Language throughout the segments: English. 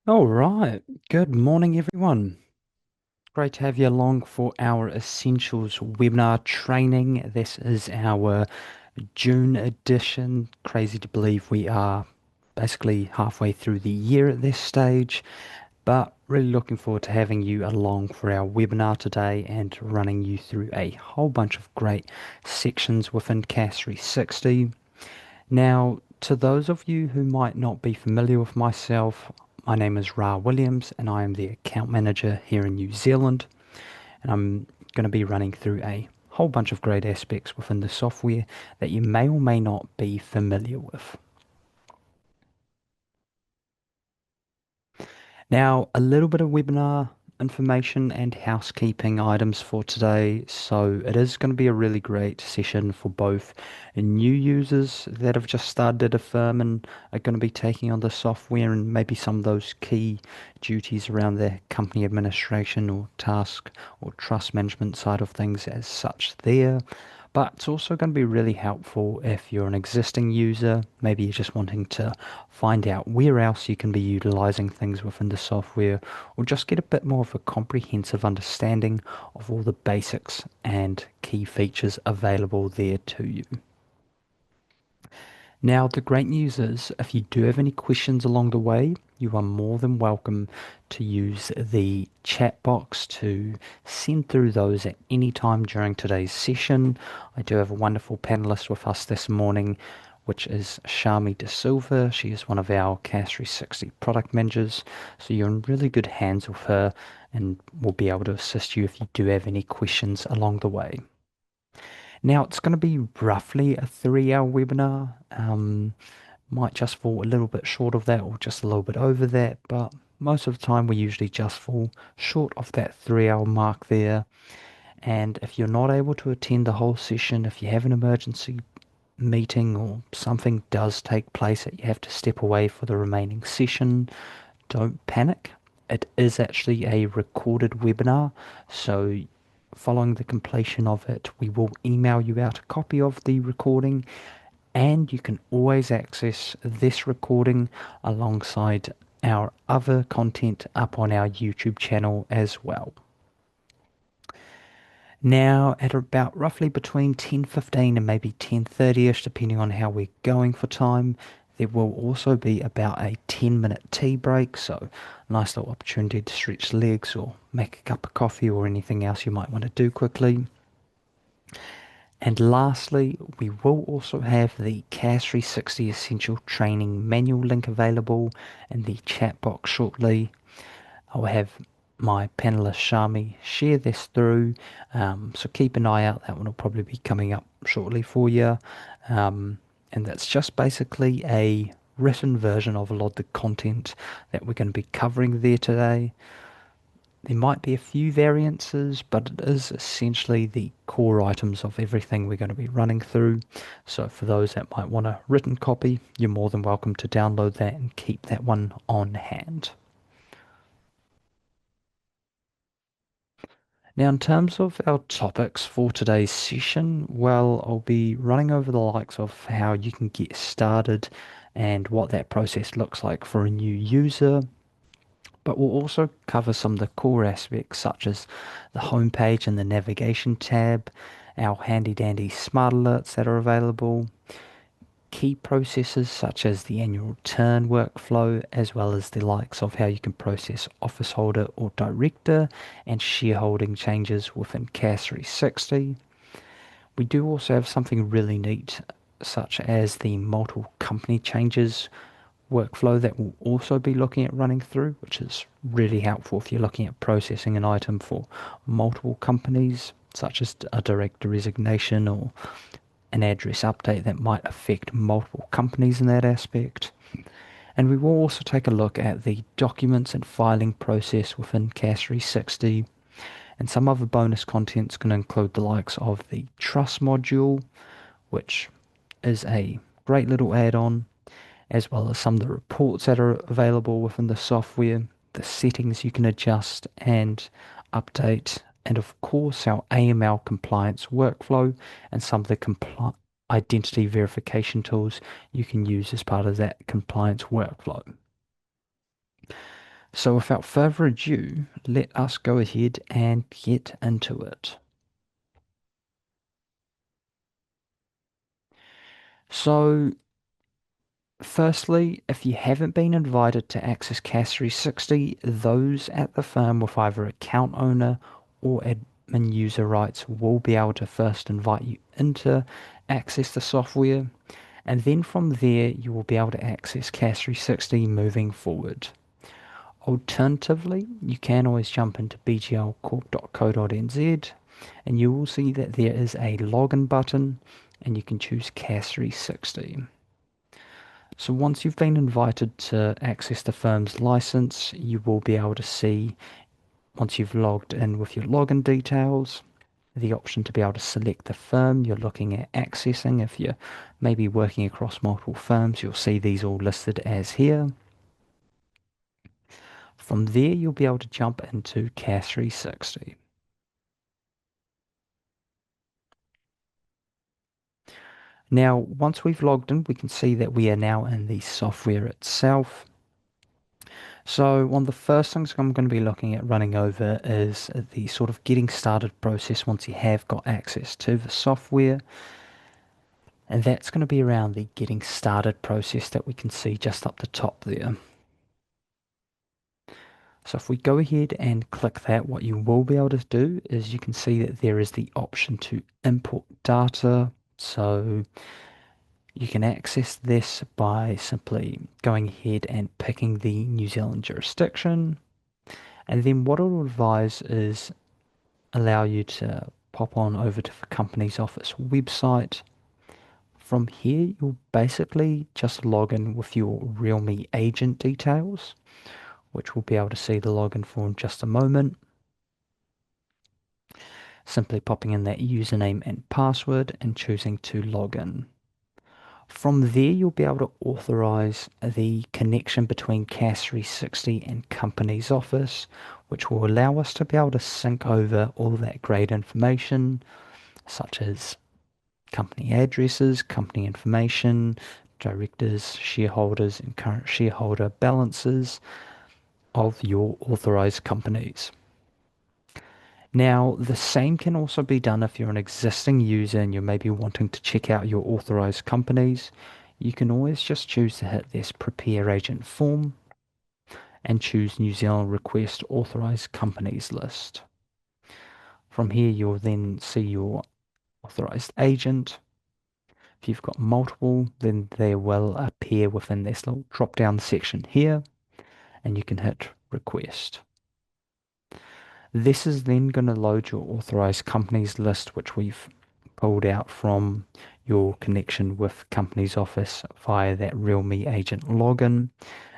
All right. Good morning, everyone. Great to have you along for our Essentials webinar training. This is our June edition. Crazy to believe we are basically halfway through the year at this stage, but really looking forward to having you along for our webinar today and running you through a whole bunch of great sections within CAS 360. Now, to those of you who might not be familiar with myself, my name is Ra Williams and I am the account manager here in New Zealand. And I'm going to be running through a whole bunch of great aspects within the software that you may or may not be familiar with. Now, a little bit of webinar information and housekeeping items for today. So, it is going to be a really great session for both new users that have just started at a firm and are going to be taking on the software and maybe some of those key duties around their company administration or task or trust management side of things as such there. But it's also going to be really helpful if you're an existing user, maybe you're just wanting to find out where else you can be utilizing things within the software, or just get a bit more of a comprehensive understanding of all the basics and key features available there to you. Now, the great news is if you do have any questions along the way, you are more than welcome to use the chat box to send through those at any time during today's session. I do have a wonderful panelist with us this morning, which is Shami De Silva. She is one of our CAS 360 product managers, so you're in really good hands with her and will be able to assist you if you do have any questions along the way. Now, it's going to be roughly a 3 hour webinar. Might just fall a little bit short of that or just a little bit over that, but most of the time we usually just fall short of that 3 hour mark there. And if you're not able to attend the whole session, if you have an emergency meeting or something does take place that you have to step away for the remaining session, don't panic. It is actually a recorded webinar, so following the completion of it, we will email you out a copy of the recording, and you can always access this recording alongside our other content up on our YouTube channel as well. Now, at about roughly between 10:15 and maybe 10:30ish, depending on how we're going for time, there will also be about a 10-minute tea break, so nice little opportunity to stretch legs or make a cup of coffee or anything else you might want to do quickly. And lastly, we will also have the CAS 360 Essential Training Manual link available in the chat box shortly. I'll have my panelist Shami share this through, so keep an eye out. That one will probably be coming up shortly for you. And that's just basically a written version of a lot of the content that we're going to be covering there today. There might be a few variances, but it is essentially the core items of everything we're going to be running through. So for those that might want a written copy, you're more than welcome to download that and keep that one on hand. Now, in terms of our topics for today's session, well, I'll be running over the likes of how you can get started and what that process looks like for a new user. But we'll also cover some of the core aspects such as the homepage and the navigation tab, our handy dandy smart alerts that are available, key processes such as the annual return workflow, as well as the likes of how you can process office holder or director and shareholding changes within CAS 360. We do also have something really neat, such as the multiple company changes workflow that we'll also be looking at running through, which is really helpful if you're looking at processing an item for multiple companies, such as a director resignation or an address update that might affect multiple companies in that aspect. And we will also take a look at the documents and filing process within CAS 360. And some other bonus content's going to include the likes of the trust module, which is a great little add-on, as well as some of the reports that are available within the software, the settings you can adjust and update, and of course our AML compliance workflow and some of the identity verification tools you can use as part of that compliance workflow. So without further ado, let us go ahead and get into it. So firstly, if you haven't been invited to access CAS 360, those at the firm with either account owner or admin user rights will be able to first invite you into access the software, and then from there you will be able to access CAS 360 moving forward. Alternatively, you can always jump into bglcorp.co.nz and you will see that there is a login button and you can choose CAS 360. So once you've been invited to access the firm's license, you will be able to see, once you've logged in with your login details, the option to be able to select the firm you're looking at accessing. If you're maybe working across multiple firms, you'll see these all listed as here. From there, you'll be able to jump into CAS 360. Now, once we've logged in, we can see that we are now in the software itself. So one of the first things I'm going to be looking at running over is the sort of getting started process once you have got access to the software. And that's going to be around the getting started process that we can see just up the top there. So if we go ahead and click that, what you will be able to do is you can see that there is the option to import data. So you can access this by simply going ahead and picking the New Zealand jurisdiction. And then what it will advise is allow you to pop on over to the company's office website. From here, you'll basically just log in with your Realme agent details, which we'll be able to see the login for in just a moment. Simply popping in that username and password and choosing to log in. From there, you'll be able to authorize the connection between CAS 360 and Company's Office, which will allow us to be able to sync over all that great information, such as company addresses, company information, directors, shareholders, and current shareholder balances of your authorized companies. Now, the same can also be done if you're an existing user and you're maybe wanting to check out your authorized companies. You can always just choose to hit this Prepare Agent Form and choose New Zealand Request Authorized Companies list. From here, you'll then see your authorized agent. If you've got multiple, then they will appear within this little drop down section here, and you can hit Request. This is then going to load your authorized companies list, which we've pulled out from your connection with Companies Office via that Realme agent login.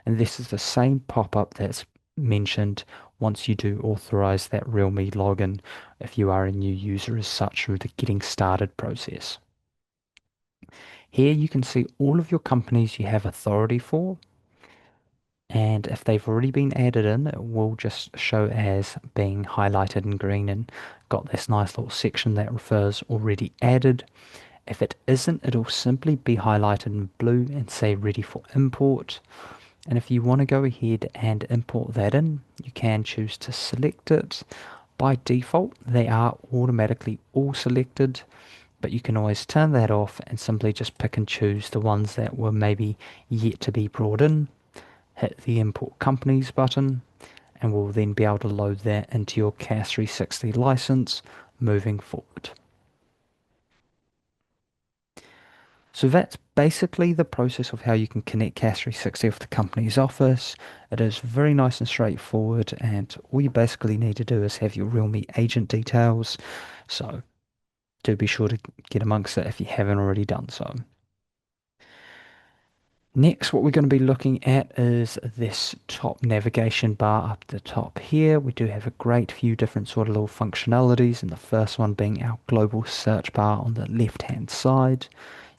And this is the same pop-up that's mentioned once you do authorize that Realme login if you are a new user as such through the getting started process. Here you can see all of your companies you have authority for. And if they've already been added in, it will just show as being highlighted in green and got this nice little section that refers already added. If it isn't, it'll simply be highlighted in blue and say ready for import. And if you want to go ahead and import that in, you can choose to select it. By default, they are automatically all selected, but you can always turn that off and simply just pick and choose the ones that were maybe yet to be brought in. Hit the Import Companies button, and we'll then be able to load that into your CAS 360 license moving forward. So that's basically the process of how you can connect CAS 360 with the company's office. It is very nice and straightforward, and all you basically need to do is have your Realme agent details. So do be sure to get amongst it if you haven't already done so. Next, what we're going to be looking at is this top navigation bar up the top here. We do have a great few different sort of little functionalities, and the first one being our global search bar on the left-hand side.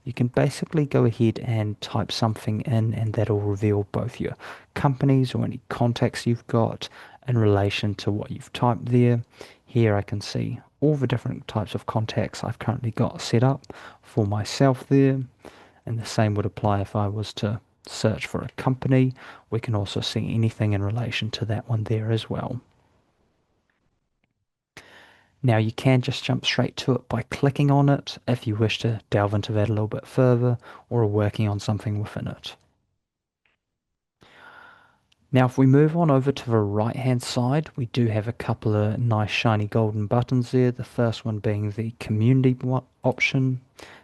You can basically go ahead and type something in, and that'll reveal both your companies or any contacts you've got in relation to what you've typed there. Here I can see all the different types of contacts I've currently got set up for myself there. And the same would apply if I was to search for a company, we can also see anything in relation to that one there as well. Now you can just jump straight to it by clicking on it if you wish to delve into that a little bit further or are working on something within it. Now, if we move on over to the right hand side, we do have a couple of nice shiny golden buttons there. The first one being the community option.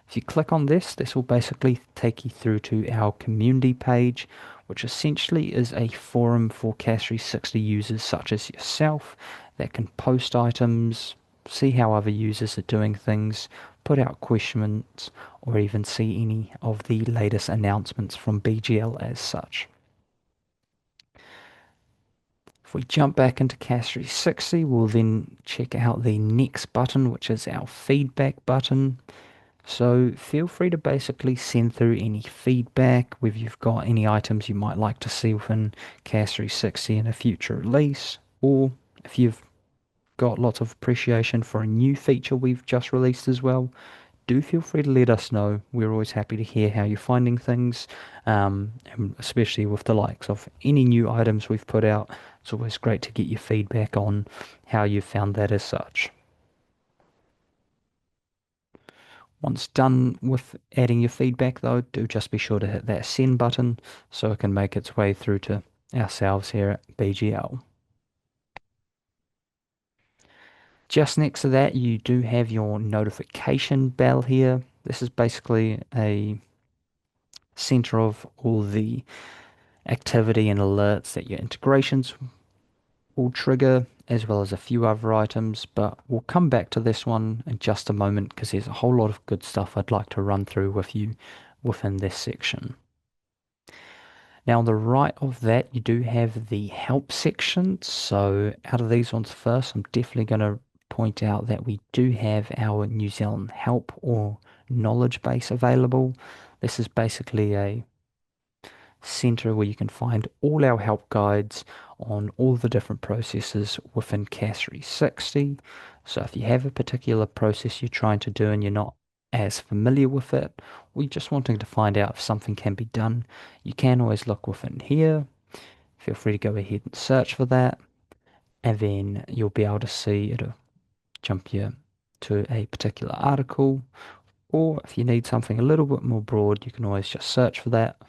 If you click on this, this will basically take you through to our community page, which essentially is a forum for CAS 360 users such as yourself that can post items, see how other users are doing things, put out questions, or even see any of the latest announcements from BGL as such. If we jump back into CAS 360, we'll then check out the next button, which is our feedback button. So feel free to basically send through any feedback, whether you've got any items you might like to see within CAS 360 in a future release, or if you've got lots of appreciation for a new feature we've just released as well, do feel free to let us know. We're always happy to hear how you're finding things, and especially with the likes of any new items we've put out. It's always great to get your feedback on how you found that as such. Once done with adding your feedback, though, do just be sure to hit that send button so it can make its way through to ourselves here at BGL. Just next to that, you do have your notification bell here. This is basically a center of all the activity and alerts that your integrations will trigger, as well as a few other items, but we'll come back to this one in just a moment because there's a whole lot of good stuff I'd like to run through with you within this section. Now, on the right of that, you do have the help section. So out of these ones first, I'm definitely going to point out that we do have our New Zealand help or knowledge base available. This is basically a center where you can find all our help guides on all the different processes within CAS 360. So if you have a particular process you're trying to do and you're not as familiar with it, or you're just wanting to find out if something can be done, you can always look within here. Feel free to go ahead and search for that, and then you'll be able to see it'll jump you to a particular article. Or if you need something a little bit more broad, you can always just search for that,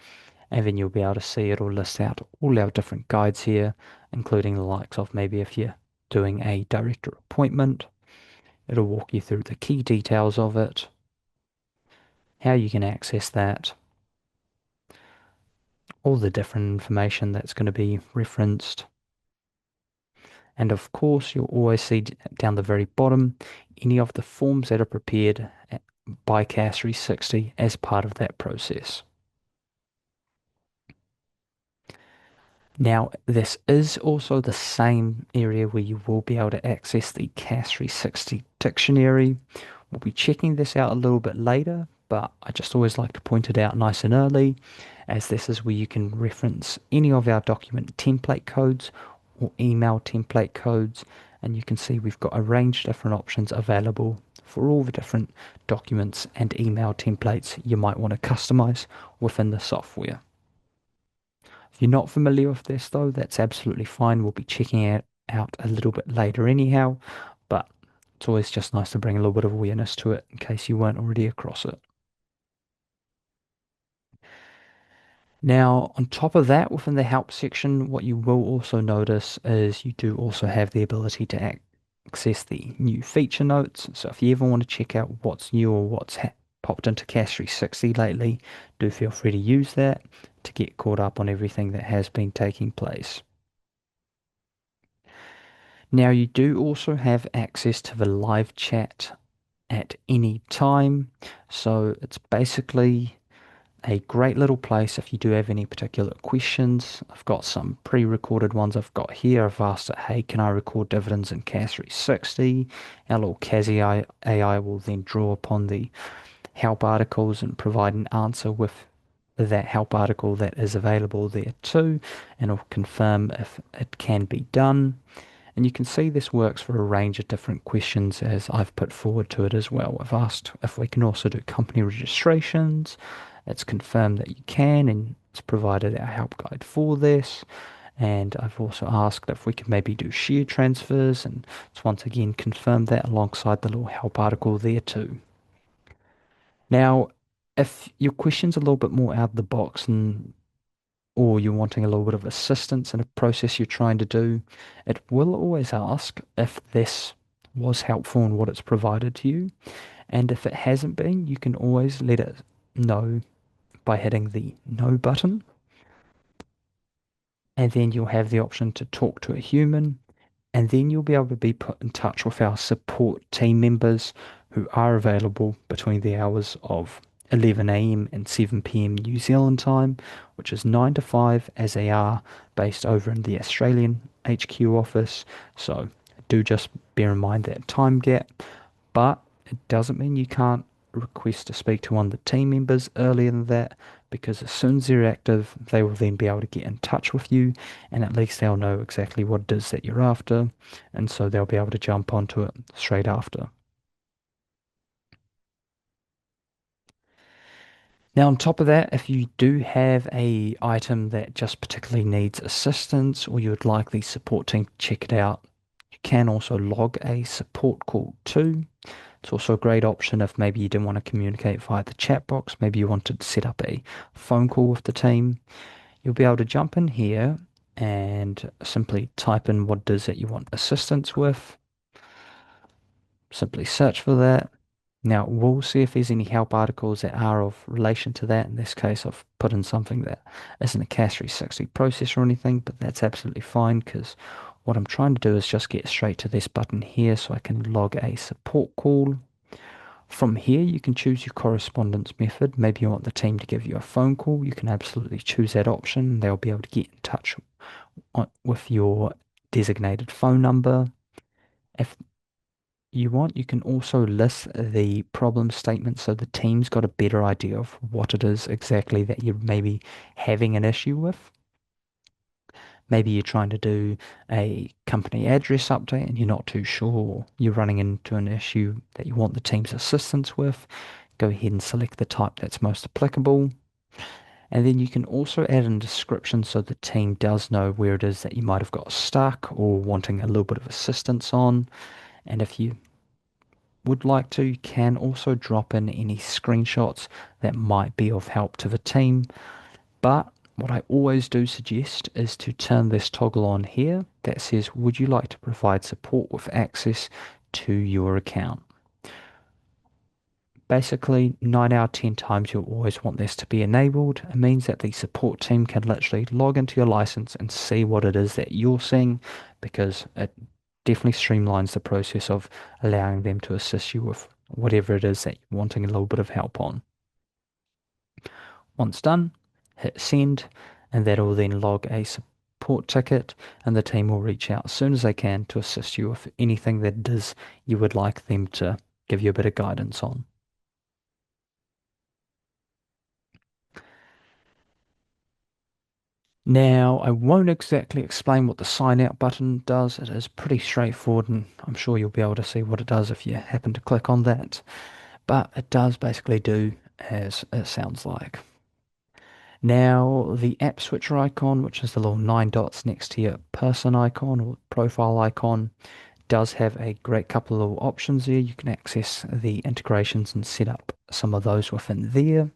and then you'll be able to see it'll list out all our different guides here, including the likes of maybe if you're doing a director appointment, it'll walk you through the key details of it, how you can access that, all the different information that's going to be referenced. And of course, you'll always see down the very bottom any of the forms that are prepared by CAS 360 as part of that process. Now, this is also the same area where you will be able to access the CAS 360 dictionary. We'll be checking this out a little bit later, but I just always like to point it out nice and early, as this is where you can reference any of our document template codes or email template codes, and you can see we've got a range of different options available for all the different documents and email templates you might want to customize within the software. If you're not familiar with this though, that's absolutely fine. We'll be checking it out a little bit later anyhow, but it's always just nice to bring a little bit of awareness to it in case you weren't already across it. Now, on top of that, within the help section, what you will also notice is you do also have the ability to access the new feature notes. So if you ever want to check out what's new or what's popped into CAS 360 lately, do feel free to use that to get caught up on everything that has been taking place. Now, you do also have access to the live chat at any time. So it's basically a great little place if you do have any particular questions. I've got some pre-recorded ones I've got here. I've asked it, hey, can I record dividends in CAS 360? Our little CAS AI will then draw upon the help articles and provide an answer with that help article that is available there too, and it'll confirm if it can be done. And you can see this works for a range of different questions as I've put forward to it as well. I've asked if we can also do company registrations, It's confirmed that you can, and it's provided our help guide for this. And I've also asked if we can maybe do share transfers, and it's once again confirmed that alongside the little help article there too. Now, if your question's a little bit more out of the box and or you're wanting a little bit of assistance in a process you're trying to do, it will always ask if this was helpful in what it's provided to you. And if it hasn't been, you can always let it know by hitting the no button. And then you'll have the option to talk to a human. And then you'll be able to be put in touch with our support team members who are available between the hours of 11 a.m. and 7 p.m. New Zealand time, which is 9 to 5, as they are based over in the Australian HQ office. So do just bear in mind that time gap, but it doesn't mean you can't request to speak to one of the team members earlier than that, because as soon as they're active, they will then be able to get in touch with you, and at least they'll know exactly what it is that you're after, and so they'll be able to jump onto it straight after. Now, on top of that, if you do have a item that just particularly needs assistance, or you would like the support team to check it out, you can also log a support call too. It's also a great option if maybe you didn't want to communicate via the chat box. Maybe you wanted to set up a phone call with the team. You'll be able to jump in here and simply type in what it is that you want assistance with. Simply search for that. Now we'll see if there's any help articles that are of relation to that. In this case, I've put in something that isn't a CAS 360 process or anything, but that's absolutely fine because what I'm trying to do is just get straight to this button here so I can log a support call. From here, you can choose your correspondence method. Maybe you want the team to give you a phone call. You can absolutely choose that option. They'll be able to get in touch with your designated phone number. If you want, you can also list the problem statement so the team's got a better idea of what it is exactly that you're maybe having an issue with. Maybe you're trying to do a company address update and you're not too sure. You're running into an issue that you want the team's assistance with. Go ahead and select the type that's most applicable. And then you can also add in a description so the team does know where it is that you might have got stuck or wanting a little bit of assistance on. And if you would like to, you can also drop in any screenshots that might be of help to the team. But what I always do suggest is to turn this toggle on here that says, would you like to provide support with access to your account? Basically, 9 out of 10 times you'll always want this to be enabled. It means that the support team can literally log into your license and see what it is that you're seeing, because it definitely streamlines the process of allowing them to assist you with whatever it is that you're wanting a little bit of help on. Once done, hit send, and that'll then log a support ticket, and the team will reach out as soon as they can to assist you with anything that it is you would like them to give you a bit of guidance on. Now, I won't exactly explain what the sign out button does. It is pretty straightforward, and I'm sure you'll be able to see what it does if you happen to click on that. But it does basically do as it sounds like. Now, the app switcher icon, which is the little 9 dots next to your person icon or profile icon, does have a great couple of little options there. You can access the integrations and set up some of those within there.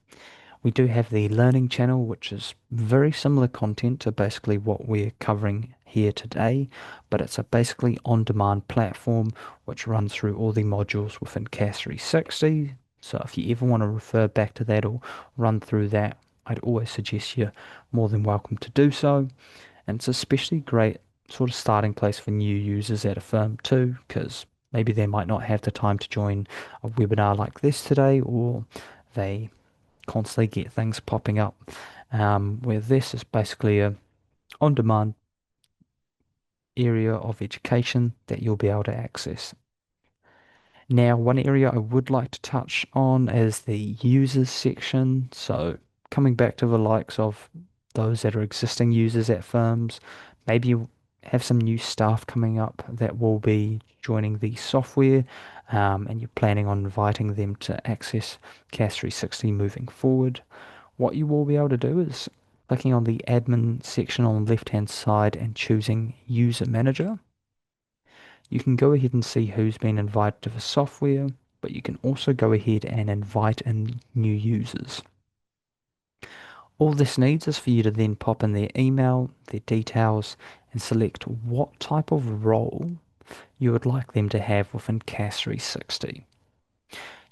We do have the learning channel, which is very similar content to basically what we're covering here today, but it's a basically on-demand platform which runs through all the modules within CAS 360. So if you ever want to refer back to that or run through that, I'd always suggest you're more than welcome to do so. And it's especially great sort of starting place for new users at a firm too, because maybe they might not have the time to join a webinar like this today, or they constantly get things popping up. Where this is basically a on-demand area of education that you'll be able to access. Now, one area I would like to touch on is the users section. So coming back to the likes of those that are existing users at firms, maybe you have some new staff coming up that will be joining the software, and you're planning on inviting them to access CAS 360 moving forward. What you will be able to do is clicking on the admin section on the left hand side and choosing user manager. You can go ahead and see who's been invited to the software, but you can also go ahead and invite in new users. All this needs is for you to then pop in their email, their details, and select what type of role you would like them to have within CAS 360.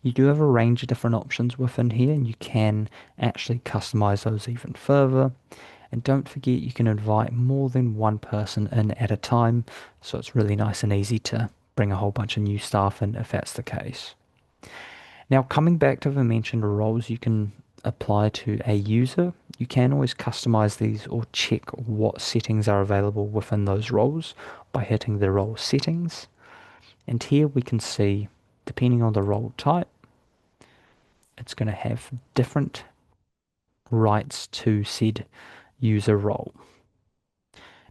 You do have a range of different options within here, and you can actually customize those even further. And don't forget, you can invite more than one person in at a time, so it's really nice and easy to bring a whole bunch of new staff in if that's the case. Now, coming back to the mentioned roles you can apply to a user, you can always customize these or check what settings are available within those roles by hitting the role settings. And here we can see, depending on the role type, it's going to have different rights to said user role.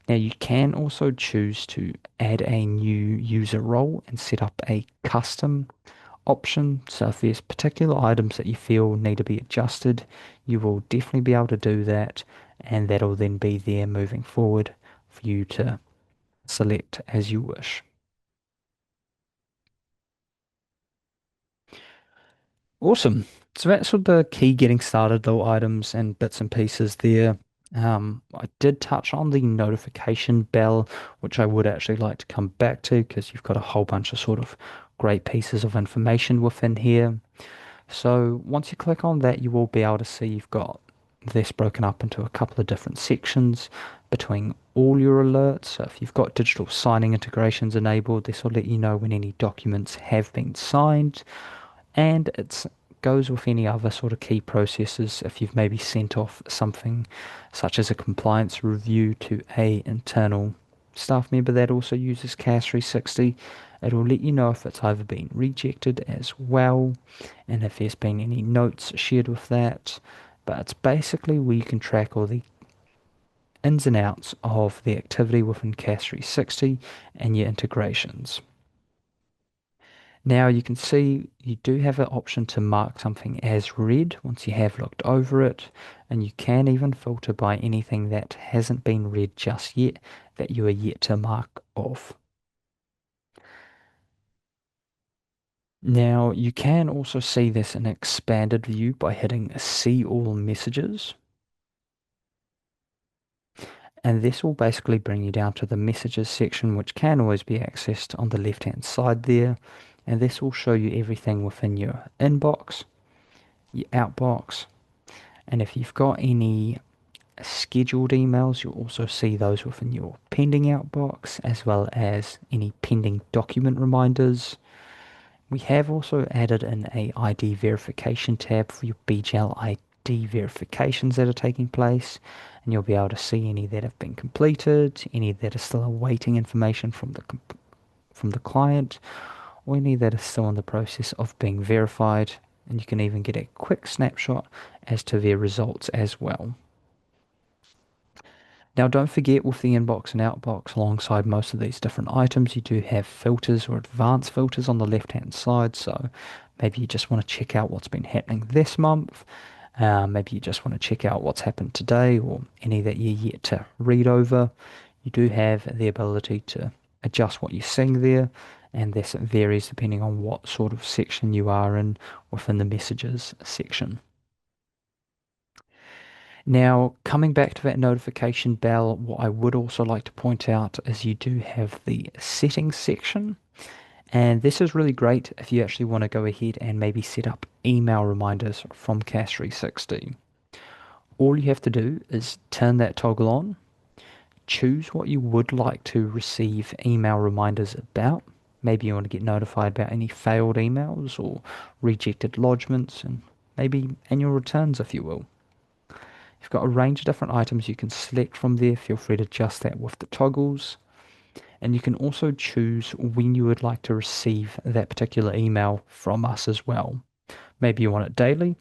Now you can also choose to add a new user role and set up a custom option. So if there's particular items that you feel need to be adjusted, you will definitely be able to do that, and that'll then be there moving forward for you to select as you wish. Awesome. So that's all the key getting started little items and bits and pieces there. I did touch on the notification bell, which I would actually like to come back to because you've got a whole bunch of sort of great pieces of information within here. So once you click on that, you will be able to see you've got this broken up into a couple of different sections between all your alerts. So if you've got digital signing integrations enabled, this will let you know when any documents have been signed, and it goes with any other sort of key processes. If you've maybe sent off something such as a compliance review to a internal staff member that also uses CAS 360, it'll let you know if it's either been rejected as well, and if there's been any notes shared with that. But it's basically where you can track all the ins and outs of the activity within CAS 360 and your integrations. Now you can see you do have an option to mark something as read once you have looked over it, and you can even filter by anything that hasn't been read just yet that you are yet to mark off. Now you can also see this in expanded view by hitting see all messages, and this will basically bring you down to the messages section, which can always be accessed on the left hand side there, and this will show you everything within your inbox, your outbox. And if you've got any scheduled emails, you'll also see those within your pending outbox, as well as any pending document reminders. We have also added in a ID verification tab for your BGL ID verifications that are taking place, and you'll be able to see any that have been completed, any that are still awaiting information from the client, or any that are still in the process of being verified. And you can even get a quick snapshot as to their results as well. Now, don't forget with the inbox and outbox, alongside most of these different items, you do have filters or advanced filters on the left-hand side. So maybe you just want to check out what's been happening this month. Maybe you just want to check out what's happened today or any that you're yet to read over. You do have the ability to adjust what you're seeing there, and this varies depending on what sort of section you are in within the messages section. Now, coming back to that notification bell, what I would also like to point out is you do have the settings section. And this is really great if you actually want to go ahead and maybe set up email reminders from CAS 360. All you have to do is turn that toggle on, choose what you would like to receive email reminders about. Maybe you want to get notified about any failed emails or rejected lodgements, and maybe annual returns, if you will. You've got a range of different items you can select from there. Feel free to adjust that with the toggles. And you can also choose when you would like to receive that particular email from us as well. Maybe you want it daily,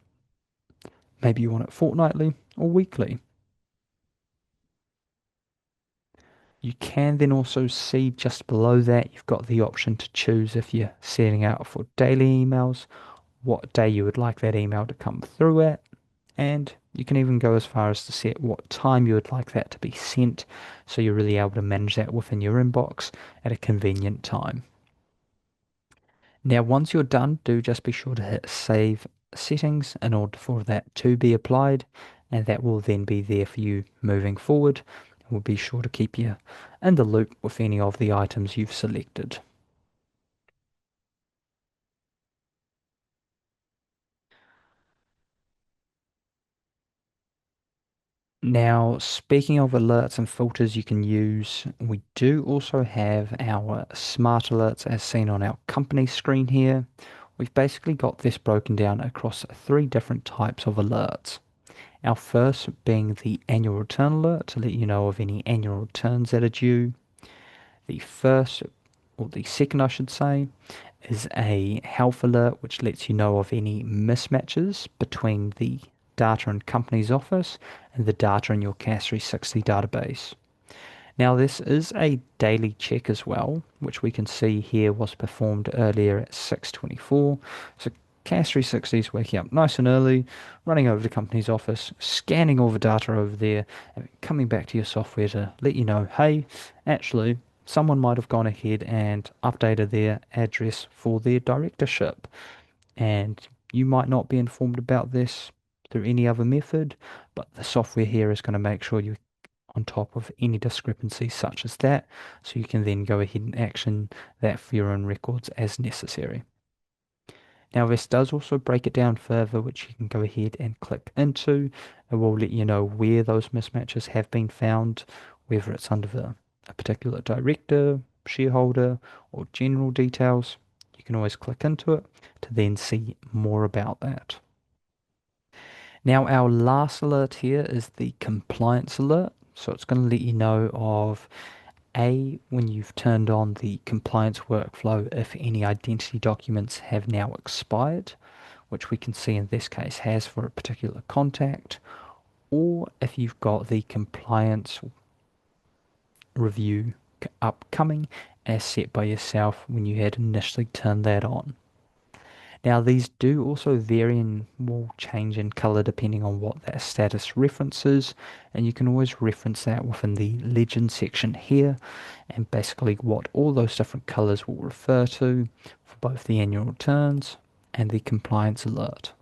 maybe you want it fortnightly or weekly. You can then also see just below that you've got the option to choose, if you're setting out for daily emails, what day you would like that email to come through at, and You can even go as far as to set what time you would like that to be sent, so you're really able to manage that within your inbox at a convenient time. Now, once you're done, do just be sure to hit save settings in order for that to be applied, and that will then be there for you moving forward. We'll be sure to keep you in the loop with any of the items you've selected. Now, speaking of alerts and filters you can use, we do also have our smart alerts as seen on our company screen here. We've basically got this broken down across three different types of alerts. Our first being the annual return alert to let you know of any annual returns that are due. The first, or the second, I should say, is a health alert, which lets you know of any mismatches between the data in company's office and the data in your CAS 360 database. Now, this is a daily check as well, which we can see here was performed earlier at 6:24. So CAS 360 is waking up nice and early, running over to company's office, scanning all the data over there, and coming back to your software to let you know, hey, actually, someone might have gone ahead and updated their address for their directorship. And you might not be informed about this through any other method, but the software here is going to make sure you on top of any discrepancies such as that, so you can then go ahead and action that for your own records as necessary. Now, this does also break it down further, which you can go ahead and click into. It will let you know where those mismatches have been found, whether it's under a particular director, shareholder, or general details. You can always click into it to then see more about that. Now, our last alert here is the compliance alert. So it's going to let you know of when you've turned on the compliance workflow, if any identity documents have now expired, which we can see in this case has for a particular contact, or if you've got the compliance review upcoming as set by yourself when you had initially turned that on. Now, these do also vary and will change in color depending on what that status references, and you can always reference that within the legend section here, and basically what all those different colors will refer to for both the annual returns and the compliance alert.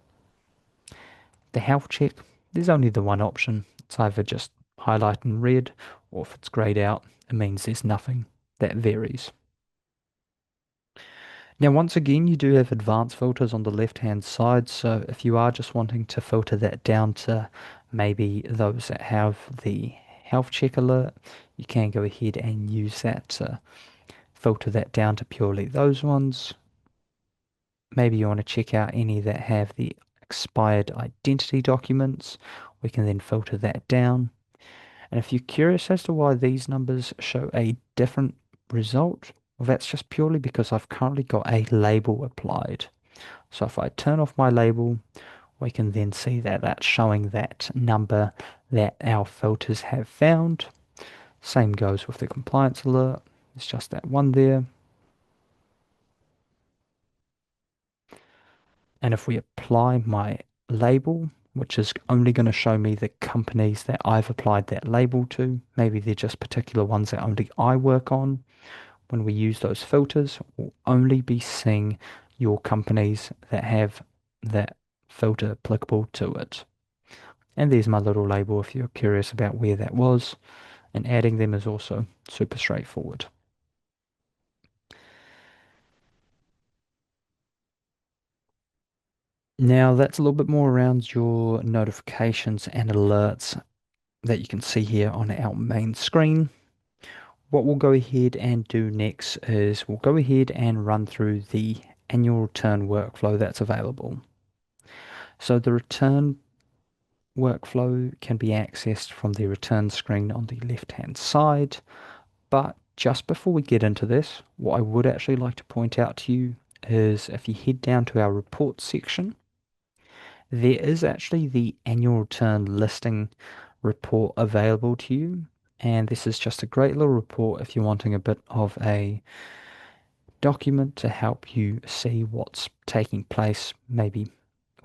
The health check, there's only the one option. It's either just highlight in red, or if it's grayed out, it means there's nothing. That varies. Now, once again, you do have advanced filters on the left-hand side. So if you are just wanting to filter that down to maybe those that have the health check alert, you can go ahead and use that to filter that down to purely those ones. Maybe you want to check out any that have the expired identity documents. We can then filter that down. And if you're curious as to why these numbers show a different result, well, that's just purely because I've currently got a label applied. So if I turn off my label, we can then see that that's showing that number that our filters have found. Same goes with the compliance alert. It's just that one there. And if we apply my label, which is only going to show me the companies that I've applied that label to, maybe they're just particular ones that only I work on. When we use those filters, we'll only be seeing your companies that have that filter applicable to it. And there's my little label if you're curious about where that was. And adding them is also super straightforward. Now, that's a little bit more around your notifications and alerts that you can see here on our main screen. What we'll go ahead and do next is we'll go ahead and run through the annual return workflow that's available. So the return workflow can be accessed from the return screen on the left-hand side. But just before we get into this, what I would actually like to point out to you is if you head down to our report section, there is actually the annual return listing report available to you. And this is just a great little report if you're wanting a bit of a document to help you see what's taking place maybe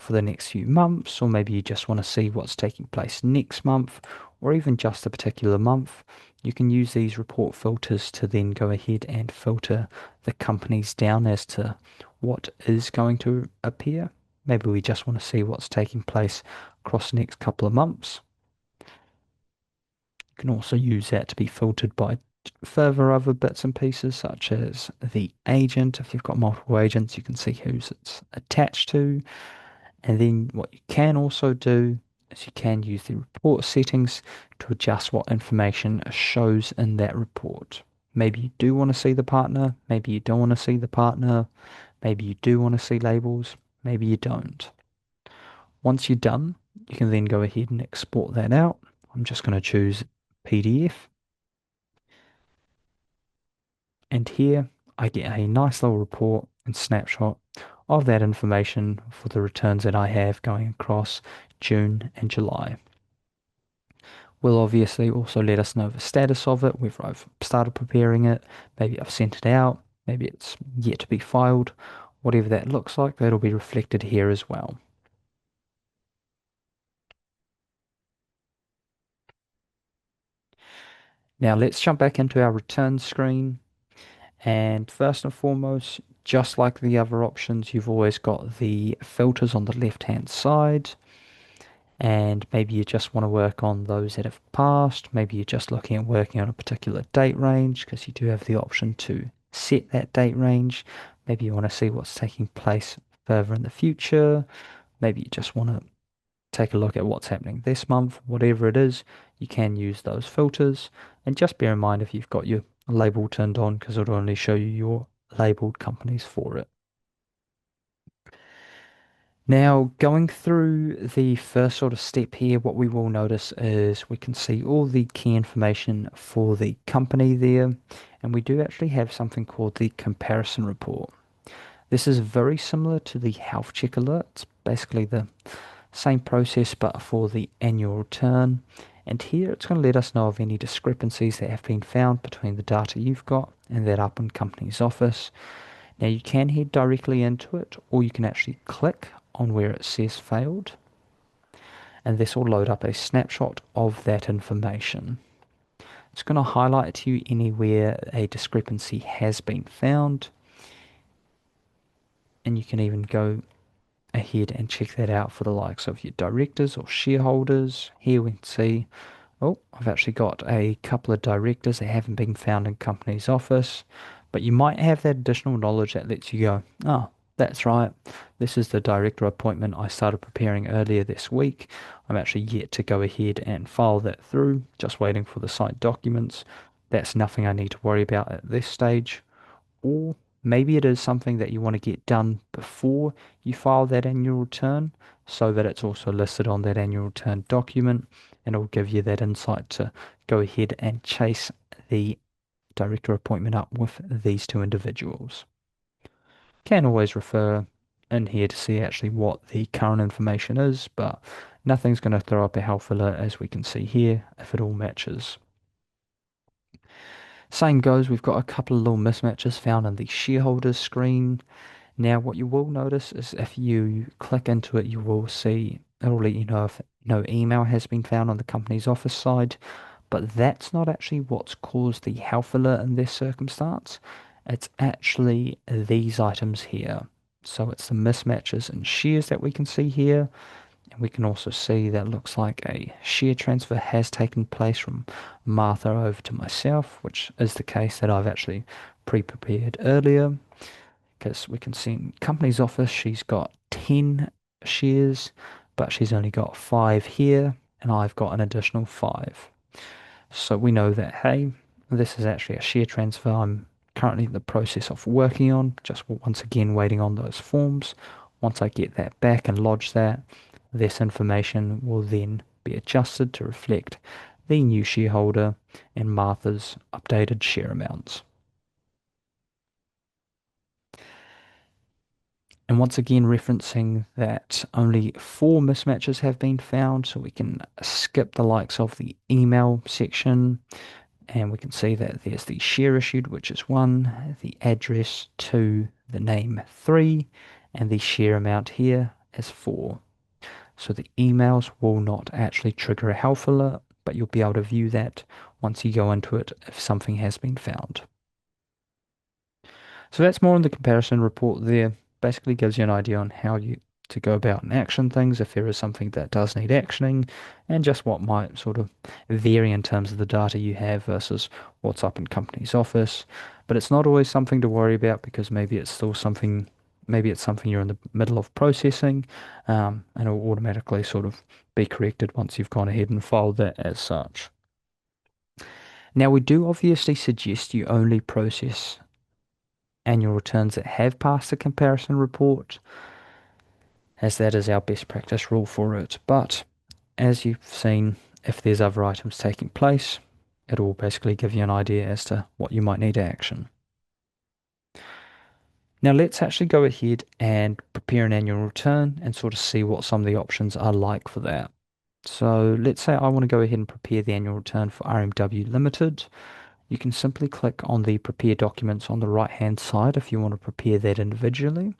for the next few months, or maybe you just want to see what's taking place next month, or even just a particular month, you can use these report filters to then go ahead and filter the companies down as to what is going to appear. Maybe we just want to see what's taking place across the next couple of months. You can also use that to be filtered by further other bits and pieces, such as the agent. If you've got multiple agents, you can see who's it's attached to. And then what you can also do is you can use the report settings to adjust what information shows in that report. Maybe you do want to see the partner, maybe you don't want to see the partner, maybe you do want to see labels, maybe you don't. Once you're done, you can then go ahead and export that out. I'm just going to choose PDF. And here I get a nice little report and snapshot of that information for the returns that I have going across June and July. Will obviously also let us know the status of it, whether I've started preparing it, maybe I've sent it out, maybe it's yet to be filed, whatever that looks like, that'll be reflected here as well. Now let's jump back into our return screen. And first and foremost, just like the other options, you've always got the filters on the left-hand side. And maybe you just want to work on those that have passed. Maybe you're just looking at working on a particular date range because you do have the option to set that date range. Maybe you want to see what's taking place further in the future. Maybe you just want to take a look at what's happening this month. Whatever it is, you can use those filters. And just bear in mind if you've got your label turned on because it'll only show you your labeled companies for it. Now, going through the first sort of step here, what we will notice is we can see all the key information for the company there, and we do actually have something called the comparison report. This is very similar to the health check alert. It's basically the same process, but for the annual return. And here it's going to let us know of any discrepancies that have been found between the data you've got and that up in company's office. Now you can head directly into it, or you can actually click on where it says failed, and this will load up a snapshot of that information. It's going to highlight to you anywhere a discrepancy has been found, and you can even go ahead and check that out for the likes of your directors or shareholders. Here we can see, oh, I've actually got a couple of directors that haven't been found in company's office, but you might have that additional knowledge that lets you go, oh, that's right. This is the director appointment I started preparing earlier this week. I'm actually yet to go ahead and file that through, just waiting for the site documents. That's nothing I need to worry about at this stage. Or maybe it is something that you want to get done before you file that annual return so that it's also listed on that annual return document, and it will give you that insight to go ahead and chase the director appointment up with these two individuals. Can always refer in here to see actually what the current information is, but nothing's going to throw up a health alert as we can see here if it all matches. Same goes, we've got a couple of little mismatches found in the shareholders screen. Now, what you will notice is if you click into it, you will see it'll let you know if no email has been found on the company's office side, but that's not actually what's caused the health alert in this circumstance. It's actually these items here. So it's the mismatches in shares that we can see here. And we can also see that looks like a share transfer has taken place from Martha over to myself, which is the case that I've actually pre-prepared earlier. Because we can see in company's office, she's got 10 shares, but she's only got 5 here, and I've got an additional 5. So we know that, hey, this is actually a share transfer I'm currently in the process of working on, just once again waiting on those forms. Once I get that back and lodge that, this information will then be adjusted to reflect the new shareholder and Martha's updated share amounts. And once again, referencing that only 4 mismatches have been found, so we can skip the likes of the email section, and we can see that there's the share issued, which is 1, the address 2, the name 3, and the share amount here as 4. So the emails will not actually trigger a health alert, but you'll be able to view that once you go into it if something has been found. So that's more on the comparison report there. Basically gives you an idea on how you to go about and action things if there is something that does need actioning, and just what might sort of vary in terms of the data you have versus what's up in company's office. But it's not always something to worry about because maybe it's something you're in the middle of processing, and it'll automatically sort of be corrected once you've gone ahead and filed that as such. Now, we do obviously suggest you only process annual returns that have passed the comparison report, as that is our best practice rule for it. But as you've seen, if there's other items taking place, it will basically give you an idea as to what you might need to action. Now let's actually go ahead and prepare an annual return and sort of see what some of the options are like for that. So let's say I want to go ahead and prepare the annual return for RMW Limited. You can simply click on the prepare documents on the right hand side if you want to prepare that individually.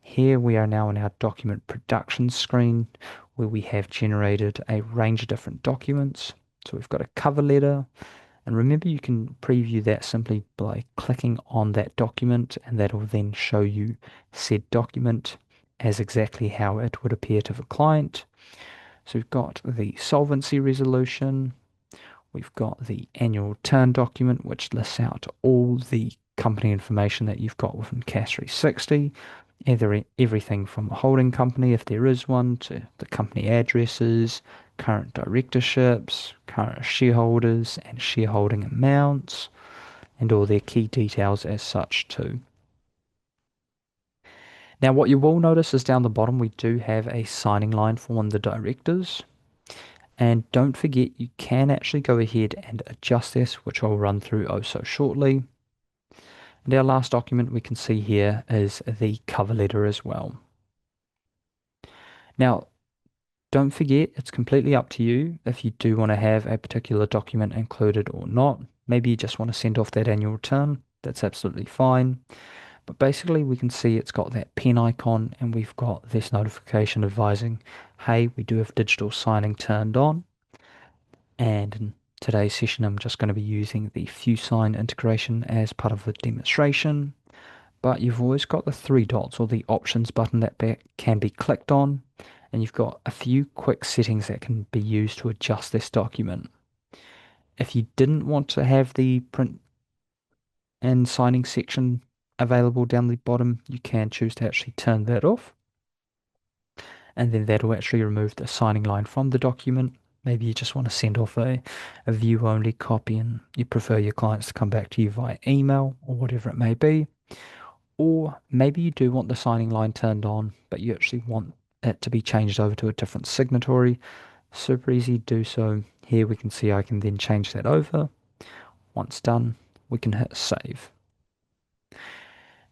Here we are now in our document production screen where we have generated a range of different documents. So we've got a cover letter, and remember you can preview that simply by clicking on that document, and that will then show you said document as exactly how it would appear to the client. So we've got the solvency resolution, we've got the annual return document, which lists out all the company information that you've got within CAS 360, everything from a holding company, if there is one, to the company addresses, current directorships, current shareholders, and shareholding amounts, and all their key details as such too. Now, what you will notice is down the bottom we do have a signing line for one of the directors. And don't forget, you can actually go ahead and adjust this, which I'll run through oh so shortly. And our last document we can see here is the cover letter as well. Now, don't forget, it's completely up to you if you do want to have a particular document included or not. Maybe you just want to send off that annual return. That's absolutely fine. But basically, we can see it's got that pen icon and we've got this notification advising, hey, we do have digital signing turned on. And in today's session, I'm just going to be using the FuSign integration as part of the demonstration. But you've always got the three dots or the options button that can be clicked on. And you've got a few quick settings that can be used to adjust this document. If you didn't want to have the print and signing section available down the bottom, you can choose to actually turn that off. And then that'll actually remove the signing line from the document. Maybe you just want to send off a view-only copy and you prefer your clients to come back to you via email or whatever it may be. Or maybe you do want the signing line turned on, but you actually want it to be changed over to a different signatory. Super easy to do so. Here we can see I can then change that over. Once done, we can hit save.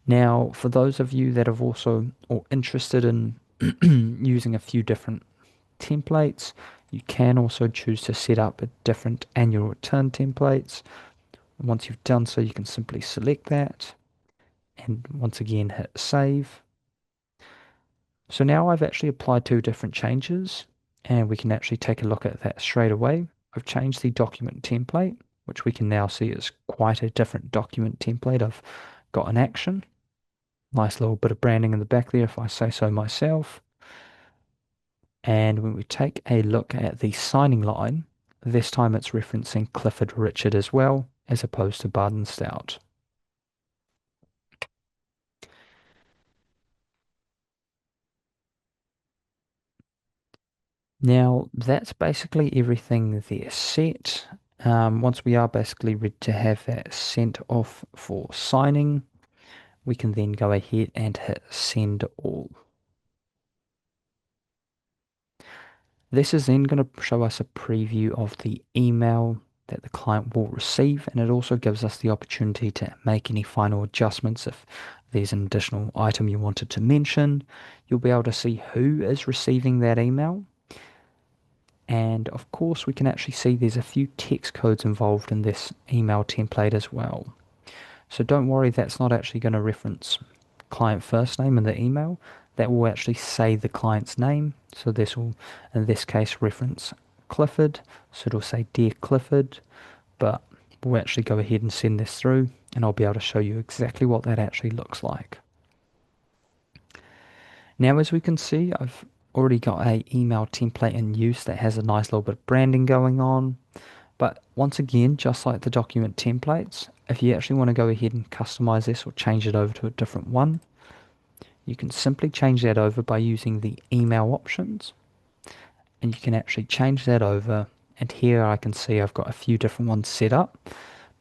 Now, for those of you that have also or interested in using a few different templates, you can also choose to set up a different annual return templates. Once you've done so, you can simply select that and once again hit save. So now I've actually applied two different changes and we can actually take a look at that straight away. I've changed the document template, which we can now see is quite a different document template. I've got an action. Nice little bit of branding in the back there if I say so myself. And when we take a look at the signing line, this time it's referencing Clifford Richard as well, as opposed to Barden Stout. Now, that's basically everything there set. Once we are basically ready to have that sent off for signing, we can then go ahead and hit send all. This is then going to show us a preview of the email that the client will receive, and it also gives us the opportunity to make any final adjustments if there's an additional item you wanted to mention. You'll be able to see who is receiving that email. And of course, we can actually see there's a few text codes involved in this email template as well. So don't worry, that's not actually going to reference client first name in the email. that will actually say the client's name. So this will, in this case, reference Clifford. So it'll say Dear Clifford, but we'll actually go ahead and send this through and I'll be able to show you exactly what that actually looks like. Now, as we can see, I've already got a email template in use that has a nice little bit of branding going on. But once again, just like the document templates, if you actually want to go ahead and customize this or change it over to a different one, you can simply change that over by using the email options. And you can actually change that over. And here I can see I've got a few different ones set up.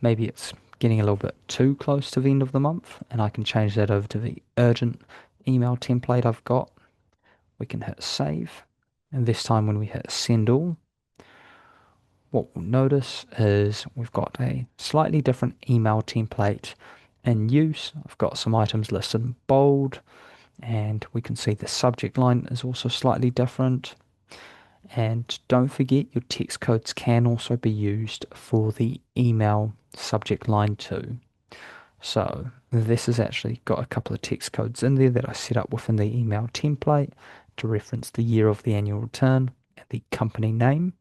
Maybe it's getting a little bit too close to the end of the month, and I can change that over to the urgent email template I've got. We can hit save. And this time when we hit send all, what we'll notice is we've got a slightly different email template in use. I've got some items listed in bold, and we can see the subject line is also slightly different. And don't forget your text codes can also be used for the email subject line too. So this has actually got a couple of text codes in there that I set up within the email template to reference the year of the annual return and the company name.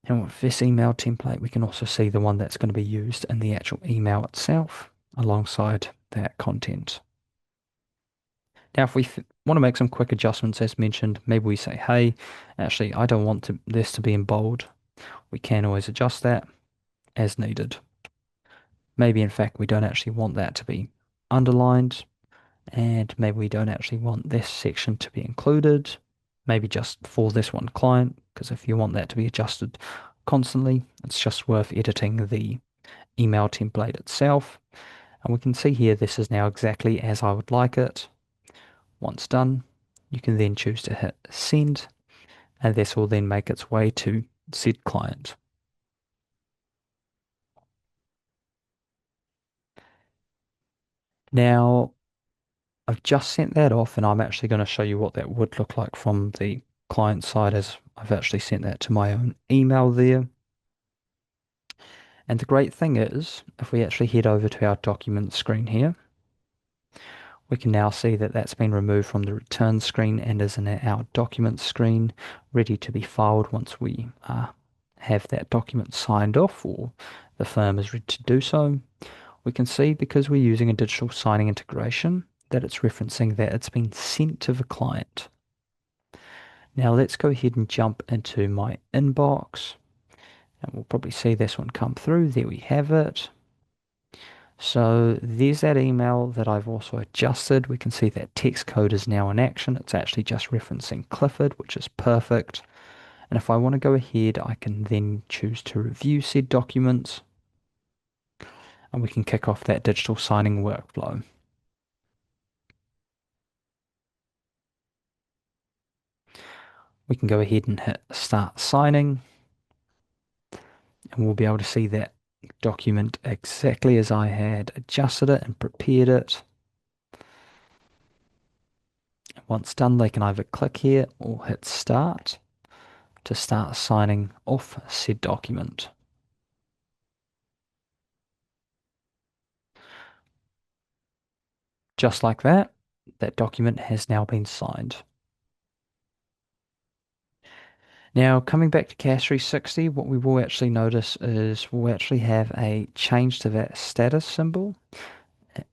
And with this email template, we can also see the one that's going to be used in the actual email itself alongside that content. Now, if we want to make some quick adjustments, as mentioned, maybe we say, hey, actually, I don't want this to be in bold. We can always adjust that as needed. Maybe, in fact, we don't actually want that to be underlined, and maybe we don't actually want this section to be included. Maybe just for this one client, because if you want that to be adjusted constantly, it's just worth editing the email template itself. And we can see here, this is now exactly as I would like it. Once done, you can then choose to hit send, and this will then make its way to said client. Now, I've just sent that off, and I'm actually going to show you what that would look like from the client side as I've actually sent that to my own email there. And the great thing is, if we actually head over to our document screen here, we can now see that that's been removed from the return screen and is in our document screen, ready to be filed once we have that document signed off or the firm is ready to do so. We can see, because we're using a digital signing integration, that it's referencing that it's been sent to the client. Now let's go ahead and jump into my inbox, and we'll probably see this one come through. There we have it. So there's that email that I've also adjusted. We can see that text code is now in action. It's actually just referencing Clifford, which is perfect. And if I want to go ahead, I can then choose to review said documents, and we can kick off that digital signing workflow. We can go ahead and hit start signing, and we'll be able to see that document exactly as I had adjusted it and prepared it. Once done, they can either click here or hit start to start signing off said document. Just like that, that document has now been signed. Now, coming back to CAS 360, what we will actually notice is we'll actually have a change to that status symbol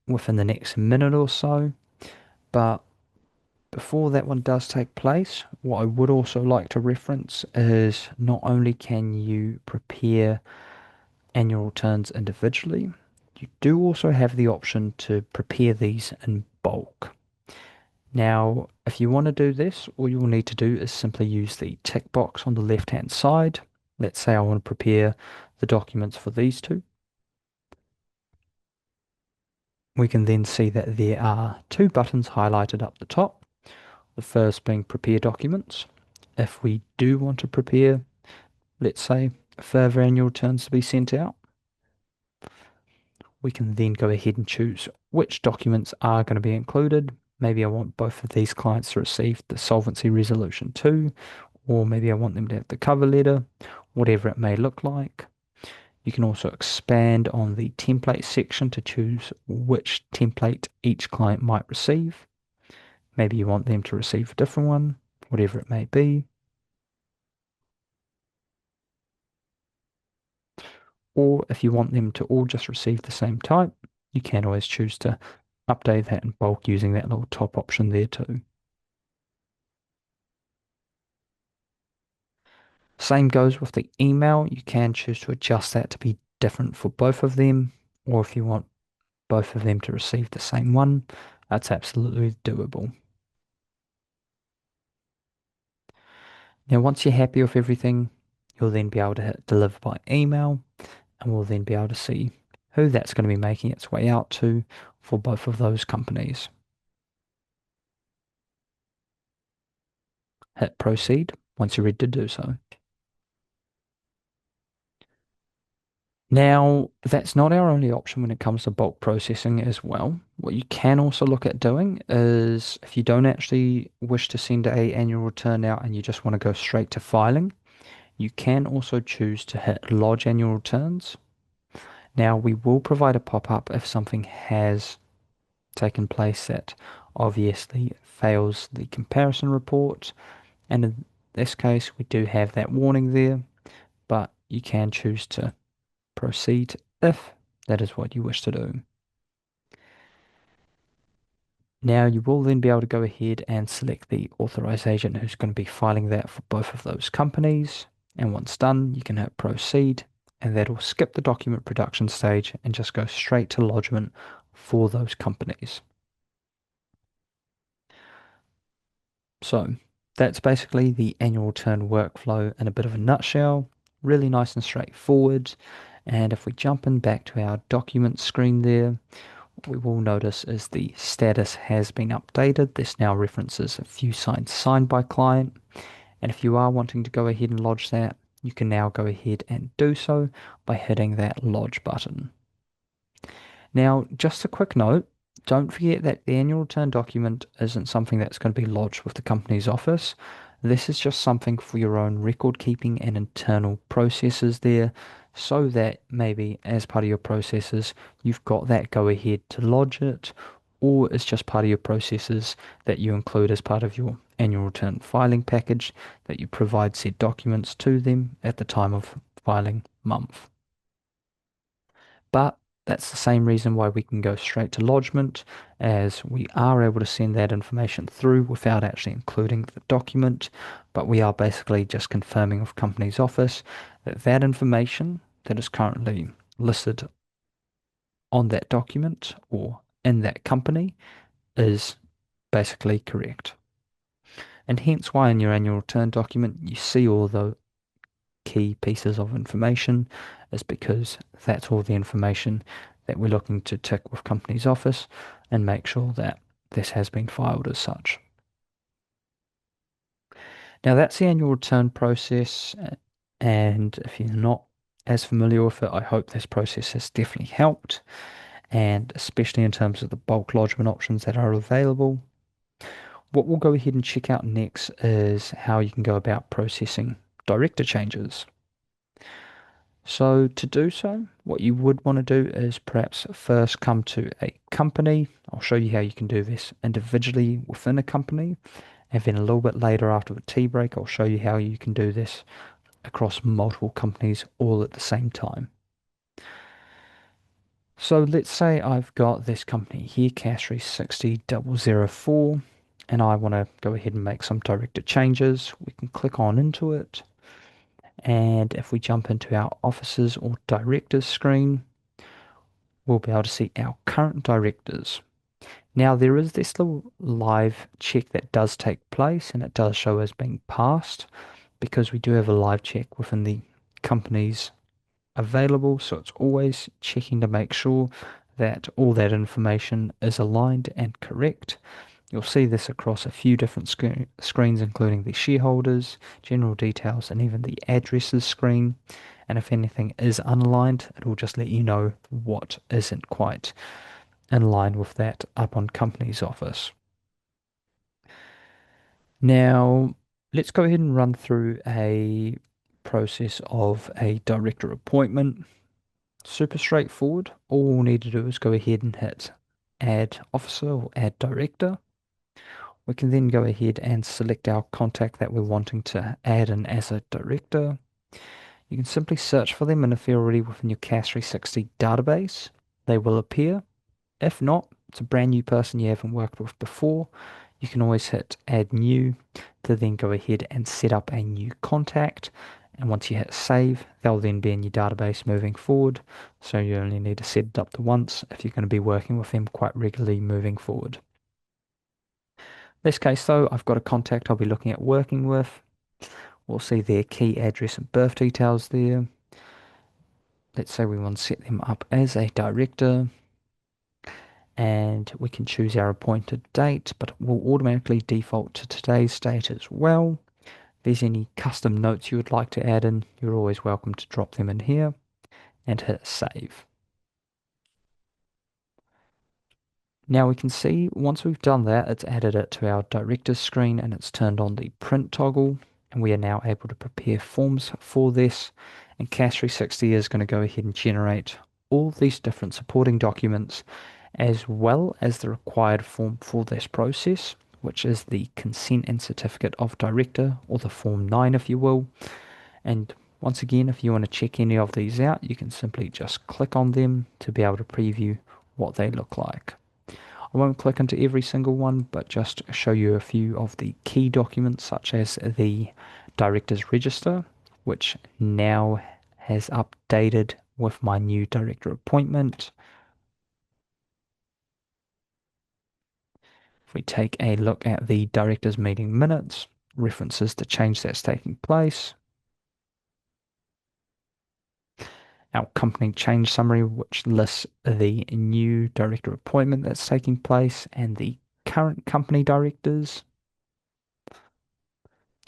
within the next minute or so. But before that one does take place, what I would also like to reference is not only can you prepare annual returns individually, you do also have the option to prepare these in bulk. Now, if you want to do this, all you will need to do is simply use the tick box on the left-hand side. Let's say I want to prepare the documents for these two. We can then see that there are two buttons highlighted up the top. The first being prepare documents. If we do want to prepare, let's say, further annual returns to be sent out, we can then go ahead and choose which documents are going to be included. Maybe I want both of these clients to receive the Solvency Resolution 2, or maybe I want them to have the cover letter, whatever it may look like. You can also expand on the template section to choose which template each client might receive. Maybe you want them to receive a different one, whatever it may be. Or if you want them to all just receive the same type, you can always choose to update that in bulk using that little top option there too. Same goes with the email. You can choose to adjust that to be different for both of them, or if you want both of them to receive the same one, that's absolutely doable. Now, once you're happy with everything, you'll then be able to hit deliver by email, and we'll then be able to see who that's going to be making its way out to for both of those companies. Hit proceed once you're ready to do so. Now, that's not our only option when it comes to bulk processing as well. What you can also look at doing is if you don't actually wish to send a annual return out and you just want to go straight to filing, you can also choose to hit lodge annual returns. Now, we will provide a pop-up if something has taken place that obviously fails the comparison report. And in this case, we do have that warning there, but you can choose to proceed if that is what you wish to do. Now you will then be able to go ahead and select the authorized agent who's going to be filing that for both of those companies. And once done, you can hit proceed and that'll skip the document production stage and just go straight to lodgement for those companies. So that's basically the annual return workflow in a bit of a nutshell. Really nice and straightforward. And if we jump in back to our document screen there, what we will notice is the status has been updated. This now references a few signs signed by client. And if you are wanting to go ahead and lodge that, you can now go ahead and do so by hitting that lodge button. Now, just a quick note, don't forget that the annual return document isn't something that's going to be lodged with the company's office. This is just something for your own record keeping and internal processes there, so that maybe as part of your processes, you've got that go ahead to lodge it, or it's just part of your processes that you include as part of your annual return filing package that you provide said documents to them at the time of filing month. But that's the same reason why we can go straight to lodgement, as we are able to send that information through without actually including the document. But we are basically just confirming with company's office that that information that is currently listed on that document or in that company is basically correct. And hence why in your annual return document you see all the key pieces of information, is because that's all the information that we're looking to tick with company's office and make sure that this has been filed as such. Now that's the annual return process, and if you're not as familiar with it, I hope this process has definitely helped, and especially in terms of the bulk lodgement options that are available. What we'll go ahead and check out next is how you can go about processing director changes. So to do so, what you would want to do is perhaps first come to a company. I'll show you how you can do this individually within a company. And then a little bit later after the tea break, I'll show you how you can do this across multiple companies all at the same time. So let's say I've got this company here, CAS 360 004, and I want to go ahead and make some director changes. We can click on into it. And if we jump into our officers or directors screen, we'll be able to see our current directors. Now there is this little live check that does take place and it does show as being passed because we do have a live check within the companies available. So it's always checking to make sure that all that information is aligned and correct. You'll see this across a few different screens, including the shareholders, general details, and even the addresses screen. And if anything is unaligned, it will just let you know what isn't quite in line with that up on company's office. Now, let's go ahead and run through a process of a director appointment. Super straightforward. All we'll need to do is go ahead and hit add officer or add director. We can then go ahead and select our contact that we're wanting to add in as a director. You can simply search for them, and if they're already within your CAS 360 database, they will appear. If not, it's a brand new person you haven't worked with before. You can always hit add new to then go ahead and set up a new contact. And once you hit save, they'll then be in your database moving forward. So you only need to set it up to once if you're going to be working with them quite regularly moving forward. In this case though, I've got a contact I'll be looking at working with. We'll see their key address and birth details there. Let's say we want to set them up as a director, and we can choose our appointed date, but it will automatically default to today's date as well. If there's any custom notes you would like to add in, you're always welcome to drop them in here and hit save. Now we can see once we've done that, it's added it to our director's screen and it's turned on the print toggle, and we are now able to prepare forms for this. And CAS 360 is going to go ahead and generate all these different supporting documents as well as the required form for this process, which is the consent and certificate of director, or the Form 9 if you will. And once again, if you want to check any of these out, you can simply just click on them to be able to preview what they look like. I won't click into every single one, but just show you a few of the key documents, such as the Directors Register, which now has updated with my new director appointment. If we take a look at the Directors Meeting Minutes, references the change that's taking place, our company change summary, which lists the new director appointment that's taking place and the current company directors.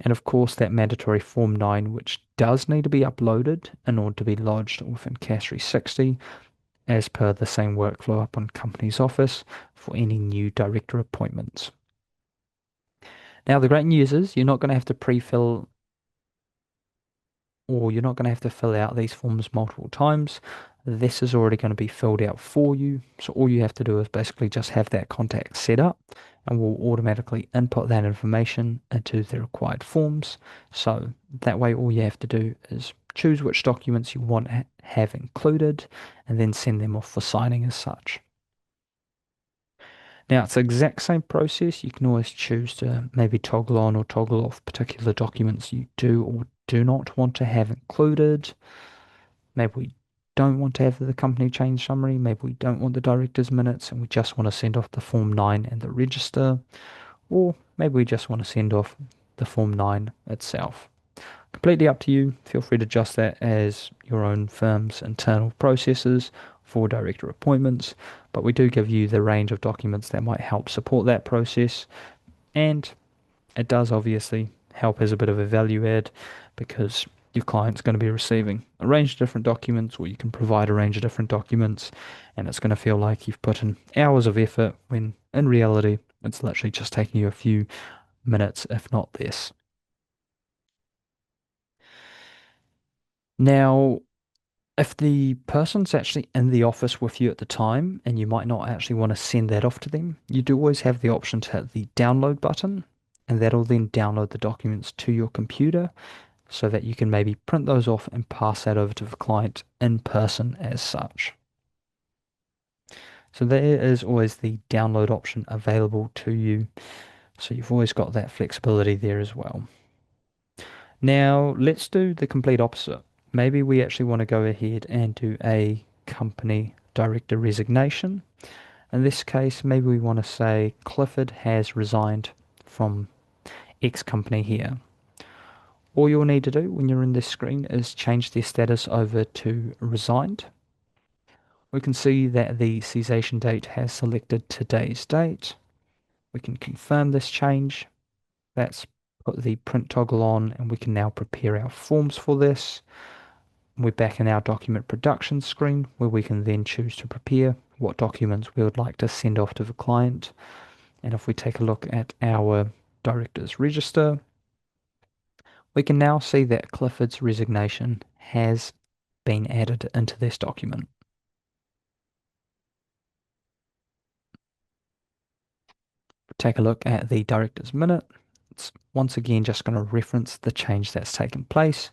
And of course, that mandatory Form 9, which does need to be uploaded in order to be lodged within CAS 360, as per the same workflow up on Company's Office for any new director appointments. Now, the great news is you're not going to have to pre-fill, or you're not going to have to fill out these forms multiple times. This is already going to be filled out for you. So all you have to do is basically just have that contact set up, and we'll automatically input that information into the required forms. So that way, all you have to do is choose which documents you want to have included and then send them off for signing as such. Now, it's the exact same process. You can always choose to maybe toggle on or toggle off particular documents you do or do not want to have included. Maybe we don't want to have the company change summary. Maybe we don't want the director's minutes and we just want to send off the Form 9 and the register. Or maybe we just want to send off the Form 9 itself. Completely up to you. Feel free to adjust that as your own firm's internal processes for director appointments, but we do give you the range of documents that might help support that process, and it does obviously help as a bit of a value add because your client's going to be receiving a range of different documents, or you can provide a range of different documents, and it's going to feel like you've put in hours of effort when in reality it's literally just taking you a few minutes, if not less. Now, if the person's actually in the office with you at the time and you might not actually want to send that off to them, you do always have the option to hit the download button, and that'll then download the documents to your computer so that you can maybe print those off and pass that over to the client in person as such. So there is always the download option available to you. So you've always got that flexibility there as well. Now, let's do the complete opposite. Maybe we actually want to go ahead and do a company director resignation. In this case, maybe we want to say Clifford has resigned from X company here. All you'll need to do when you're in this screen is change their status over to resigned. We can see that the cessation date has selected today's date. We can confirm this change. That's put the print toggle on, and we can now prepare our forms for this. We're back in our document production screen where we can then choose to prepare what documents we would like to send off to the client. And if we take a look at our director's register, we can now see that Clifford's resignation has been added into this document. take a look at the director's minute. It's once again just going to reference the change that's taken place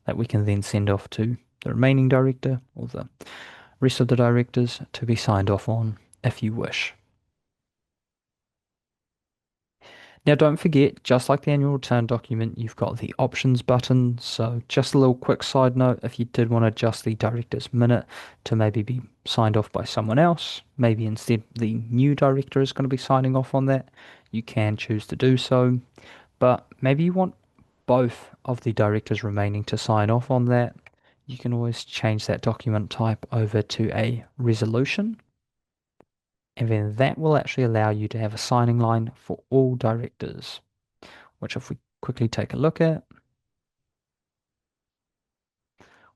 that we can then send off to the remaining director or the rest of the directors to be signed off on if you wish. Now, don't forget, just like the annual return document, you've got the options button. So, just a little quick side note, if you did want to adjust the director's minute to maybe be signed off by someone else, maybe instead the new director is going to be signing off on that, you can choose to do so. But maybe you want both of the directors remaining to sign off on that. You can always change that document type over to a resolution. And then that will actually allow you to have a signing line for all directors, which if we quickly take a look at,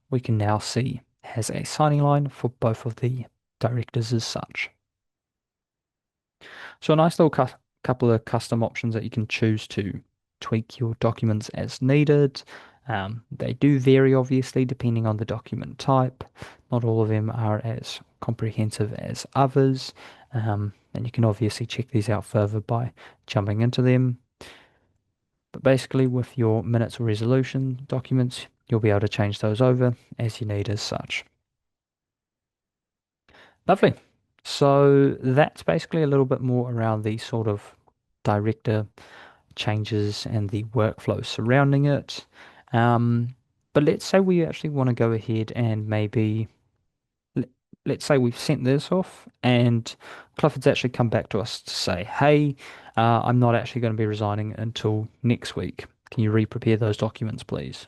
we can now see has a signing line for both of the directors as such. So a nice little couple of custom options that you can choose to tweak your documents as needed. They do vary obviously depending on the document type. Not all of them are as comprehensive as others. And you can obviously check these out further by jumping into them. But basically with your minutes or resolution documents, you'll be able to change those over as you need as such. Lovely. So that's basically a little bit more around the sort of director changes and the workflow surrounding it. Um, but let's say we actually want to go ahead and maybe, let- let's say we've sent this off and Clifford's actually come back to us to say, hey, I'm not actually going to be resigning until next week. Can you re-prepare those documents, please?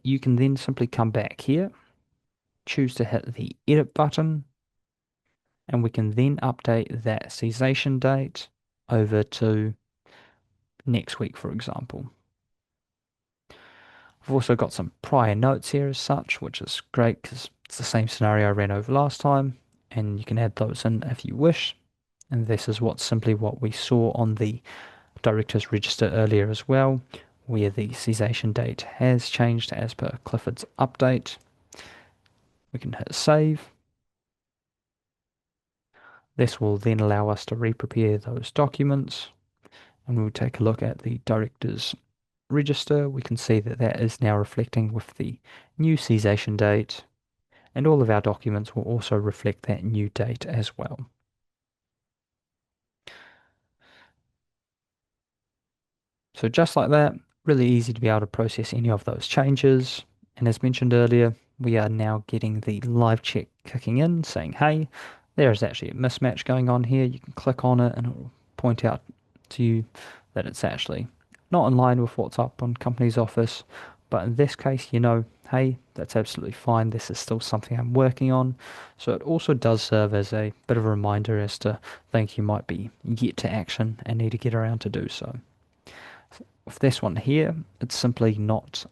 You can then simply come back here, choose to hit the edit button, and we can then update that cessation date over to next week, for example. I've also got some prior notes here as such, which is great because it's the same scenario I ran over last time, and you can add those in if you wish. And this is simply what we saw on the director's register earlier as well, where the cessation date has changed as per Clifford's update. We can hit save. This will then allow us to re-prepare those documents, and we'll take a look at the director's register. We can see that that is now reflecting with the new cessation date, and all of our documents will also reflect that new date as well. So just like that, really easy to be able to process any of those changes. And as mentioned earlier, we are now getting the live check kicking in saying, hey, there is actually a mismatch going on here. You can click on it and it will point out to you that it's actually not in line with what's up on Companies Office. But in this case, you know, hey, that's absolutely fine. This is still something I'm working on. So it also does serve as a bit of a reminder as to things you might be yet to action and need to get around to do so. With this one here, it's simply not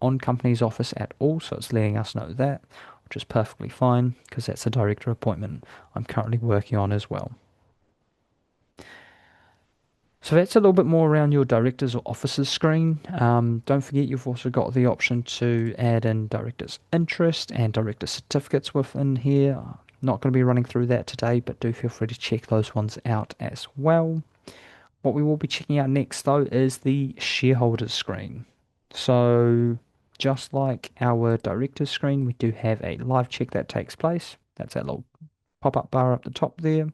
on Companies Office at all, so it's letting us know that, which is perfectly fine because that's a director appointment I'm currently working on as well. So that's a little bit more around your directors or officers screen. Don't forget you've also got the option to add in director's interest and director certificates within here. Not going to be running through that today, but do feel free to check those ones out as well. What we will be checking out next though is the shareholders screen. So just like our directors screen, we do have a live check that takes place. That's that little pop-up bar up the top there.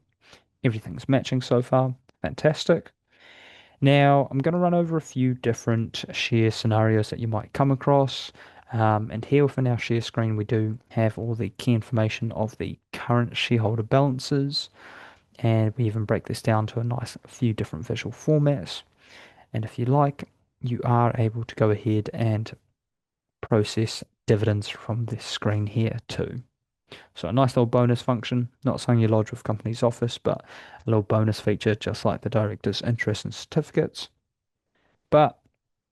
Everything's matching so far. Fantastic. Now, I'm going to run over a few different share scenarios that you might come across. And here within our share screen, we do have all the key information of the current shareholder balances. And we even break this down to a nice few different visual formats. And if you like, you are able to go ahead and process dividends from this screen here too. So a nice little bonus function, not something you lodge with Companies Office, but a little bonus feature just like the director's interest and certificates. But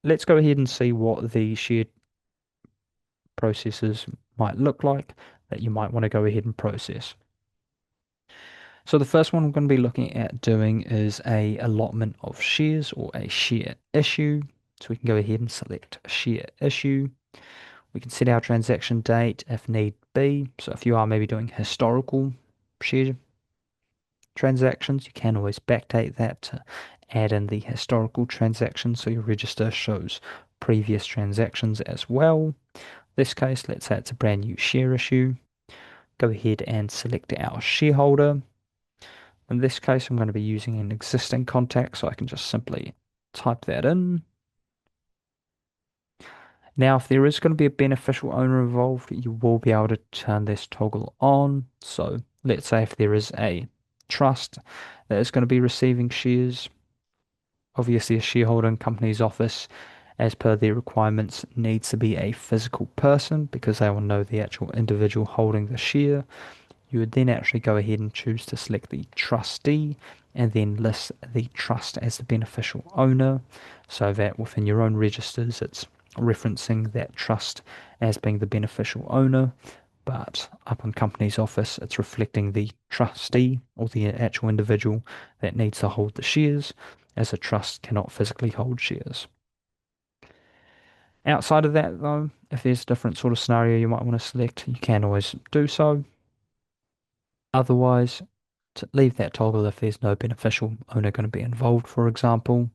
let's go ahead and see what the shared processes might look like that you might want to go ahead and process. So the first one we're going to be looking at doing is a allotment of shares or a share issue. So we can go ahead and select share issue. We can set our transaction date if need be. So if you are maybe doing historical share transactions, you can always backdate that to add in the historical transactions so your register shows previous transactions as well. This case, let's say it's a brand new share issue. Go ahead and select our shareholder. In this case, I'm going to be using an existing contact, so I can just simply type that in. Now, if there is going to be a beneficial owner involved, you will be able to turn this toggle on. So let's say if there is a trust that is going to be receiving shares, obviously a shareholder in company's office, as per their requirements, needs to be a physical person because they will know the actual individual holding the share. You would then actually go ahead and choose to select the trustee and then list the trust as the beneficial owner so that within your own registers it's referencing that trust as being the beneficial owner, but up on company's office it's reflecting the trustee or the actual individual that needs to hold the shares, as a trust cannot physically hold shares. Outside of that though, if there's a different sort of scenario you might want to select, you can always do so. Otherwise, to leave that toggle if there's no beneficial owner going to be involved, for example.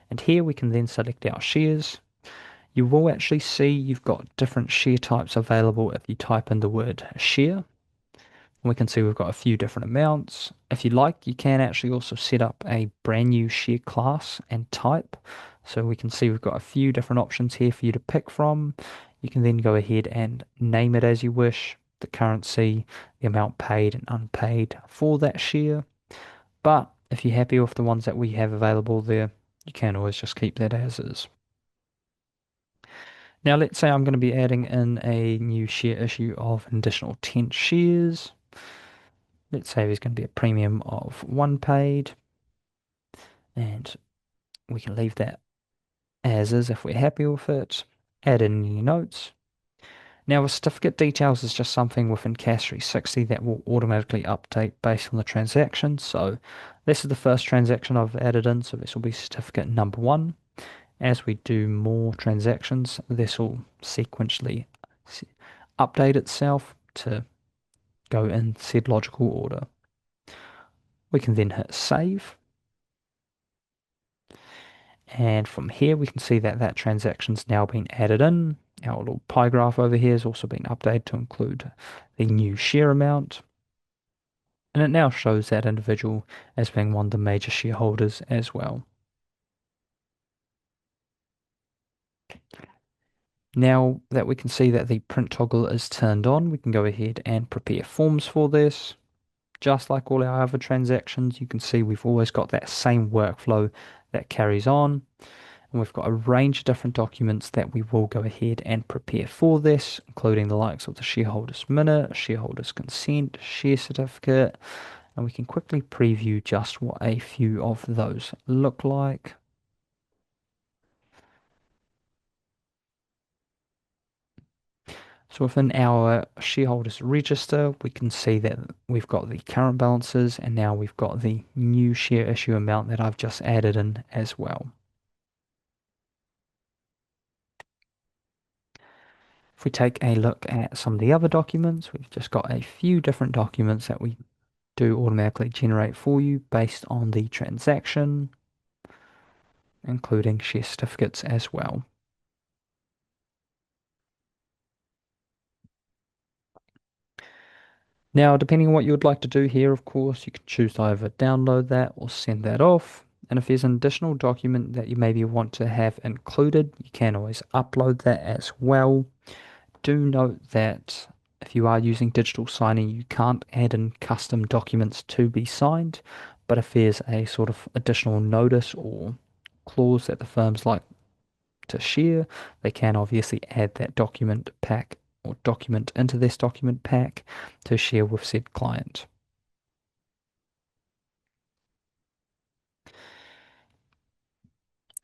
And here we can then select our shares. You will actually see you've got different share types available if you type in the word share. We can see we've got a few different amounts. If you like, you can actually also set up a brand new share class and type. So we can see we've got a few different options here for you to pick from. You can then go ahead and name it as you wish, the currency, the amount paid and unpaid for that share. But if you're happy with the ones that we have available there, you can always just keep that as is. Now let's say I'm going to be adding in a new share issue of an additional 10 shares. Let's say there's going to be a premium of one paid, and we can leave that as is if we're happy with it. Add in any notes. Now, the certificate details is just something within CAS 360 that will automatically update based on the transaction. So this is the first transaction I've added in, so this will be certificate number one. As we do more transactions, this will sequentially update itself to go in said logical order. We can then hit save. And from here, we can see that that transaction's now been added in. Our little pie graph over here has also been updated to include the new share amount. And it now shows that individual as being one of the major shareholders as well. Now that we can see that the print toggle is turned on, we can go ahead and prepare forms for this. Just like all our other transactions, you can see we've always got that same workflow that carries on. And we've got a range of different documents that we will go ahead and prepare for this, including the likes of the shareholders minute, shareholders consent, share certificate, and we can quickly preview just what a few of those look like. So within our shareholders register, we can see that we've got the current balances and now we've got the new share issue amount that I've just added in as well. If we take a look at some of the other documents, we've just got a few different documents that we do automatically generate for you based on the transaction, including share certificates as well. Now, depending on what you would like to do here, of course, you can choose to either download that or send that off. And if there's an additional document that you maybe want to have included, you can always upload that as well. Do note that if you are using digital signing, you can't add in custom documents to be signed. But if there's a sort of additional notice or clause that the firms like to share, they can obviously add that document pack or document into this document pack to share with said client.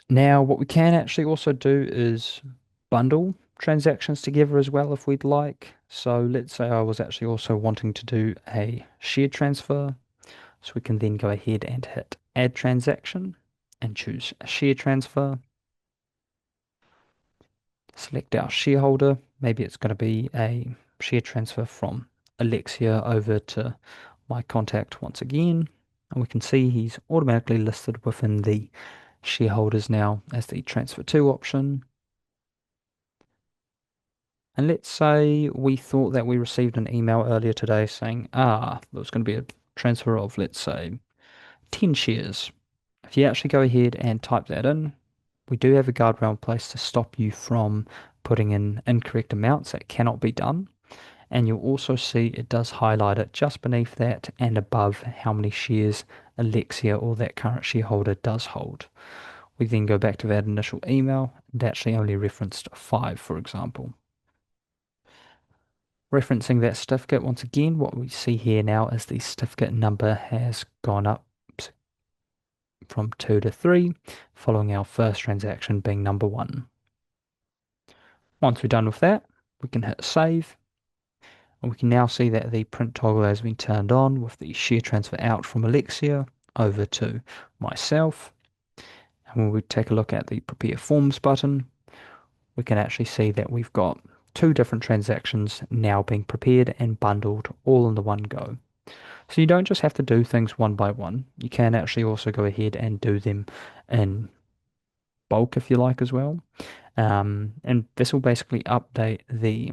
Now, what we can actually also do is bundle transactions together as well if we'd like. So let's say I was actually also wanting to do a share transfer. So we can then go ahead and hit add transaction and choose a share transfer. Select our shareholder. Maybe it's going to be a share transfer from Alexia over to my contact once again. And we can see he's automatically listed within the shareholders now as the transfer to option. And let's say we thought that we received an email earlier today saying, there was going to be a transfer of, let's say, 10 shares. If you actually go ahead and type that in, we do have a guardrail in place to stop you from putting in incorrect amounts. That cannot be done. And you'll also see it does highlight it just beneath that and above how many shares Alexia or that current shareholder does hold. We then go back to that initial email and actually only referenced 5, for example. Referencing that certificate, once again, what we see here now is the certificate number has gone up from 2 to 3, following our first transaction being number 1. Once we're done with that, we can hit save, and we can now see that the print toggle has been turned on with the share transfer out from Alexia over to myself. And when we take a look at the prepare forms button, we can actually see that we've got 2 different transactions now being prepared and bundled all in the one go. So you don't just have to do things one by one. You can actually also go ahead and do them in bulk if you like as well. And this will basically update the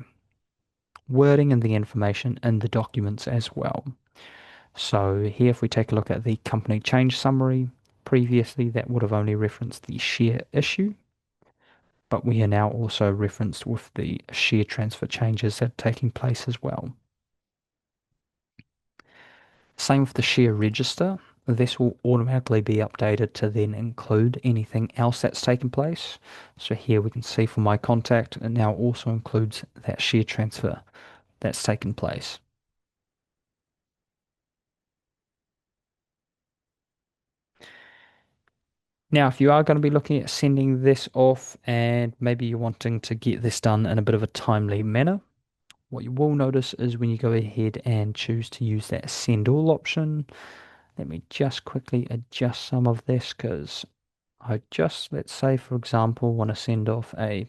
wording and the information in the documents as well. So here, if we take a look at the company change summary, previously that would have only referenced the share issue, but we are now also referenced with the share transfer changes that are taking place as well. Same with the share register. This will automatically be updated to then include anything else that's taken place. So here we can see for my contact, it now also includes that share transfer that's taken place. Now, if you are going to be looking at sending this off and maybe you're wanting to get this done in a bit of a timely manner, what you will notice is when you go ahead and choose to use that send all option, let me just quickly adjust some of this because I just, let's say, for example, want to send off a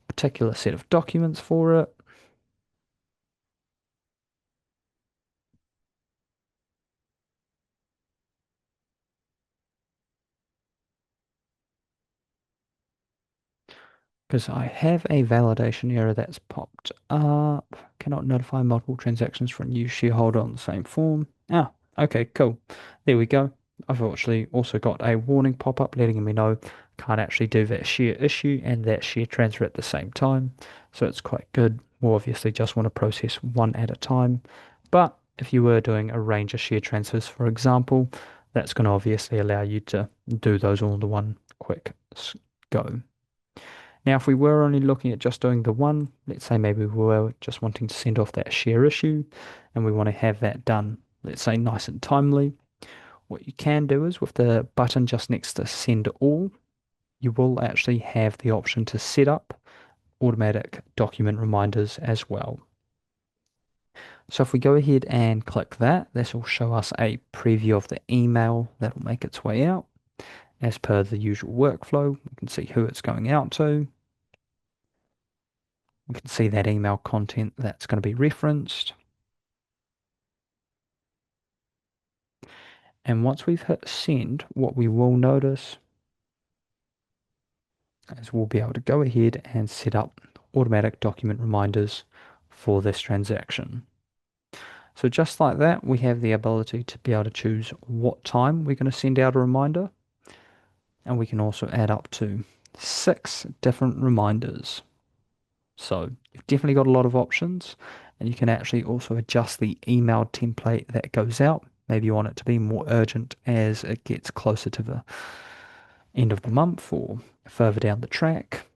particular set of documents for it. Because I have a validation error that's popped up. Cannot notify multiple transactions for a new shareholder on the same form. Okay, cool. There we go. I've actually also got a warning pop up letting me know can't actually do that share issue and that share transfer at the same time. So it's quite good. We'll obviously just want to process one at a time. But if you were doing a range of share transfers, for example, that's going to obviously allow you to do those all in the one quick go. Now, if we were only looking at just doing the one, let's say maybe we were just wanting to send off that share issue and we want to have that done, let's say nice and timely. What you can do is with the button just next to send all, you will actually have the option to set up automatic document reminders as well. So if we go ahead and click that, this will show us a preview of the email that will make its way out. As per the usual workflow, we can see who it's going out to. We can see that email content that's going to be referenced. And once we've hit send, what we will notice is we'll be able to go ahead and set up automatic document reminders for this transaction. So just like that, we have the ability to be able to choose what time we're going to send out a reminder. And we can also add up to 6 different reminders. So you've definitely got a lot of options, and you can actually also adjust the email template that goes out. Maybe you want it to be more urgent as it gets closer to the end of the month or further down the track.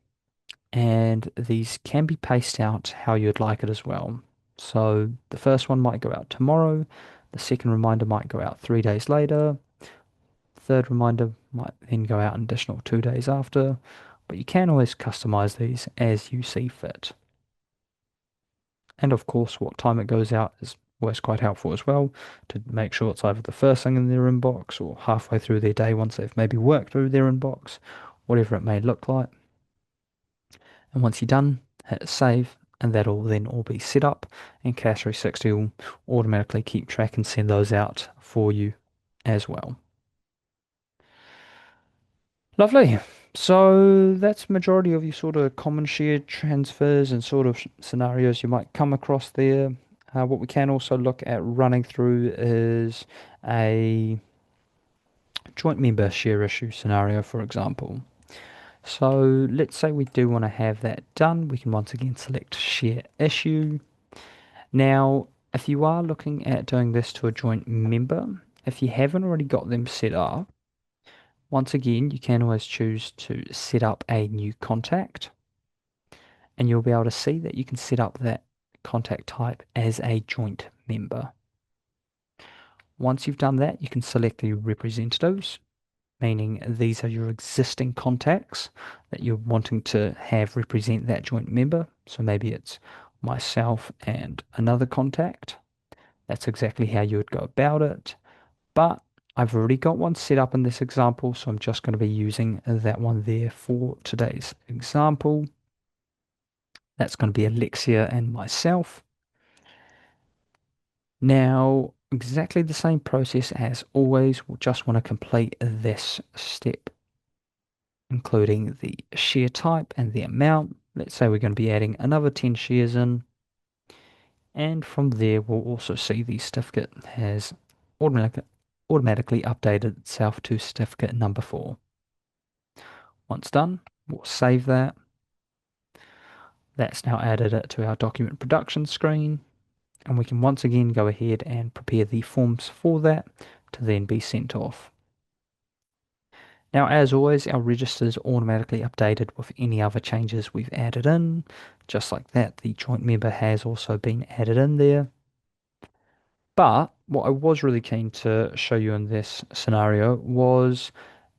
And these can be paced out how you'd like it as well. So the first one might go out tomorrow, the second reminder might go out 3 days later, third reminder might then go out an additional 2 days after, but you can always customize these as you see fit. And of course, what time it goes out is always quite helpful as well to make sure it's either the first thing in their inbox or halfway through their day once they've maybe worked through their inbox, whatever it may look like. And once you're done, hit save, and that'll then all be set up, and CAS 360 will automatically keep track and send those out for you as well. Lovely. So that's majority of your sort of common shared transfers and sort of scenarios you might come across there. What we can also look at running through is a joint member share issue scenario, for example. So let's say we do want to have that done. We can once again select share issue. Now, if you are looking at doing this to a joint member, if you haven't already got them set up, once again, you can always choose to set up a new contact, and you'll be able to see that you can set up that contact type as a joint member. Once you've done that, you can select the representatives, meaning these are your existing contacts that you're wanting to have represent that joint member. So maybe it's myself and another contact. That's exactly how you would go about it. But I've already got one set up in this example, so I'm just going to be using that one there for today's example. That's going to be Alexia and myself. Now, exactly the same process as always. We'll just want to complete this step, including the share type and the amount. Let's say we're going to be adding another 10 shares in. And from there, we'll also see the certificate has automatically updated itself to certificate number 4. Once done, we'll save that. That's now added it to our document production screen. And we can once again go ahead and prepare the forms for that to then be sent off. Now, as always, our register is automatically updated with any other changes we've added in. Just like that, the joint member has also been added in there. But what I was really keen to show you in this scenario was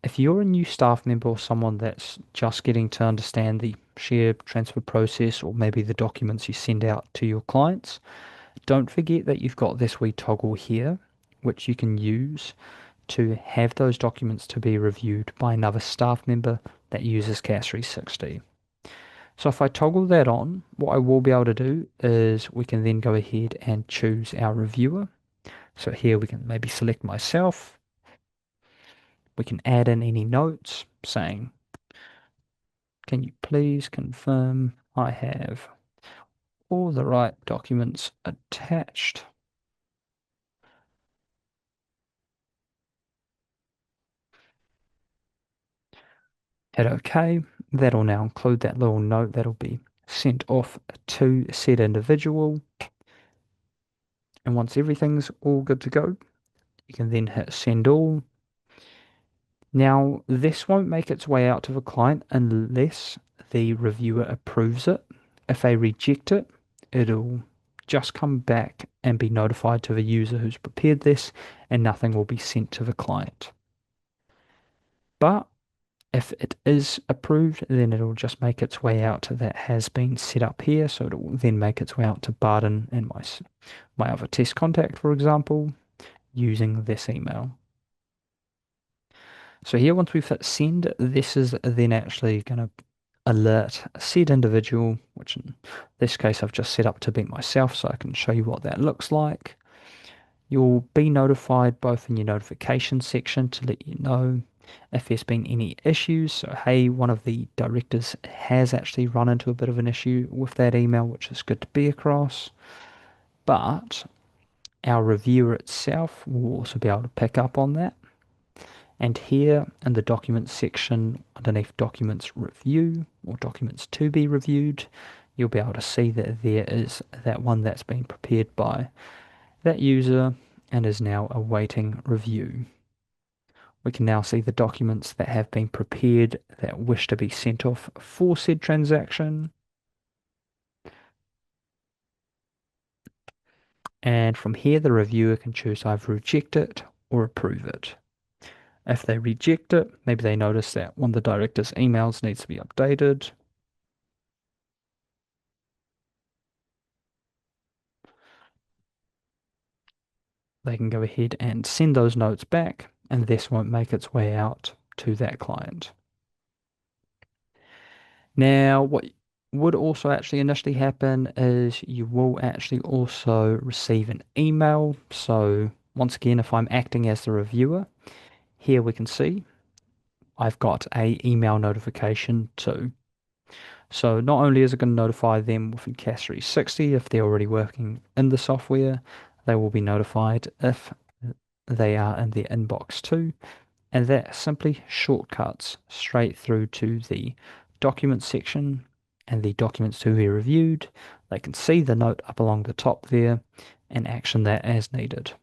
if you're a new staff member or someone that's just getting to understand the share transfer process or maybe the documents you send out to your clients, don't forget that you've got this wee toggle here, which you can use to have those documents to be reviewed by another staff member that uses CAS 360. So if I toggle that on, what I will be able to do is we can then go ahead and choose our reviewer. So here we can maybe select myself. We can add in any notes saying, can you please confirm I have all the right documents attached? Hit OK. That'll now include that little note that'll be sent off to said individual. And once everything's all good to go, you can then hit send all. Now, this won't make its way out to the client unless the reviewer approves it. If they reject it, it'll just come back and be notified to the user who's prepared this, and nothing will be sent to the client. But if it is approved, then it'll just make its way out that has been set up here. So it'll then make its way out to Barden and my other test contact, for example, using this email. So here, once we've hit send, this is then actually going to alert said individual, which in this case I've just set up to be myself, so I can show you what that looks like. You'll be notified both in your notification section to let you know if there's been any issues. So, hey, one of the directors has actually run into a bit of an issue with that email, which is good to be across. But our reviewer itself will also be able to pick up on that. And here in the documents section, underneath documents review or documents to be reviewed, you'll be able to see that there is that one that's been prepared by that user and is now awaiting review. We can now see the documents that have been prepared that wish to be sent off for said transaction. And from here, the reviewer can choose either reject it or approve it. If they reject it, maybe they notice that one of the director's emails needs to be updated. They can go ahead and send those notes back, and this won't make its way out to that client. Now, what would also actually initially happen is you will actually also receive an email. So Once again, if I'm acting as the reviewer, here we can see I've got a email notification too. So not only is it going to notify them within CAS 360 if they're already working in the software, they will be notified if they are in their inbox too. And that simply shortcuts straight through to the documents section and the documents to be reviewed. They can see the note up along the top there and action that as needed.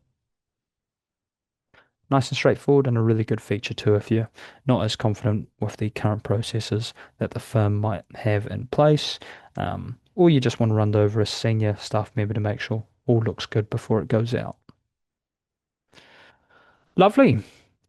Nice and straightforward and a really good feature too if you're not as confident with the current processes that the firm might have in place, or you just want to run over a senior staff member to make sure all looks good before it goes out. Lovely.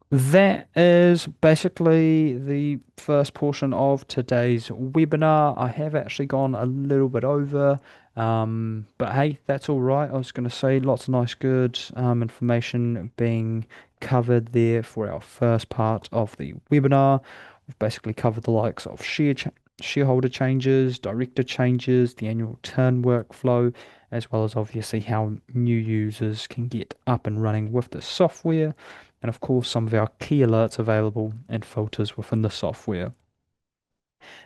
That is basically the first portion of today's webinar. I have actually gone a little bit over, but hey, that's all right. I was going to say lots of nice, good information being covered there for our first part of the webinar. We've basically covered the likes of shareholder changes, director changes, the annual turn workflow, as well as obviously how new users can get up and running with the software and of course some of our key alerts available and filters within the software.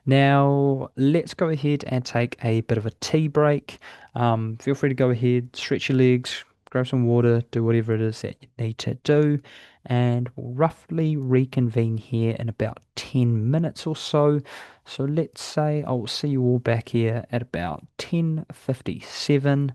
Now, let's go ahead and take a bit of a tea break. Feel free to go ahead, stretch your legs, grab some water, do whatever it is that you need to do, and we'll roughly reconvene here in about 10 minutes or so. So let's say I'll see you all back here at about 10:57.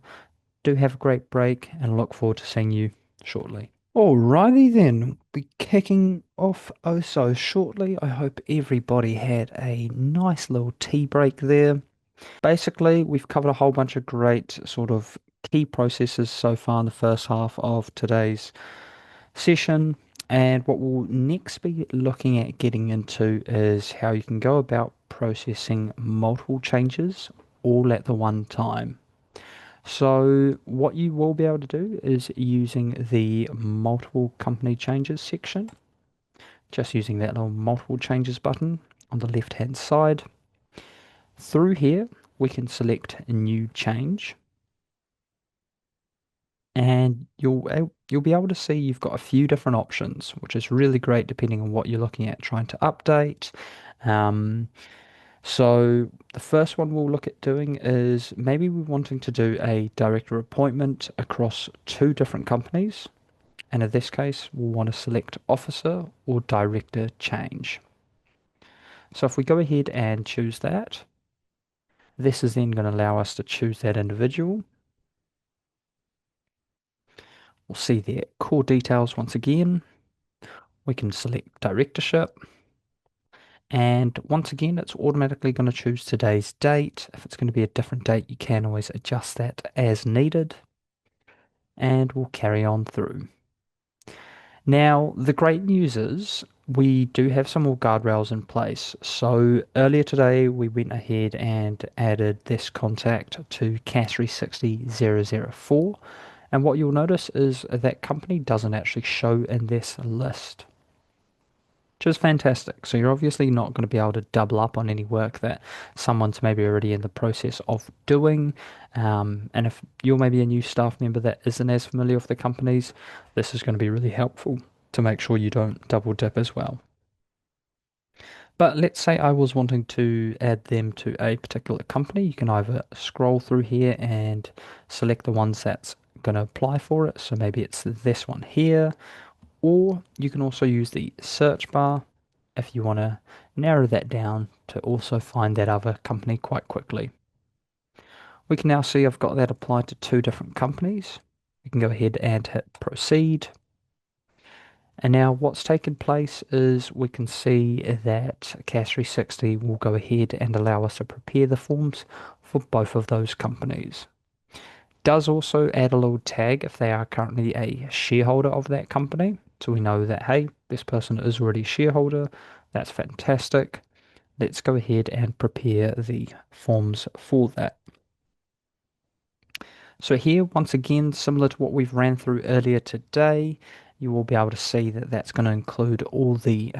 Do have a great break and look forward to seeing you shortly. Alrighty then, we'll be kicking off oh so shortly. I hope everybody had a nice little tea break there. Basically, we've covered a whole bunch of great sort of key processes so far in the first half of today's session. And what we'll next be looking at getting into is how you can go about processing multiple changes all at the one time. So what you will be able to do is using the multiple company changes section, just using that little multiple changes button on the left hand side. Through here, we can select a new change and you'll be able to see you've got a few different options, which is really great depending on what you're looking at trying to update. Um, So the first one we'll look at doing is maybe we're wanting to do a director appointment across two different companies. And in this case, we'll want to select officer or director change. So if we go ahead and choose that, this is then going to allow us to choose that individual. We'll see their core details once again. We can select directorship. And once again, it's automatically going to choose today's date. If it's going to be a different date, you can always adjust that as needed. And we'll carry on through. Now, the great news is we do have some more guardrails in place. So earlier today, we went ahead and added this contact to CAS 360-004. And what you'll notice is that company doesn't actually show in this list, which is fantastic. So you're obviously not going to be able to double up on any work that someone's maybe already in the process of doing. And if you're maybe a new staff member that isn't as familiar with the companies, this is going to be really helpful to make sure you don't double dip as well. But let's say I was wanting to add them to a particular company. You can either scroll through here and select the ones that's going to apply for it. So maybe it's this one here, or you can also use the search bar if you want to narrow that down to also find that other company quite quickly. We can now see I've got that applied to two different companies. We can go ahead and hit proceed. And now what's taken place is we can see that CAS 360 will go ahead and allow us to prepare the forms for both of those companies. Does also add a little tag if they are currently a shareholder of that company. So we know that, hey, this person is already a shareholder. That's fantastic. Let's go ahead and prepare the forms for that. So here, once again, similar to what we've ran through earlier today, you will be able to see that that's going to include all the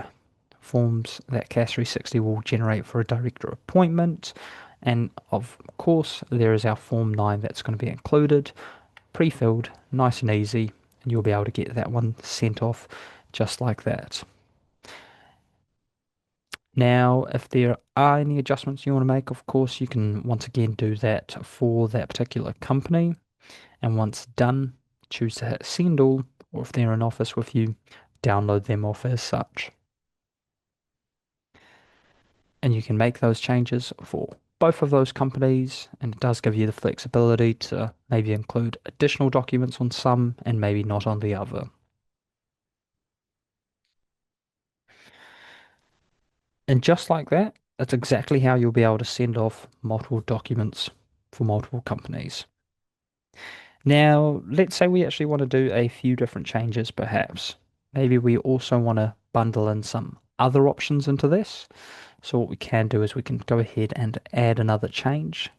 forms that CAS 360 will generate for a director appointment. And of course, there is our Form 9 that's going to be included, pre-filled, nice and easy, and you'll be able to get that one sent off just like that. Now, if there are any adjustments you want to make, of course, you can once again do that for that particular company. And once done, choose to hit send all, or if they're in office with you, download them off as such. And you can make those changes for both of those companies, and it does give you the flexibility to maybe include additional documents on some and maybe not on the other. And just like that, that's exactly how you'll be able to send off multiple documents for multiple companies. Now, let's say we actually want to do a few different changes, perhaps. Maybe we also want to bundle in some other options into this. So what we can do is we can go ahead and add another change.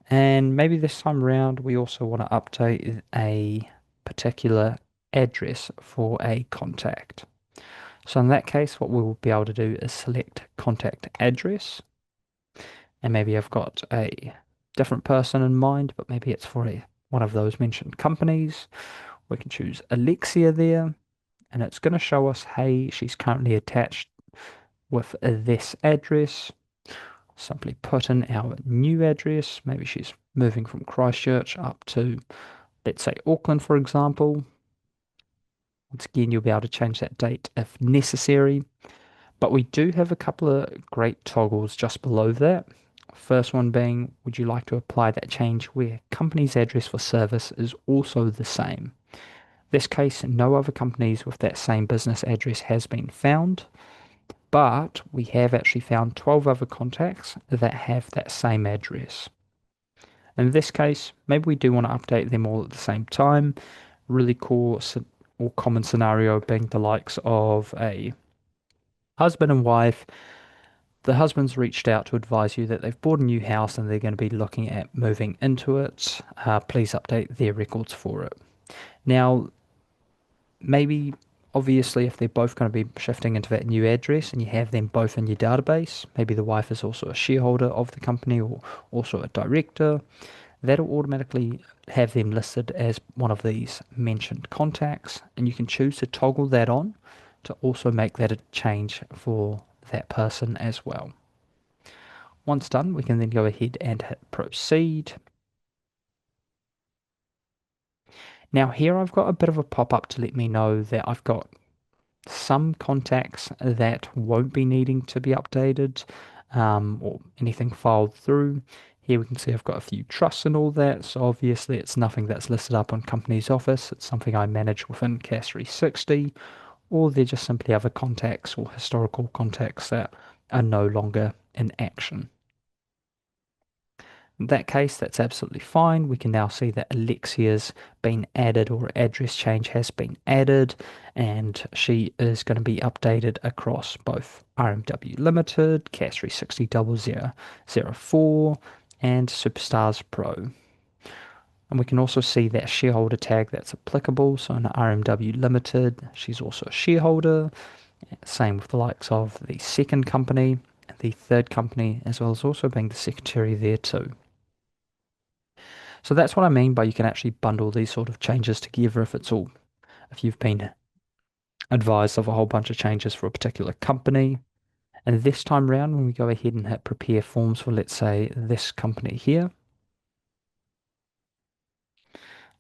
And maybe this time around, we also want to update a particular address for a contact. So in that case, what we'll be able to do is select contact address. And maybe I've got a different person in mind, but maybe it's for one of those mentioned companies. We can choose Alexia there, and it's going to show us, hey, she's currently attached with this address. Simply put in our new address. Maybe she's moving from Christchurch up to, let's say, Auckland, for example. Once again, you'll be able to change that date if necessary. But we do have a couple of great toggles just below that. First one being, would you like to apply that change where company's address for service is also the same? This case, no other companies with that same business address has been found, but we have actually found 12 other contacts that have that same address. In this case, maybe we do want to update them all at the same time. Really cool or common scenario being the likes of a husband and wife. The husband's reached out to advise you that they've bought a new house and they're going to be looking at moving into it. Please update their records for it. Now, maybe obviously if they're both going to be shifting into that new address and you have them both in your database, maybe the wife is also a shareholder of the company or also a director, that'll automatically have them listed as one of these mentioned contacts, and you can choose to toggle that on to also make that a change for that person as well. Once done, we can then go ahead and hit proceed. Now here I've got a bit of a pop-up to let me know that I've got some contacts that won't be needing to be updated or anything filed through. Here we can see I've got a few trusts and all that. So obviously it's nothing that's listed up on Company's Office. It's something I manage within CAS 360, or they're just simply other contacts or historical contacts that are no longer in action. In that case, that's absolutely fine. We can now see that Alexia's been added, or address change has been added, and she is going to be updated across both RMW Limited, CAS 360 0004, and Superstars Pro. And we can also see that shareholder tag that's applicable. So in RMW Limited, she's also a shareholder. Same with the likes of the second company, the third company, as well as also being the secretary there too. So that's what I mean by you can actually bundle these sort of changes together if you've been advised of a whole bunch of changes for a particular company. And this time round, when we go ahead and hit prepare forms for, let's say, this company here,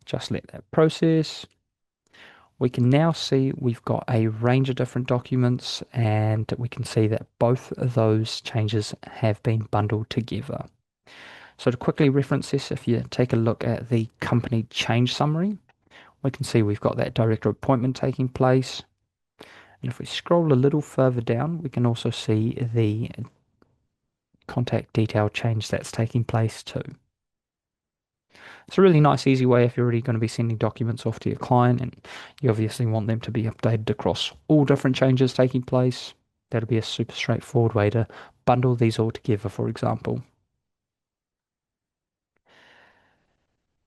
just let that process. We can now see we've got a range of different documents, and we can see that both of those changes have been bundled together. So to quickly reference this, if you take a look at the company change summary, we can see we've got that director appointment taking place. And if we scroll a little further down, we can also see the contact detail change that's taking place too. It's a really nice, easy way if you're already going to be sending documents off to your client and you obviously want them to be updated across all different changes taking place. That'll be a super straightforward way to bundle these all together, for example.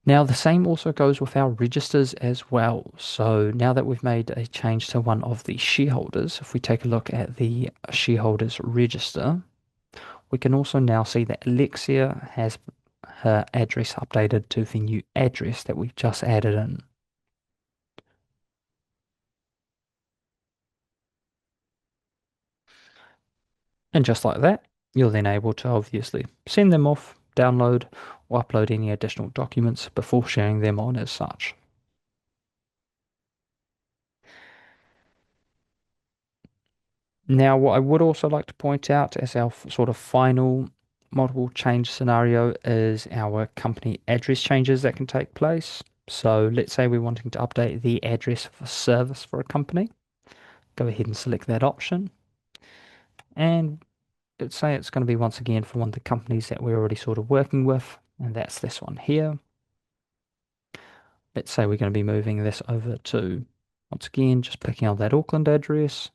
Now, the same also goes with our registers as well. So now that we've made a change to one of the shareholders, if we take a look at the shareholders register, we can also now see that Alexia has her address updated to the new address that we've just added in. And just like that, you're then able to obviously send them off, download, or upload any additional documents before sharing them on as such. Now, what I would also like to point out as our sort of final multiple change scenario is our company address changes that can take place. So let's say we're wanting to update the address for service for a company. Go ahead and select that option. And let's say it's going to be once again for one of the companies that we're already sort of working with, and that's this one here. Let's say we're going to be moving this over to, once again, just picking up that Auckland address.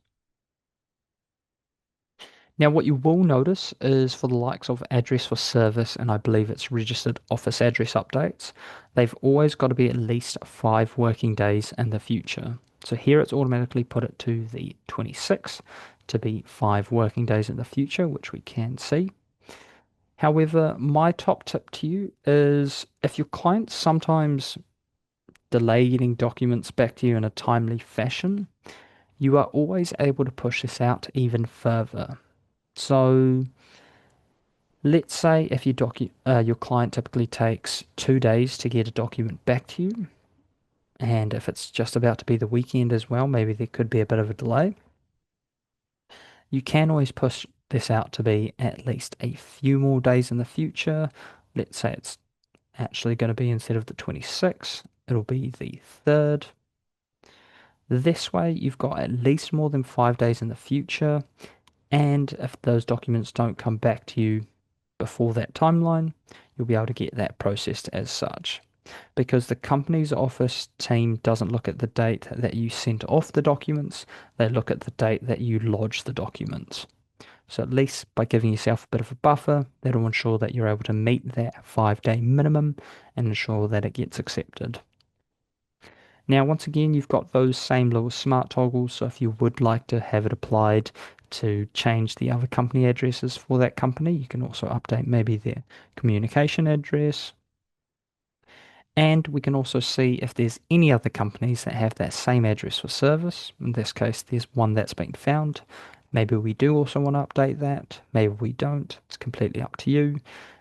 Now, what you will notice is for the likes of address for service, and I believe it's registered office address updates, they've always got to be at least 5 working days in the future. So here it's automatically put it to the 26th to be 5 working days in the future, which we can see. However, my top tip to you is if your clients sometimes delay getting documents back to you in a timely fashion, you are always able to push this out even further. So let's say if your client typically takes 2 days to get a document back to you, and if it's just about to be the weekend as well, maybe there could be a bit of a delay. You can always push this out to be at least a few more days in the future. Let's say it's actually going to be instead of the 26th, it'll be the 3rd. This way, you've got at least more than 5 days in the future. And if those documents don't come back to you before that timeline, you'll be able to get that processed as such. Because the company's office team doesn't look at the date that you sent off the documents, they look at the date that you lodged the documents. So at least by giving yourself a bit of a buffer, that'll ensure that you're able to meet that 5 day minimum and ensure that it gets accepted. Now, once again, you've got those same little smart toggles. So if you would like to have it applied to change the other company addresses for that company, you can also update maybe their communication address. And we can also see if there's any other companies that have that same address for service. In this case, there's one that's been found. Maybe we do also want to update that. Maybe we don't. It's completely up to you.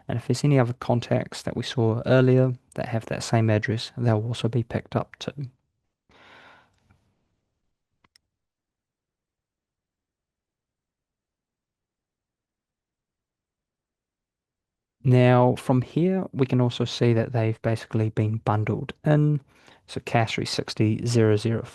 And if there's any other contacts that we saw earlier that have that same address, they'll also be picked up too. Now, from here, we can also see that they've basically been bundled in. So CAS 360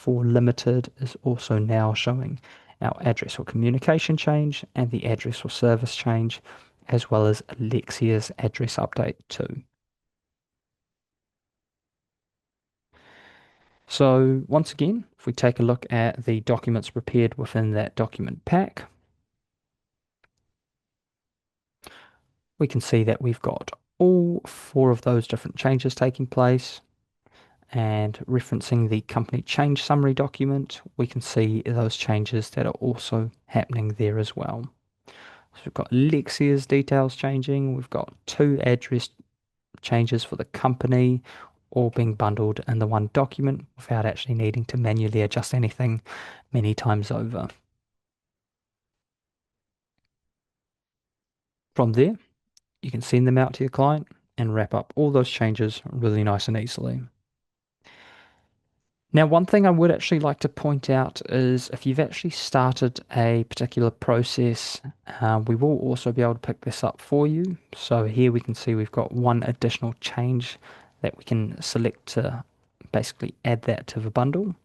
Limited is also now showing our address or communication change and the address or service change, as well as Alexia's address update too. So once again, if we take a look at the documents prepared within that document pack, we can see that we've got all 4 of those different changes taking place. And referencing the company change summary document, we can see those changes that are also happening there as well. So we've got Lexia's details changing, we've got 2 address changes for the company, all being bundled in the one document without actually needing to manually adjust anything many times over. From there, you can send them out to your client and wrap up all those changes really nice and easily. Now, one thing I would actually like to point out is if you've actually started a particular process, we will also be able to pick this up for you. So here we can see we've got one additional change that we can select to basically add that to the bundle.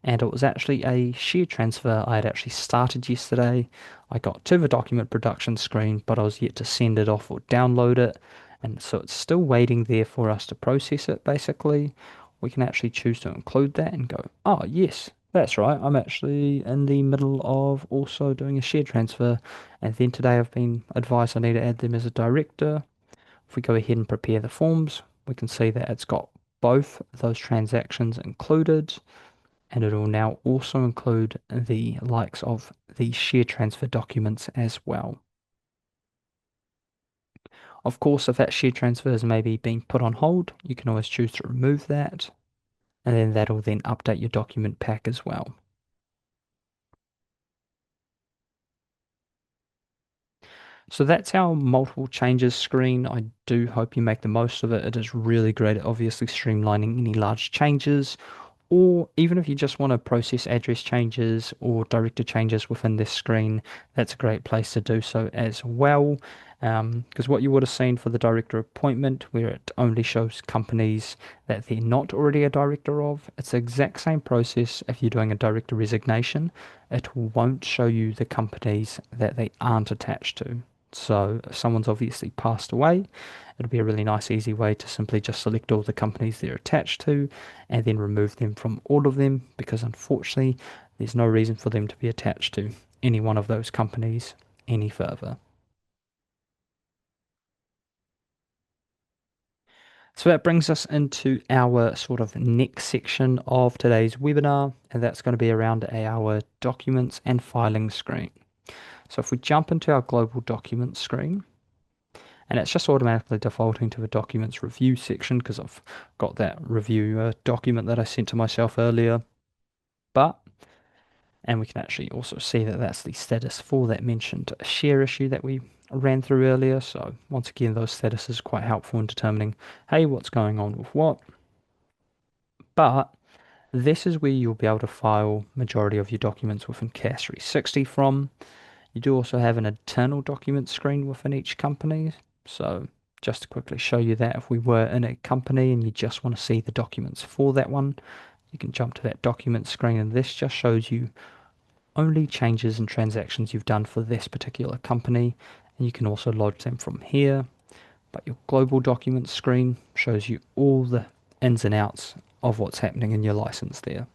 And it was actually a shear transfer I had actually started yesterday. I got to the document production screen, but I was yet to send it off or download it. And so it's still waiting there for us to process it, basically. We can actually choose to include that and go, oh, yes, that's right. I'm actually in the middle of also doing a shear transfer. And then today I've been advised I need to add them as a director. If we go ahead and prepare the forms, we can see that it's got both those transactions included, and it will now also include the likes of the share transfer documents as well. Of course, if that share transfer is maybe being put on hold, you can always choose to remove that, and then that'll then update your document pack as well. So that's our multiple changes screen. I do hope you make the most of it. It is really great at obviously streamlining any large changes, or even if you just want to process address changes or director changes within this screen, that's a great place to do so as well. Because what you would have seen for the director appointment, where it only shows companies that they're not already a director of, it's the exact same process if you're doing a director resignation. It won't show you the companies that they aren't attached to. So if someone's obviously passed away, it'll be a really nice, easy way to simply just select all the companies they're attached to and then remove them from all of them because unfortunately, there's no reason for them to be attached to any one of those companies any further. So that brings us into our sort of next section of today's webinar, and that's going to be around our documents and filing screen. So if we jump into our global documents screen, and it's just automatically defaulting to the documents review section because I've got that review document that I sent to myself earlier. But, and we can actually also see that that's the status for that mentioned share issue that we ran through earlier. So once again, those statuses are quite helpful in determining, hey, what's going on with what. But this is where you'll be able to file majority of your documents within CAS 360 from. You do also have an internal document screen within each company. So just to quickly show you that if we were in a company and you just want to see the documents for that one, you can jump to that document screen and this just shows you only changes and transactions you've done for this particular company. And you can also lodge them from here. But your global documents screen shows you all the ins and outs of what's happening in your license there.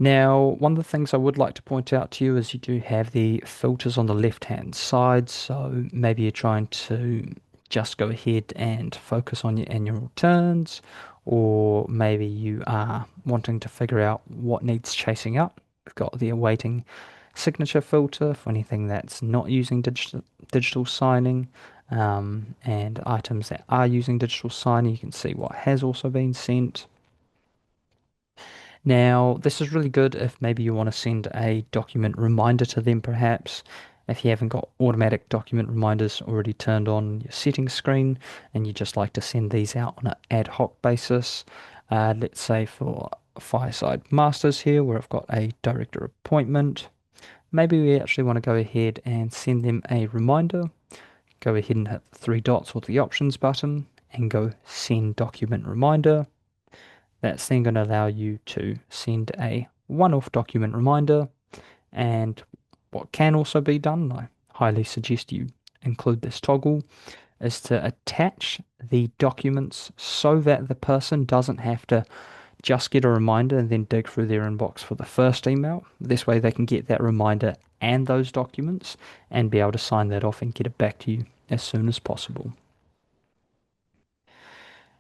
Now, one of the things I would like to point out to you is you do have the filters on the left-hand side. So maybe you're trying to just go ahead and focus on your annual returns, or maybe you are wanting to figure out what needs chasing up. We've got the awaiting signature filter for anything that's not using digital signing, and items that are using digital signing. You can see what has also been sent. Now, this is really good if maybe you want to send a document reminder to them, perhaps. If you haven't got automatic document reminders already turned on your settings screen and you just like to send these out on an ad hoc basis. Let's say for Fireside Masters here, where I've got a director appointment. Maybe we actually want to go ahead and send them a reminder. Go ahead and hit the three dots or the options button and go send document reminder. That's then going to allow you to send a one-off document reminder. And what can also be done, I highly suggest you include this toggle, is to attach the documents so that the person doesn't have to just get a reminder and then dig through their inbox for the first email. This way they can get that reminder and those documents and be able to sign that off and get it back to you as soon as possible.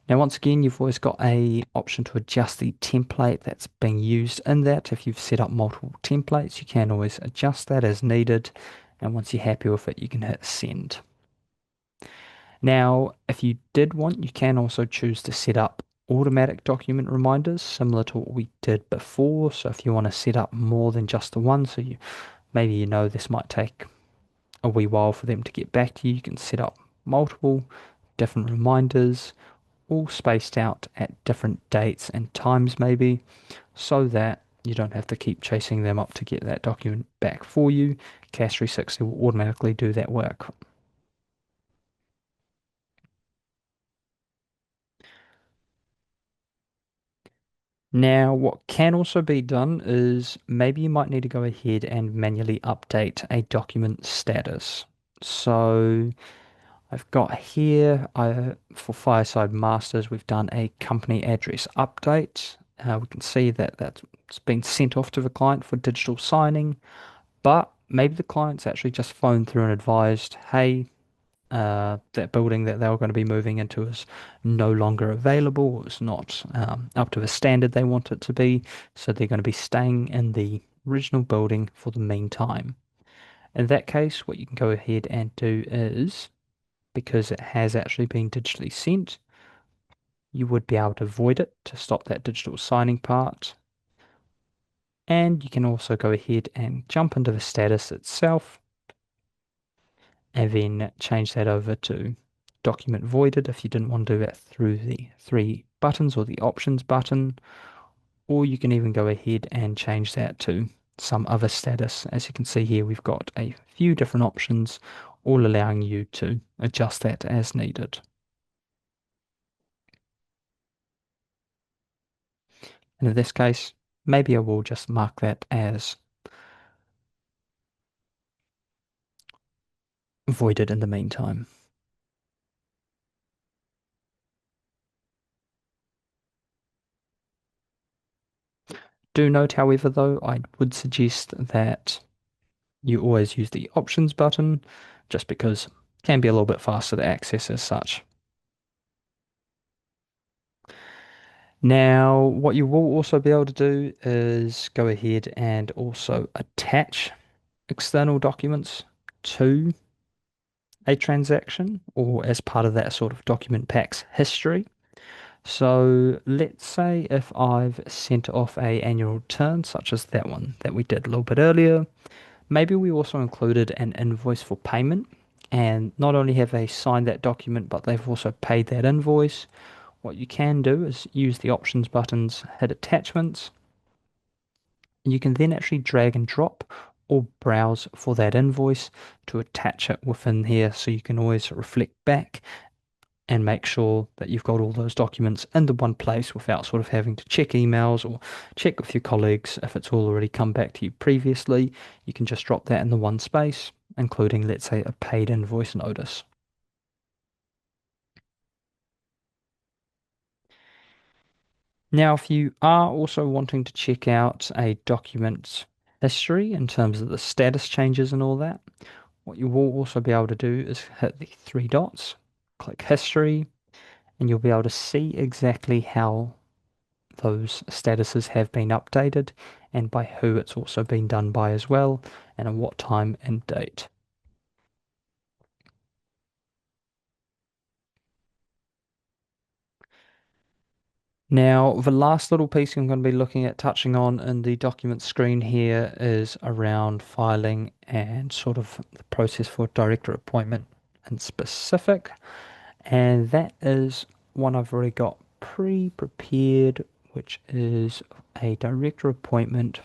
Now, once again, you've always got a option to adjust the template that's being used in that. If you've set up multiple templates, you can always adjust that as needed. And once you're happy with it, you can hit send. Now, if you did want, you can also choose to set up automatic document reminders, similar to what we did before. So if you want to set up more than just the one, so you maybe you know this might take a wee while for them to get back to you, you can set up multiple different reminders all spaced out at different dates and times maybe, so that you don't have to keep chasing them up to get that document back for you. CAS 360 will automatically do that work. Now, what can also be done is maybe you might need to go ahead and manually update a document status. So I've got here for Fireside Masters, we've done a company address update. We can see that that's been sent off to the client for digital signing, but maybe the client's actually just phoned through and advised, hey, that building that they were going to be moving into is no longer available. It's not up to the standard they want it to be, so they're going to be staying in the original building for the meantime. In that case, what you can go ahead and do is, because it has actually been digitally sent, you would be able to void it to stop that digital signing part. And you can also go ahead and jump into the status itself and then change that over to document voided if you didn't want to do that through the three buttons or the options button, or you can even go ahead and change that to some other status. As you can see here, we've got a few different options, all allowing you to adjust that as needed. And in this case, maybe I will just mark that as voided in the meantime. Do note, however, though, I would suggest that you always use the options button just because it can be a little bit faster to access as such. Now, what you will also be able to do is go ahead and also attach external documents to a transaction or as part of that sort of document pack's history. So let's say if I've sent off a annual return, such as that one that we did a little bit earlier, maybe we also included an invoice for payment. And not only have they signed that document, but they've also paid that invoice. What you can do is use the options buttons, hit attachments, and you can then actually drag and drop or browse for that invoice to attach it within here so you can always reflect back and make sure that you've got all those documents in the one place without sort of having to check emails or check with your colleagues if it's all already come back to you previously. You can just drop that in the one space, including, let's say, a paid invoice notice. Now, if you are also wanting to check out a document's history in terms of the status changes and all that, what you will also be able to do is hit the three dots, click history, and you'll be able to see exactly how those statuses have been updated and by who it's also been done by as well, and at what time and date. Now, the last little piece I'm going to be looking at touching on in the document screen here is around filing and sort of the process for director appointment in specific. And that is one I've already got pre-prepared, which is a director appointment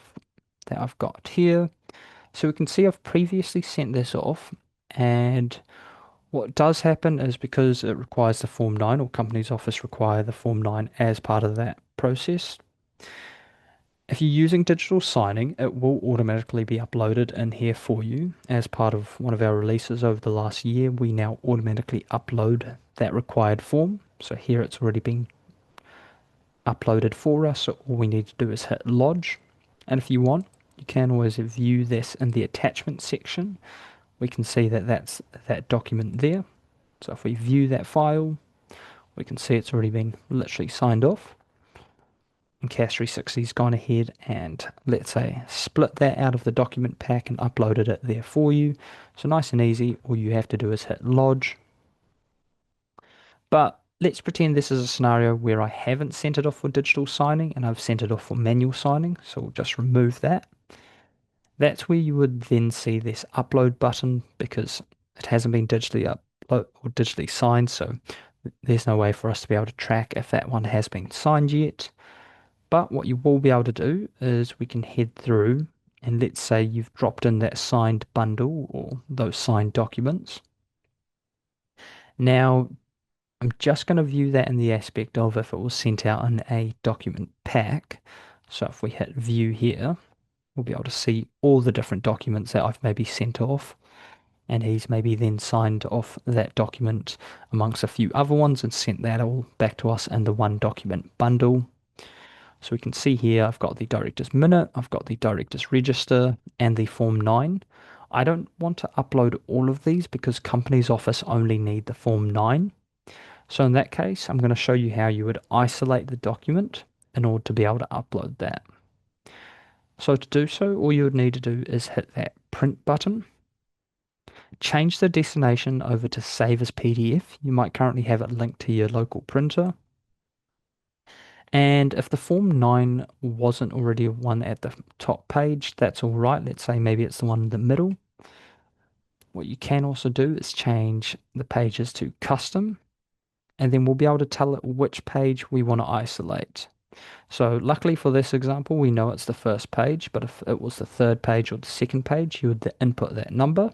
that I've got here. So we can see I've previously sent this off, and what does happen is because it requires the Form 9 or Companies Office require the Form 9 as part of that process. If you're using digital signing, it will automatically be uploaded in here for you. As part of one of our releases over the last year, we now automatically upload that required form. So here it's already been uploaded for us. So all we need to do is hit lodge. And if you want, you can always view this in the attachment section. We can see that that's that document there. So if we view that file, we can see it's already been literally signed off. And CAS 360's gone ahead and, let's say, split that out of the document pack and uploaded it there for you. So nice and easy. All you have to do is hit lodge. But let's pretend this is a scenario where I haven't sent it off for digital signing and I've sent it off for manual signing. So we'll just remove that. That's where you would then see this upload button because it hasn't been digitally uploaded or digitally signed. So there's no way for us to be able to track if that one has been signed yet. But what you will be able to do is we can head through and let's say you've dropped in that signed bundle or those signed documents. Now, I'm just going to view that in the aspect of if it was sent out in a document pack. So if we hit view here, we'll be able to see all the different documents that I've maybe sent off. And he's maybe then signed off that document amongst a few other ones and sent that all back to us in the one document bundle. So we can see here I've got the director's minute, I've got the director's register, and the Form 9. I don't want to upload all of these because Companies Office only need the Form 9. So in that case, I'm going to show you how you would isolate the document in order to be able to upload that. So to do so, all you would need to do is hit that print button, change the destination over to save as PDF. You might currently have it linked to your local printer. And if the Form 9 wasn't already one at the top page, that's all right. Let's say maybe it's the one in the middle. What you can also do is change the pages to custom, and then we'll be able to tell it which page we want to isolate. So luckily for this example, we know it's the first page, but if it was the third page or the second page, you would input that number.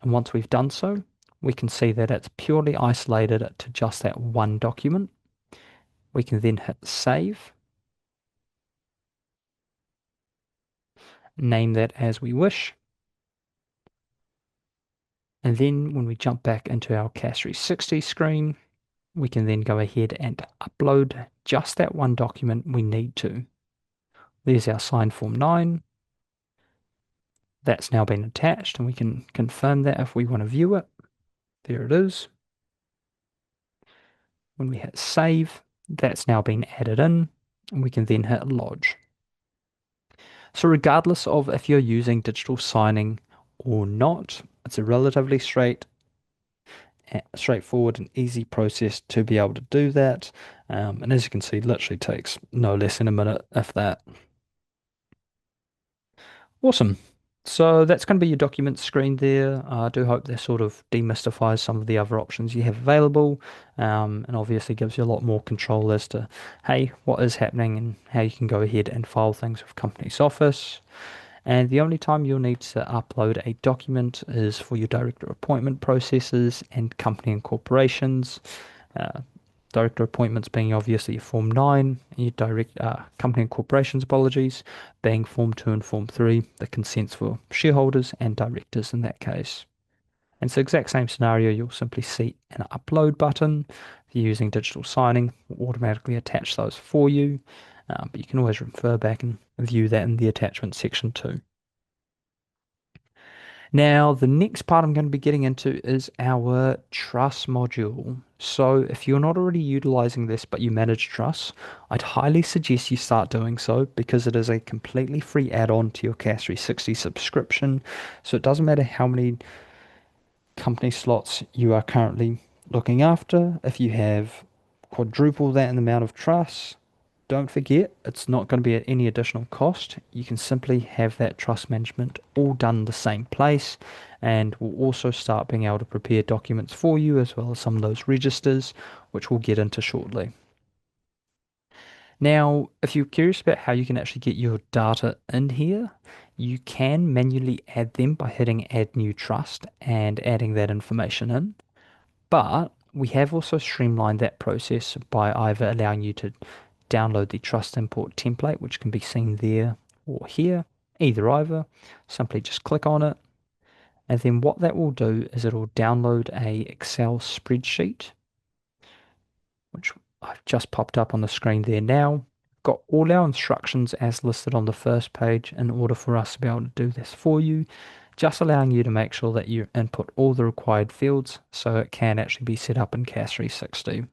And once we've done so, we can see that it's purely isolated it to just that one document. We can then hit save, name that as we wish. And then when we jump back into our CAS 360 screen, we can then go ahead and upload just that one document we need to. There's our signed Form 9. That's now been attached, and we can confirm that if we want to view it. There it is. When we hit save, that's now been added in, and we can then hit lodge. So regardless of if you're using digital signing or not, it's a relatively straightforward and easy process to be able to do that. And as you can see, literally takes no less than a minute, if that. Awesome. So that's going to be your document screen there. I do hope that sort of demystifies some of the other options you have available, and obviously gives you a lot more control as to, hey, what is happening and how you can go ahead and file things with Companies Office. And the only time you'll need to upload a document is for your director appointment processes and company incorporations. Uh, Director appointments being obviously your Form 9, and your company incorporations, apologies, being Form 2 and Form 3, the consents for shareholders and directors in that case. And it's the exact same scenario. You'll simply see an upload button. If you're using digital signing, will automatically attach those for you. But you can always refer back and view that in the attachment section too. Now, the next part I'm going to be getting into is our trust module. So, if you're not already utilizing this but you manage trusts, I'd highly suggest you start doing so because it is a completely free add-on to your CAS 360 subscription. So, it doesn't matter how many company slots you are currently looking after. If you have quadruple that in the amount of trusts, don't forget, it's not going to be at any additional cost. You can simply have that trust management all done in the same place, and we'll also start being able to prepare documents for you as well as some of those registers, which we'll get into shortly. Now, if you're curious about how you can actually get your data in here, you can manually add them by hitting Add New Trust and adding that information in. But we have also streamlined that process by either allowing you to download the Trust Import template, which can be seen there or here, either. Simply just click on it. And then what that will do is it'll download a Excel spreadsheet, which I've just popped up on the screen there now. Got all our instructions as listed on the first page in order for us to be able to do this for you, just allowing you to make sure that you input all the required fields so it can actually be set up in CAS 360.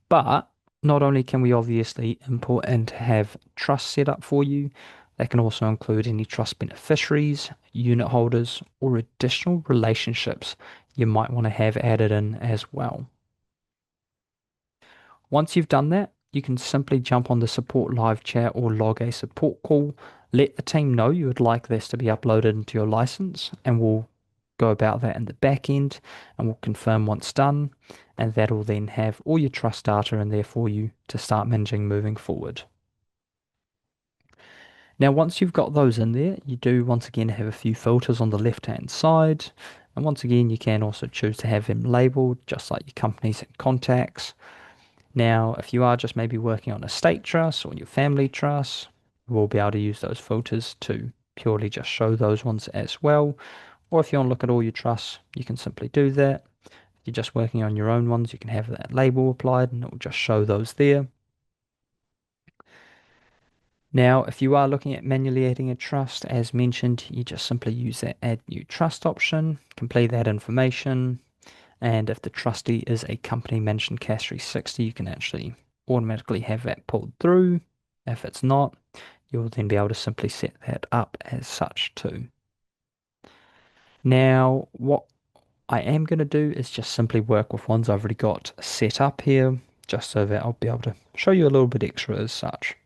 But not only can we obviously import and have trust set up for you, they can also include any trust beneficiaries, unit holders, or additional relationships you might want to have added in as well. Once you've done that, you can simply jump on the support live chat or log a support call. Let the team know you would like this to be uploaded into your license, and we'll go about that in the back end and we'll confirm once done. And that'll then have all your trust data in there for you to start managing moving forward. Now, once you've got those in there, you do once again have a few filters on the left hand side. And once again, you can also choose to have them labeled just like your companies and contacts. Now, if you are just maybe working on a state trust or your family trust, we'll be able to use those filters to purely just show those ones as well. Or if you want to look at all your trusts, you can simply do that. If you're just working on your own ones, you can have that label applied and it will just show those there. Now, if you are looking at manually adding a trust, as mentioned, you just simply use that add new trust option, complete that information, and if the trustee is a company managed in CAS 360, you can actually automatically have that pulled through. If it's not, you'll then be able to simply set that up as such too. Now, what I am going to do is just simply work with ones I've already got set up here, just so that I'll be able to show you a little bit extra as such.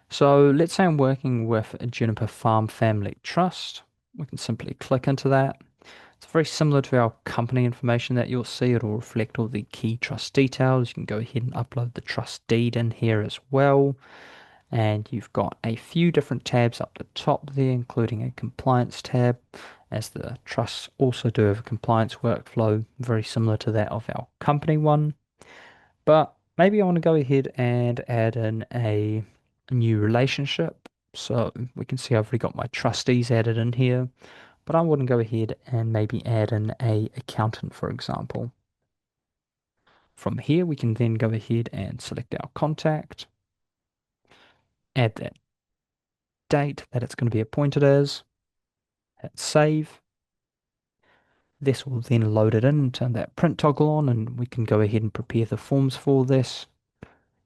So let's say I'm working with a Juniper Farm Family Trust. We can simply click into that. It's very similar to our company information that you'll see. It'll reflect all the key trust details. You can go ahead and upload the trust deed in here as well. And you've got a few different tabs up the top there, including a compliance tab, as the trusts also do have a compliance workflow very similar to that of our company one. But maybe I want to go ahead and add in a new relationship. So we can see I've already got my trustees added in here, but I want to go ahead and maybe add in a accountant, for example. From here, we can then go ahead and select our contact, add that date that it's going to be appointed as, hit save. This will then load it in and turn that print toggle on, and we can go ahead and prepare the forms for this.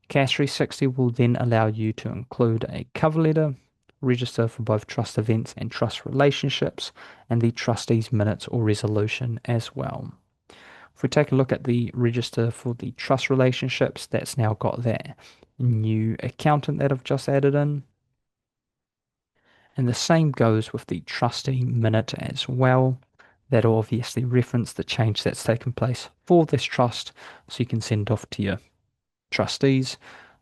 CAS 360 will then allow you to include a cover letter, register for both trust events and trust relationships, and the trustees' minutes or resolution as well. If we take a look at the register for the trust relationships, that's now got that new accountant that I've just added in. And the same goes with the trustee minute as well. That'll obviously reference the change that's taken place for this trust, so you can send off to your trustees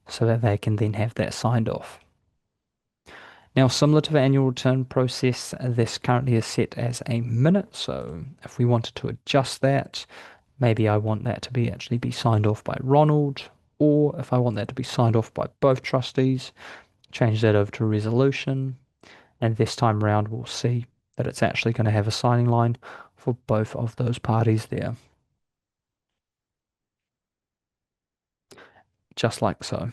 so that they can then have that signed off. Now, similar to the annual return process, this currently is set as a minute. So if we wanted to adjust that, maybe I want that to be actually be signed off by Ronald, or if I want that to be signed off by both trustees, change that over to resolution. And this time around, we'll see that it's actually going to have a signing line for both of those parties there, just like so.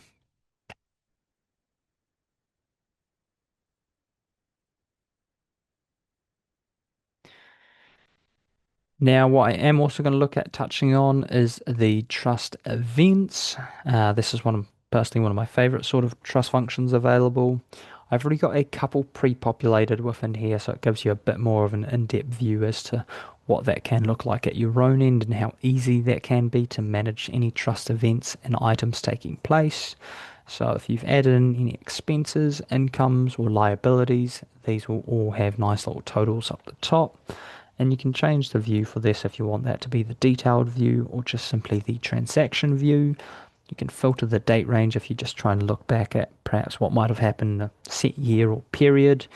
Now, what I am also going to look at touching on is the trust events. This is personally one of my favorite sort of trust functions available. I've already got a couple pre-populated within here, so it gives you a bit more of an in-depth view as to what that can look like at your own end and how easy that can be to manage any trust events and items taking place. So if you've added in any expenses, incomes, or liabilities, these will all have nice little totals up the top. And you can change the view for this if you want that to be the detailed view or just simply the transaction view. You can filter the date range if you're just trying to look back at perhaps what might have happened in a set year or period.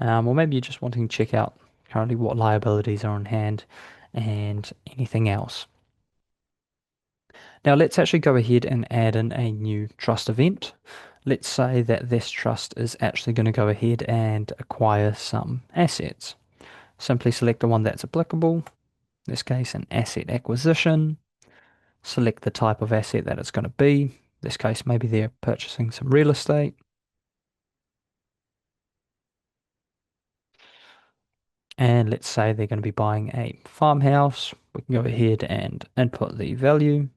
Or maybe you're just wanting to check out currently what liabilities are on hand and anything else. Now let's actually go ahead and add in a new trust event. Let's say that this trust is actually going to go ahead and acquire some assets. Simply select the one that's applicable, in this case an asset acquisition, select the type of asset that it's going to be. In this case, maybe they're purchasing some real estate. And let's say they're going to be buying a farmhouse. We can go ahead and input the value.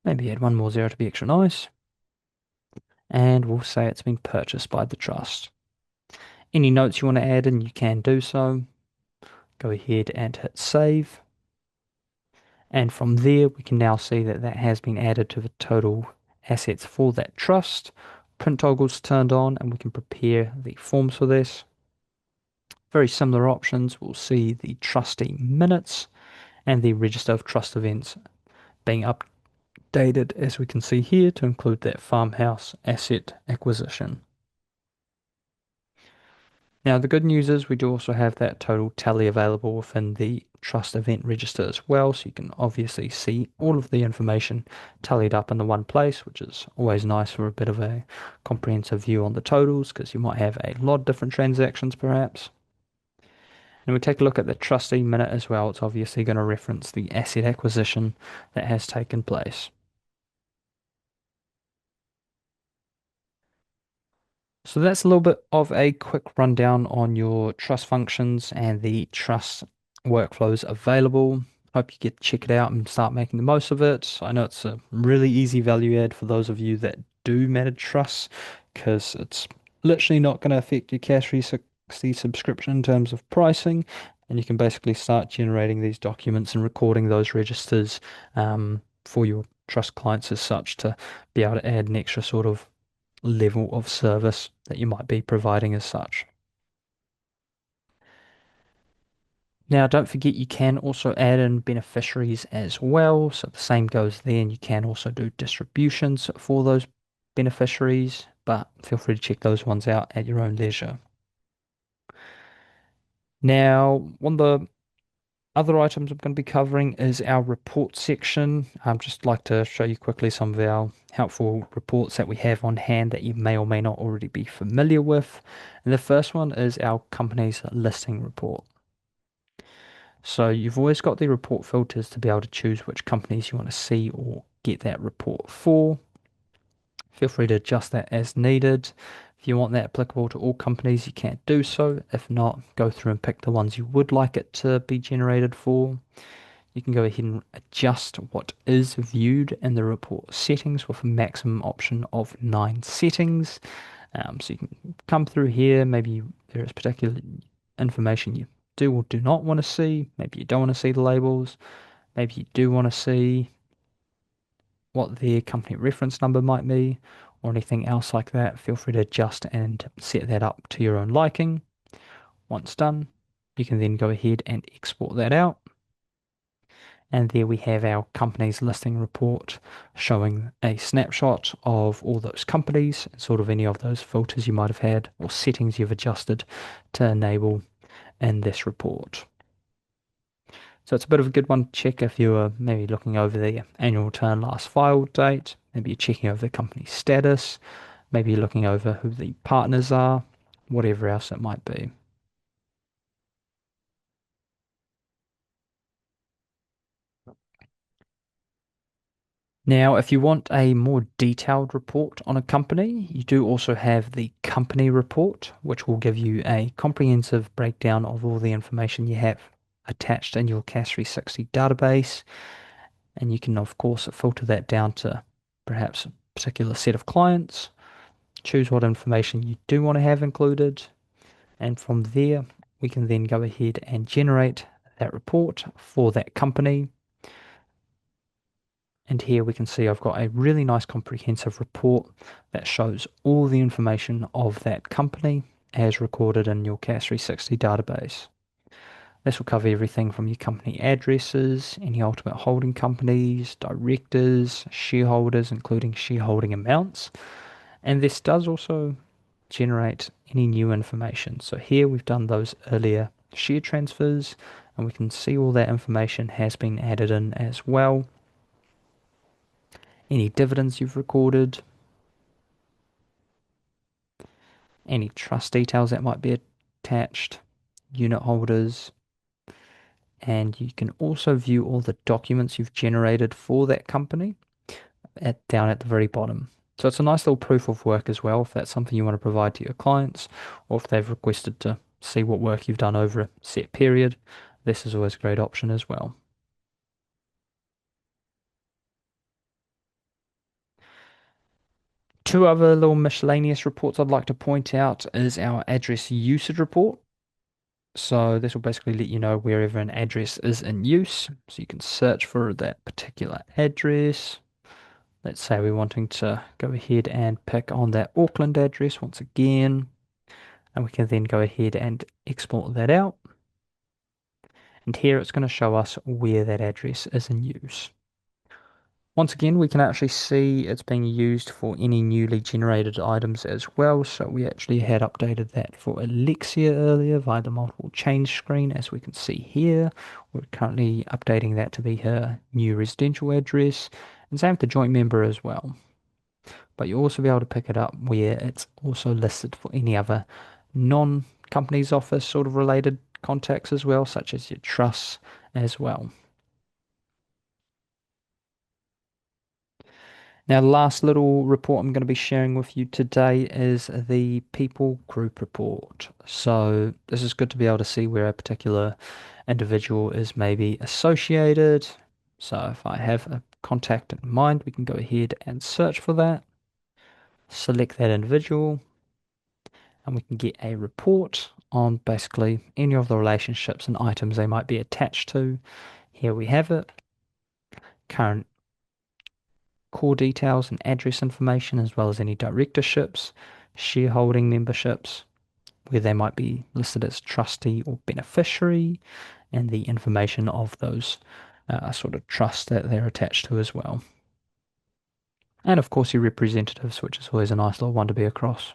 Maybe add one more zero to be extra nice. And we'll say it's been purchased by the trust. Any notes you want to add in, you can do so. Go ahead and hit save. And from there, we can now see that that has been added to the total assets for that trust. Print toggle's turned on and we can prepare the forms for this. Very similar options. We'll see the trustee minutes and the register of trust events being updated as we can see here to include that farmhouse asset acquisition. Now, the good news is we do also have that total tally available within the trust event register as well. So you can obviously see all of the information tallied up in the one place, which is always nice for a bit of a comprehensive view on the totals because you might have a lot of different transactions perhaps. And we take a look at the trustee minute as well. It's obviously going to reference the asset acquisition that has taken place. So that's a little bit of a quick rundown on your trust functions and the trust workflows available. Hope you get to check it out and start making the most of it. I know it's a really easy value add for those of you that do manage trusts because it's literally not going to affect your CAS 360 subscription in terms of pricing. And you can basically start generating these documents and recording those registers for your trust clients as such to be able to add an extra sort of level of service that you might be providing as such. Now, don't forget you can also add in beneficiaries as well. So the same goes there, and you can also do distributions for those beneficiaries, but feel free to check those ones out at your own leisure. Now, one of the other items I'm going to be covering is our report section. I'd just like to show you quickly some of our helpful reports that we have on hand that you may or may not already be familiar with. And the first one is our company's listing report. So you've always got the report filters to be able to choose which companies you want to see or get that report for. Feel free to adjust that as needed. If you want that applicable to all companies, you can do so. If not, go through and pick the ones you would like it to be generated for. You can go ahead and adjust what is viewed in the report settings with a maximum option of 9 settings. So you can come through here. Maybe there is particular information you do or do not want to see. Maybe you don't want to see the labels. Maybe you do want to see what their company reference number might be or anything else like that. Feel free to adjust and set that up to your own liking. Once done, you can then go ahead and export that out. And there we have our company's listing report showing a snapshot of all those companies and sort of any of those filters you might have had or settings you've adjusted to enable in this report. So it's a bit of a good one to check if you're maybe looking over the annual return last filed date, maybe you're checking over the company status, maybe you're looking over who the partners are, whatever else it might be. Now, if you want a more detailed report on a company, you do also have the company report, which will give you a comprehensive breakdown of all the information you have attached in your CAS 360 database. And you can, of course, filter that down to perhaps a particular set of clients, choose what information you do want to have included. And from there, we can then go ahead and generate that report for that company. And here we can see I've got a really nice comprehensive report that shows all the information of that company as recorded in your CAS 360 database. This will cover everything from your company addresses, any ultimate holding companies, directors, shareholders, including shareholding amounts. And this does also generate any new information. So here we've done those earlier share transfers, and we can see all that information has been added in as well. Any dividends you've recorded, any trust details that might be attached, unit holders, and you can also view all the documents you've generated for that company down at the very bottom. So it's a nice little proof of work as well if that's something you want to provide to your clients or if they've requested to see what work you've done over a set period. This is always a great option as well. Two other little miscellaneous reports I'd like to point out is our address usage report. So this will basically let you know wherever an address is in use. So you can search for that particular address. Let's say we're wanting to go ahead and pick on that Auckland address once again. And we can then go ahead and export that out. And here it's going to show us where that address is in use. Once again, we can actually see it's being used for any newly generated items as well. So we actually had updated that for Alexia earlier via the multiple change screen, as we can see here. We're currently updating that to be her new residential address, and same with the joint member as well. But you'll also be able to pick it up where it's also listed for any other non-company's office sort of related contacts as well, such as your trusts as well. Now, the last little report I'm going to be sharing with you today is the people group report. So this is good to be able to see where a particular individual is maybe associated. So if I have a contact in mind, we can go ahead and search for that, select that individual, and we can get a report on basically any of the relationships and items they might be attached to. Here we have it. Current core details and address information, as well as any directorships, shareholding memberships, where they might be listed as trustee or beneficiary, and the information of those sort of trusts that they're attached to as well. And of course, your representatives, which is always a nice little one to be across.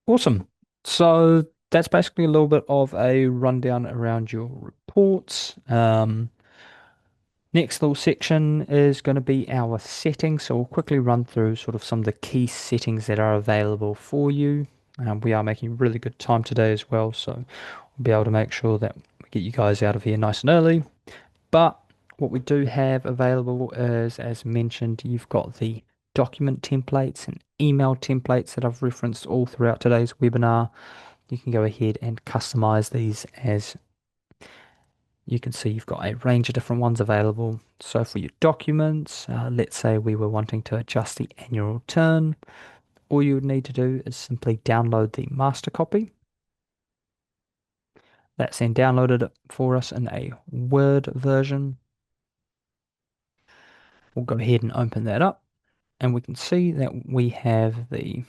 Awesome. So that's basically a little bit of a rundown around your reports. Next little section is going to be our settings. So we'll quickly run through sort of some of the key settings that are available for you. We are making really good time today as well, so we'll be able to make sure that we get you guys out of here nice and early. But what we do have available is, as mentioned, you've got the document templates and email templates that I've referenced all throughout today's webinar. You can go ahead and customize these as you can see. You've got a range of different ones available. So for your documents, let's say we were wanting to adjust the annual return, all you would need to do is simply download the master copy. That's then downloaded for us in a Word version. We'll go ahead and open that up, and we can see that we have the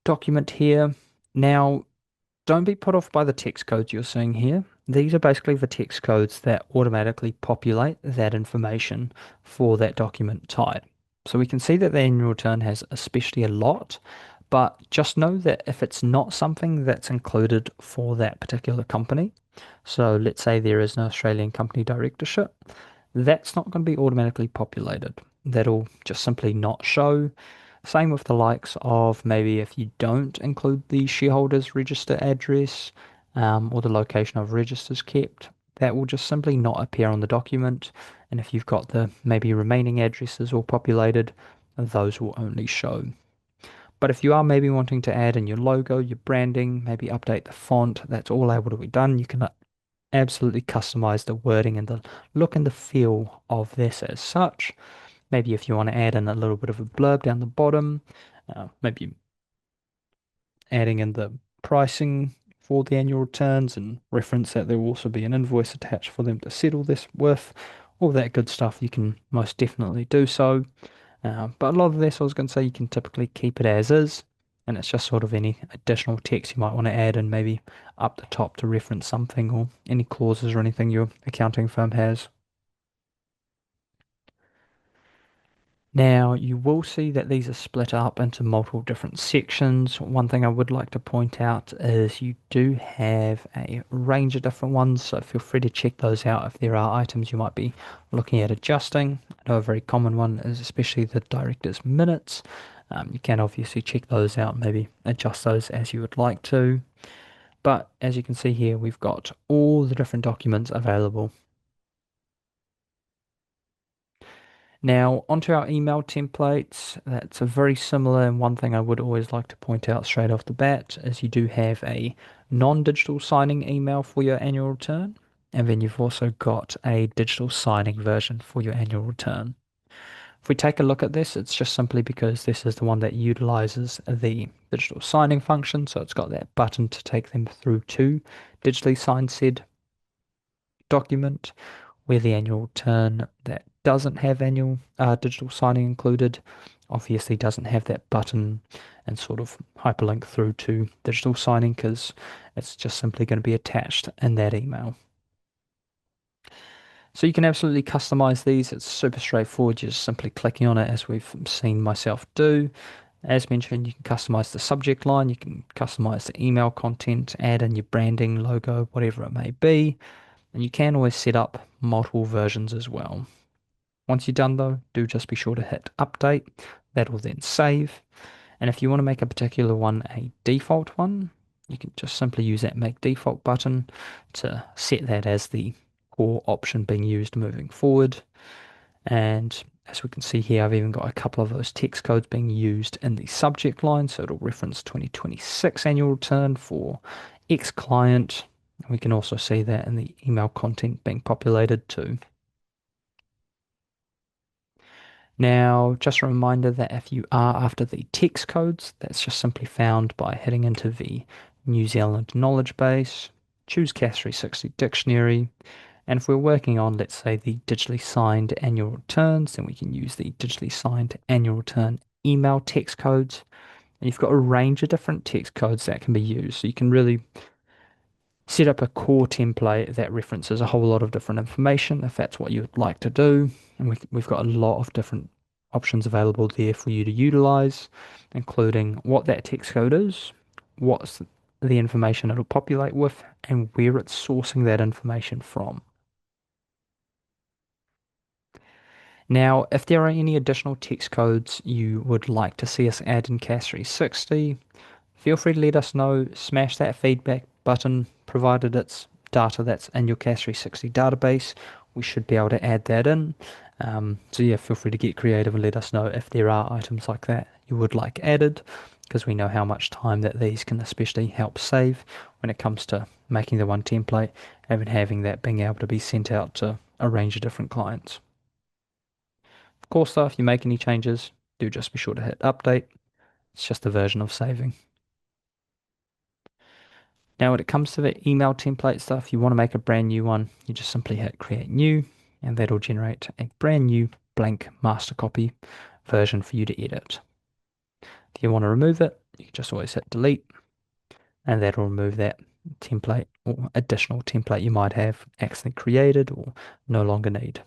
document here. Now, don't be put off by the text codes you're seeing here. These are basically the text codes that automatically populate that information for that document type. So we can see that the annual return has especially a lot, but just know that if it's not something that's included for that particular company, so let's say there is an Australian company directorship, that's not going to be automatically populated. That'll just simply not show. Same with the likes of maybe if you don't include the shareholders register address or the location of registers kept, that will just simply not appear on the document. And if you've got the maybe remaining addresses all populated, those will only show. But if you are maybe wanting to add in your logo, your branding, maybe update the font, that's all able to be done. You can absolutely customize the wording and the look and the feel of this as such. Maybe if you want to add in a little bit of a blurb down the bottom, maybe adding in the pricing for the annual returns and reference that there will also be an invoice attached for them to settle this with. All that good stuff, you can most definitely do so. But a lot of this, I was going to say, you can typically keep it as is, and it's just sort of any additional text you might want to add and maybe up the top to reference something or any clauses or anything your accounting firm has. Now, you will see that these are split up into multiple different sections. One thing I would like to point out is you do have a range of different ones, so feel free to check those out if there are items you might be looking at adjusting. I know a very common one is especially the director's minutes. You can obviously check those out, maybe adjust those as you would like to. But as you can see here, we've got all the different documents available. Now, onto our email templates. That's a very similar, and one thing I would always like to point out straight off the bat is you do have a non-digital signing email for your annual return, and then you've also got a digital signing version for your annual return. If we take a look at this, it's just simply because this is the one that utilizes the digital signing function, so it's got that button to take them through to digitally sign said document, where the annual return that doesn't have annual digital signing included obviously doesn't have that button and sort of hyperlink through to digital signing because it's just simply going to be attached in that email. So you can absolutely customize these. It's super straightforward, just simply clicking on it as we've seen myself do. As mentioned, you can customize the subject line, you can customize the email content, add in your branding, logo, whatever it may be. And you can always set up multiple versions as well. Once you're done though, do just be sure to hit update. That will then save. And if you want to make a particular one a default one, you can just simply use that make default button to set that as the core option being used moving forward. And as we can see here, I've even got a couple of those text codes being used in the subject line. So it'll reference 2026 annual return for X client. We can also see that in the email content being populated too. Now, just a reminder that if you are after the text codes, that's just simply found by heading into the New Zealand knowledge base, choose CAS 360 Dictionary. And if we're working on, let's say, the digitally signed annual returns, then we can use the digitally signed annual return email text codes. And you've got a range of different text codes that can be used. So you can really set up a core template that references a whole lot of different information if that's what you would like to do. And we've got a lot of different options available there for you to utilize, including what that text code is, what's the information it'll populate with, and where it's sourcing that information from. Now, if there are any additional text codes you would like to see us add in CAS 360, feel free to let us know. Smash that feedback button, provided it's data that's in your CAS 360 database. We should be able to add that in. So yeah, feel free to get creative and let us know if there are items like that you would like added, because we know how much time that these can especially help save when it comes to making the one template and having that being able to be sent out to a range of different clients. Of course, though, if you make any changes, do just be sure to hit update. It's just a version of saving. Now, when it comes to the email template stuff, you want to make a brand new one, you just simply hit create new, and that'll generate a brand new blank master copy version for you to edit. If you want to remove it, you can just always hit delete, and that'll remove that template or additional template you might have accidentally created or no longer need.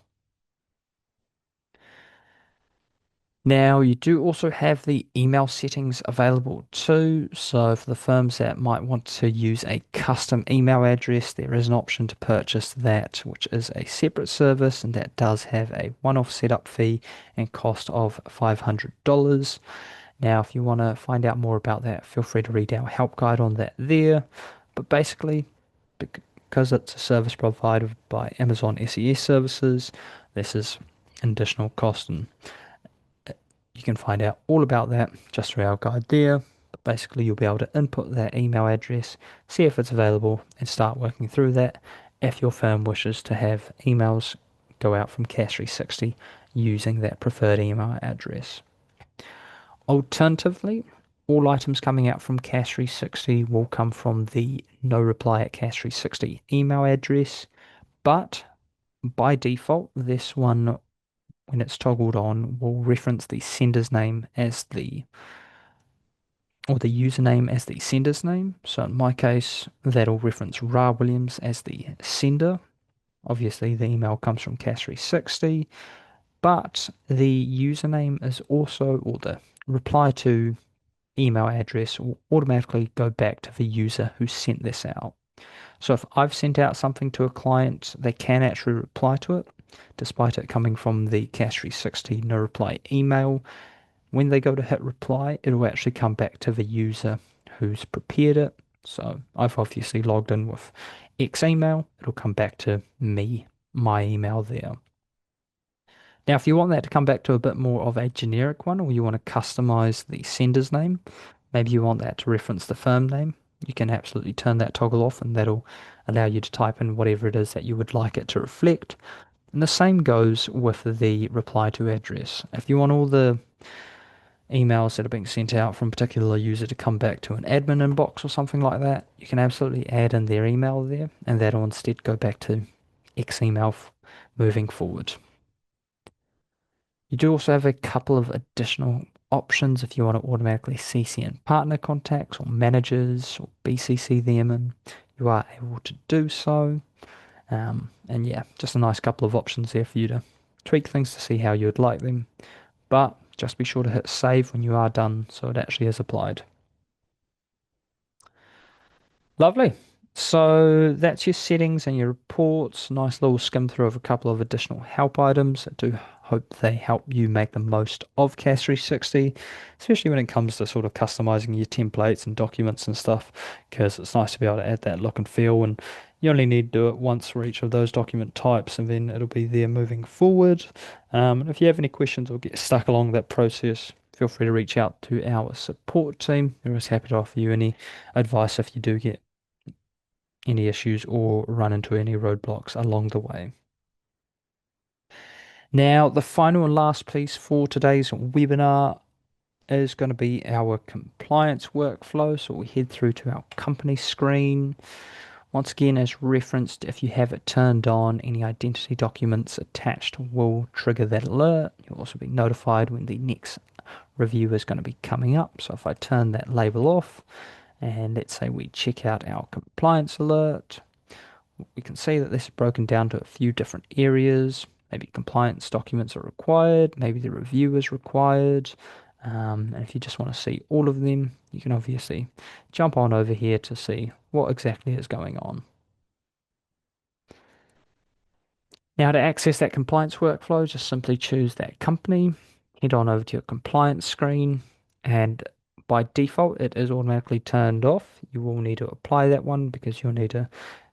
Now, you do also have the email settings available too. So, for the firms that might want to use a custom email address, there is an option to purchase that, which is a separate service, and that does have a one-off setup fee and cost of $500. Now, if you want to find out more about that, feel free to read our help guide on that there. But basically, because it's a service provided by Amazon SES services, this is an additional cost, and you can find out all about that just through our guide there. But basically, you'll be able to input that email address, see if it's available, and start working through that if your firm wishes to have emails go out from CAS 360 using that preferred email address. Alternatively, all items coming out from CAS 360 will come from the no reply at CAS 360 email address, but by default, this one, when it's toggled on, will reference the sender's name as or the username as the sender's name. So in my case, that'll reference Ra Williams as the sender. Obviously, the email comes from CAS 360, but the username is also, or the reply to email address will automatically go back to the user who sent this out. So if I've sent out something to a client, they can actually reply to it, despite it coming from the CAS 360 no reply email. When they go to hit reply, it'll actually come back to the user who's prepared it. So I've obviously logged in with X email. It'll come back to me, my email there. Now, if you want that to come back to a bit more of a generic one, or you want to customize the sender's name, maybe you want that to reference the firm name, you can absolutely turn that toggle off, and that'll allow you to type in whatever it is that you would like it to reflect. And the same goes with the reply to address. If you want all the emails that are being sent out from a particular user to come back to an admin inbox or something like that, you can absolutely add in their email there, and that'll instead go back to X email moving forward. You do also have a couple of additional options if you want to automatically CC in partner contacts or managers or BCC them, and you are able to do so. And yeah, just a nice couple of options there for you to tweak things to see how you would like them. But just be sure to hit save when you are done so it actually is applied. Lovely. So that's your settings and your reports. Nice little skim through of a couple of additional help items. I do hope they help you make the most of CAS 360, especially when it comes to sort of customizing your templates and documents and stuff, because it's nice to be able to add that look and feel. And you only need to do it once for each of those document types, and then it'll be there moving forward. And if you have any questions or get stuck along that process, feel free to reach out to our support team. We're always happy to offer you any advice if you do get any issues or run into any roadblocks along the way. Now, the final and last piece for today's webinar is going to be our compliance workflow. So we head through to our company screen. Once again, as referenced, if you have it turned on, any identity documents attached will trigger that alert. You'll also be notified when the next review is going to be coming up. So if I turn that label off, and let's say we check out our compliance alert, we can see that this is broken down to a few different areas. Maybe compliance documents are required, maybe the review is required. And if you just want to see all of them, you can obviously jump on over here to see what exactly is going on. Now to access that compliance workflow, just simply choose that company, head on over to your compliance screen, and by default, it is automatically turned off. You will need to apply that one because you'll need to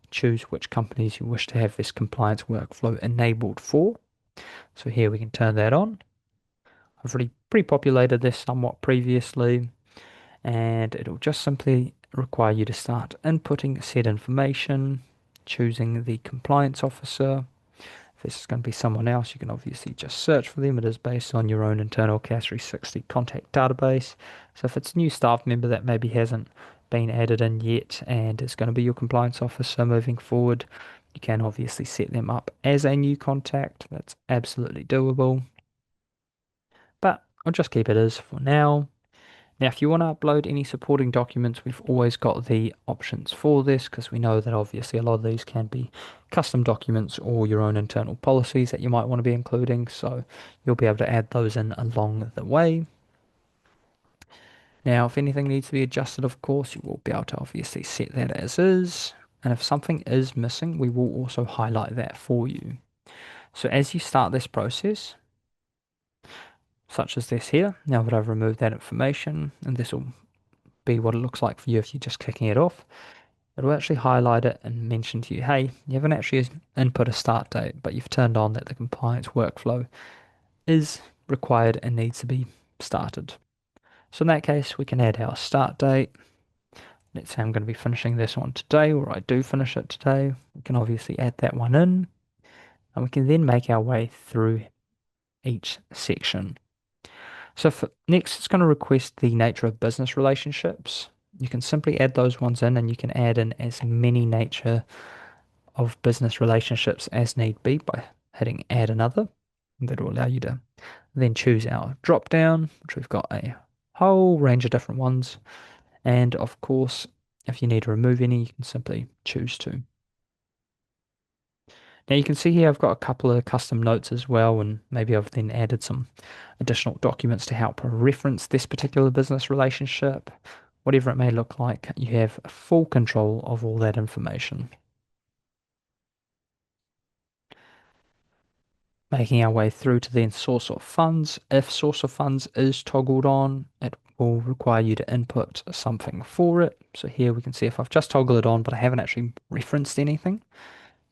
choose which companies you wish to have this compliance workflow enabled for. So here we can turn that on. I've already pre-populated this somewhat previously, and it'll just simply require you to start inputting said information, choosing the compliance officer. If this is going to be someone else, you can obviously just search for them. It is based on your own internal CAS 360 contact database. So if it's a new staff member that maybe hasn't been added in yet and is going to be your compliance officer moving forward, you can obviously set them up as a new contact. That's absolutely doable. But I'll just keep it as for now. Now, if you want to upload any supporting documents, we've always got the options for this because we know that obviously a lot of these can be custom documents or your own internal policies that you might want to be including. So you'll be able to add those in along the way. Now, if anything needs to be adjusted, of course, you will be able to obviously set that as is. And if something is missing, we will also highlight that for you. So as you start this process, such as this here, now that I've removed that information, and this will be what it looks like for you if you're just clicking it off, it'll actually highlight it and mention to you, hey, you haven't actually input a start date, but you've turned on that the compliance workflow is required and needs to be started. So in that case, we can add our start date. Let's say I'm going to be finishing this one today, or I do finish it today. We can obviously add that one in, and we can then make our way through each section. So for next, it's going to request the nature of business relationships. You can simply add those ones in, and you can add in as many nature of business relationships as need be by hitting add another. That will allow you to then choose our drop down, which we've got a whole range of different ones. And of course, if you need to remove any, you can simply choose to. Now you can see here I've got a couple of custom notes as well, and maybe I've then added some additional documents to help reference this particular business relationship. Whatever it may look like, you have full control of all that information. Making our way through to then source of funds. If source of funds is toggled on, it will require you to input something for it. So here we can see if I've just toggled it on, but I haven't actually referenced anything,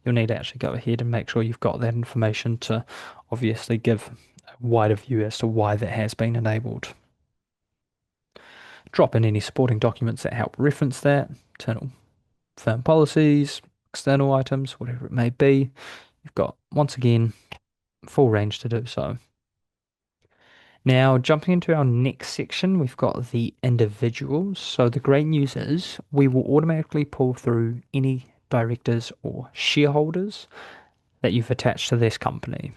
you'll need to actually go ahead and make sure you've got that information to obviously give a wider view as to why that has been enabled. Drop in any supporting documents that help reference that, internal firm policies, external items, whatever it may be. You've got, once again, full range to do so. Now, jumping into our next section, we've got the individuals. So the great news is we will automatically pull through any directors or shareholders that you've attached to this company.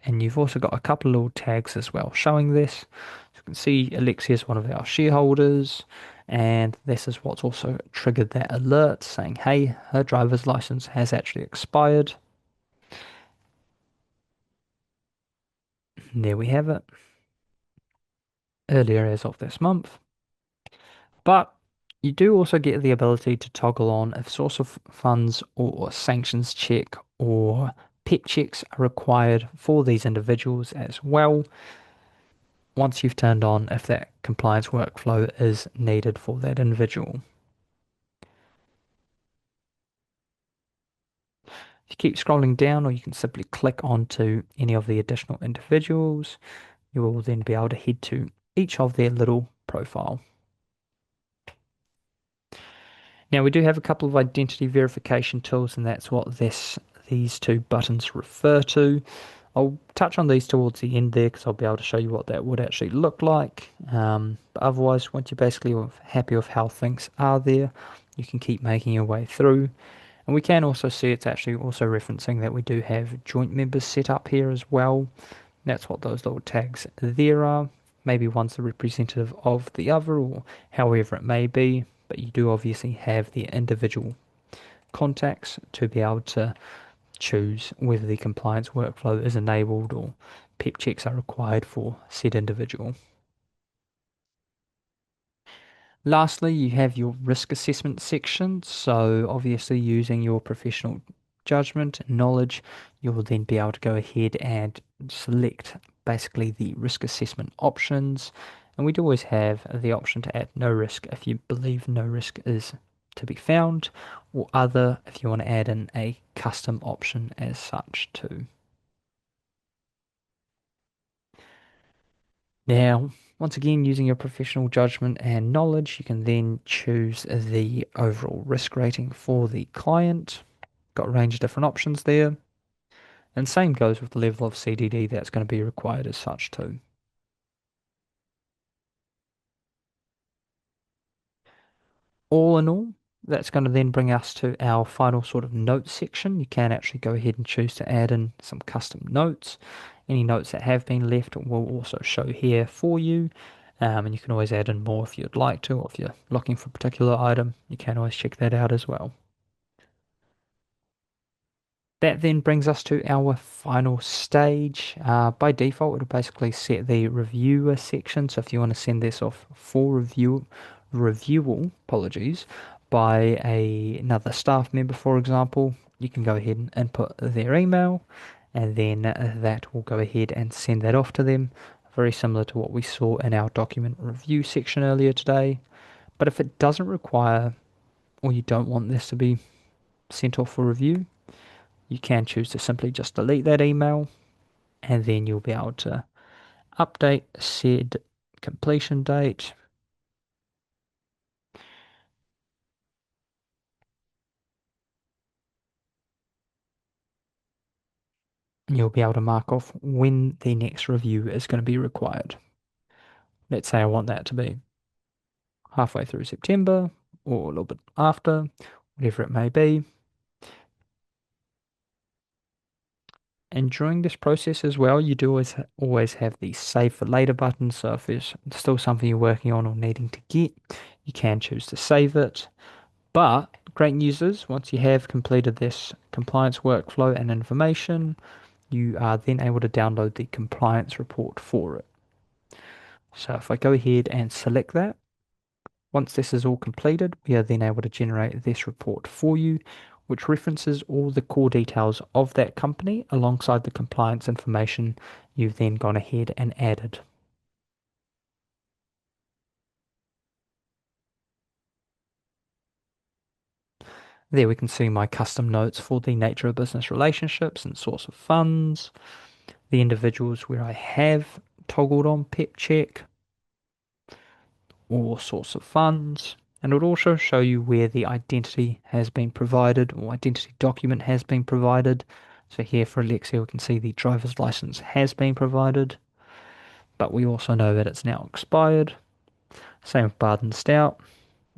And you've also got a couple of little tags as well showing this. So you can see Alexia is one of our shareholders, and this is what's also triggered that alert saying, hey, her driver's license has actually expired. And there we have it. Earlier as of this month. But you do also get the ability to toggle on if source of funds or sanctions check or PEP checks are required for these individuals as well. Once you've turned on if that compliance workflow is needed for that individual. If you keep scrolling down, or you can simply click onto any of the additional individuals, you will then be able to head to each of their little profile. Now we do have a couple of identity verification tools, and that's what these two buttons refer to. I'll touch on these towards the end there because I'll be able to show you what that would actually look like. But otherwise, once you're basically happy with how things are there, you can keep making your way through. And we can also see it's actually also referencing that we do have joint members set up here as well. That's what those little tags there are. Maybe one's the representative of the other, or however it may be. But you do obviously have the individual contacts to be able to choose whether the compliance workflow is enabled or PEP checks are required for said individual. Lastly, you have your risk assessment section. So obviously using your professional judgment and knowledge, you'll then be able to go ahead and select basically the risk assessment options. And we do always have the option to add no risk if you believe no risk is to be found, or other if you want to add in a custom option as such too. Now, once again, using your professional judgment and knowledge, you can then choose the overall risk rating for the client. Got a range of different options there. And same goes with the level of CDD that's going to be required as such too. All in all, that's going to then bring us to our final sort of notes section. You can actually go ahead and choose to add in some custom notes. Any notes that have been left will also show here for you. And you can always add in more if you'd like to, or if you're looking for a particular item, you can always check that out as well. That then brings us to our final stage. By default, it'll basically set the reviewer section. So if you want to send this off for reviewal, apologies, by another staff member, for example, you can go ahead and input their email, and then that will go ahead and send that off to them. Very similar to what we saw in our document review section earlier today. But if it doesn't require, or you don't want this to be sent off for review, you can choose to simply just delete that email, and then you'll be able to update said completion date. And you'll be able to mark off when the next review is going to be required. Let's say I want that to be halfway through September or a little bit after, whatever it may be. And during this process as well, you do always have the save for later button. So if there's still something you're working on or needing to get, you can choose to save it. But great news is, once you have completed this compliance workflow and information, you are then able to download the compliance report for it. So if I go ahead and select that, once this is all completed, we are then able to generate this report for you, which references all the core details of that company alongside the compliance information you've then gone ahead and added. There we can see my custom notes for the nature of business relationships and source of funds, the individuals where I have toggled on PEP check or source of funds, and it will also show you where the identity has been provided or identity document has been provided. So here for Alexia, we can see the driver's license has been provided, but we also know that it's now expired. Same with Barden Stout.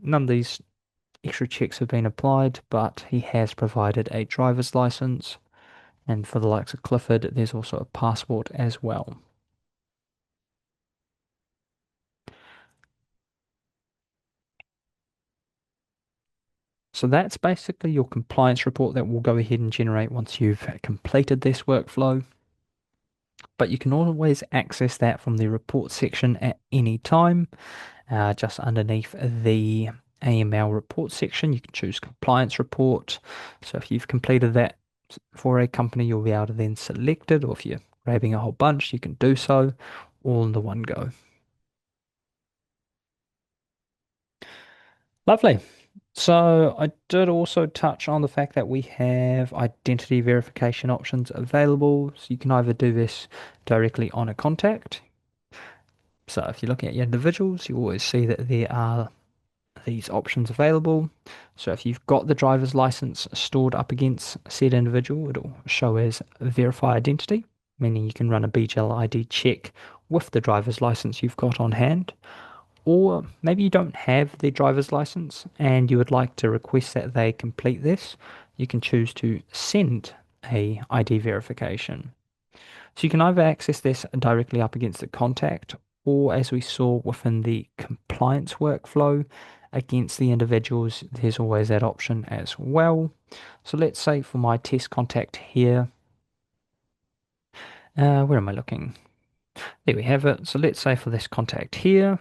None of these extra checks have been applied, but he has provided a driver's license. And for the likes of Clifford, there's also a passport as well. So that's basically your compliance report that will go ahead and generate once you've completed this workflow. But you can always access that from the report section at any time. Just underneath the AML report section, you can choose compliance report. So if you've completed that for a company, you'll be able to then select it, or if you're grabbing a whole bunch, you can do so all in the one go. Lovely. So I did also touch on the fact that we have identity verification options available. So you can either do this directly on a contact. So if you're looking at your individuals, you always see that there are these options available. So if you've got the driver's license stored up against said individual, it'll show as verify identity, meaning you can run a BGL ID check with the driver's license you've got on hand. Or maybe you don't have the driver's license and you would like to request that they complete this. you can choose to send a ID verification. So you can either access this directly up against the contact, or as we saw within the compliance workflow against the individuals, there's always that option as well. So let's say for my test contact here, where am I looking? There we have it. So let's say for this contact here,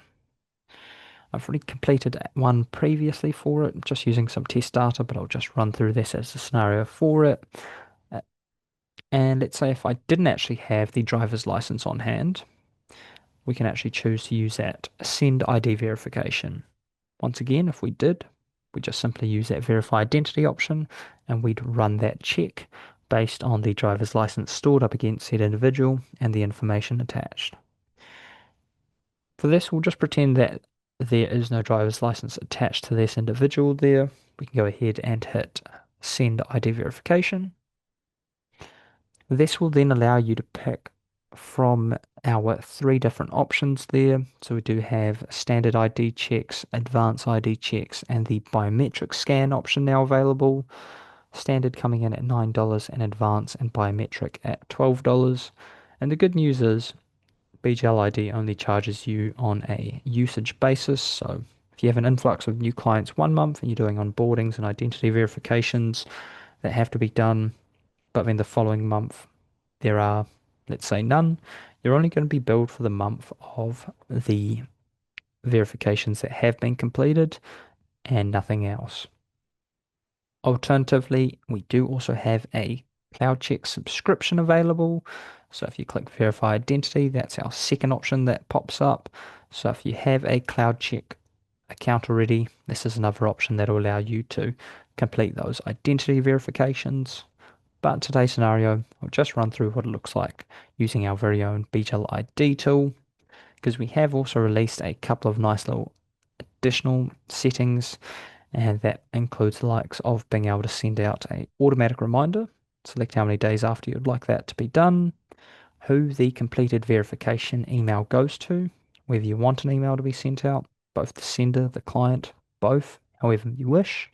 I've already completed one previously for it, just using some test data, but I'll just run through this as a scenario for it. Uh, And let's say if I didn't actually have the driver's license on hand, we can actually choose to use that send ID verification. Once again, if we did, we just simply use that verify identity option and we'd run that check based on the driver's license stored up against said individual and the information attached. For this, we'll just pretend that there is no driver's license attached to this individual there. We can go ahead and hit send ID verification. This will then allow you to pick from our three different options there. So we do have standard ID checks, advanced ID checks, and the biometric scan option now available. Standard coming in at $9 and advanced and biometric at $12. And the good news is BGL ID only charges you on a usage basis. So if you have an influx of new clients 1 month and you're doing onboardings and identity verifications that have to be done, but then the following month there are, let's say, none, you're only going to be billed for the month of the verifications that have been completed and nothing else. Alternatively, we do also have a cloud check subscription available. So if you click verify identity, that's our second option that pops up. So if you have a cloud check account already, this is another option that will allow you to complete those identity verifications. But in today's scenario, I'll just run through what it looks like using our very own BGL ID tool, because we have also released a couple of nice little additional settings, and that includes the likes of being able to send out a automatic reminder, select how many days after you'd like that to be done, who the completed verification email goes to, whether you want an email to be sent out, both the sender, the client, both, however you wish.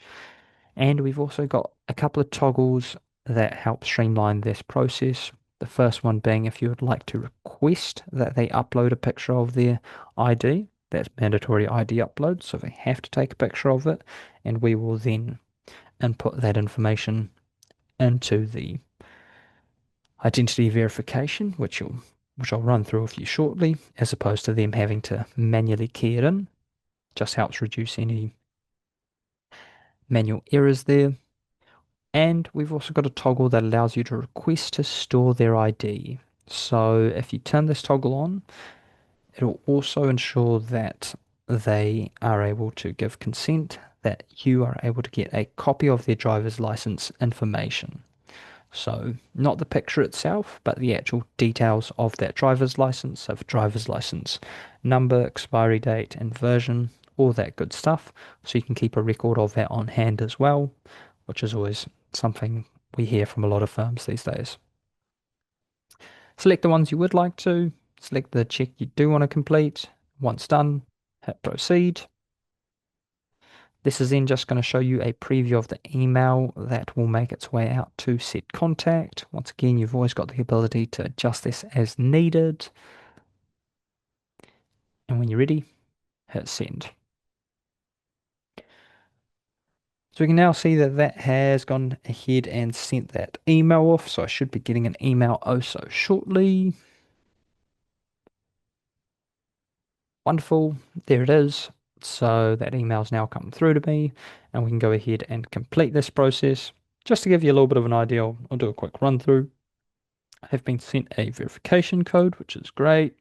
And we've also got a couple of toggles that help streamline this process. The first one being if you would like to request that they upload a picture of their ID, that's mandatory ID upload, so they have to take a picture of it, and we will then input that information into the identity verification, which I'll run through with you shortly, as opposed to them having to manually key it in. Just helps reduce any manual errors there. And we've also got a toggle that allows you to request to store their ID. So if you turn this toggle on, it'll also ensure that they are able to give consent, that you are able to get a copy of their driver's license information. So not the picture itself, but the actual details of that driver's license, so the driver's license number, expiry date, and version, all that good stuff. So you can keep a record of that on hand as well, which is always something we hear from a lot of firms these days. Select the ones you would like to, select the check you do want to complete. Once done, hit proceed. This is then just going to show you a preview of the email that will make its way out to said contact. Once again, you've always got the ability to adjust this as needed. And when you're ready, hit send. So we can now see that that has gone ahead and sent that email off. So I should be getting an email oh so shortly. Wonderful. There it is. So that email's now come through to me, and we can go ahead and complete this process. Just to give you a little bit of an idea, I'll do a quick run through. I have been sent a verification code, which is great.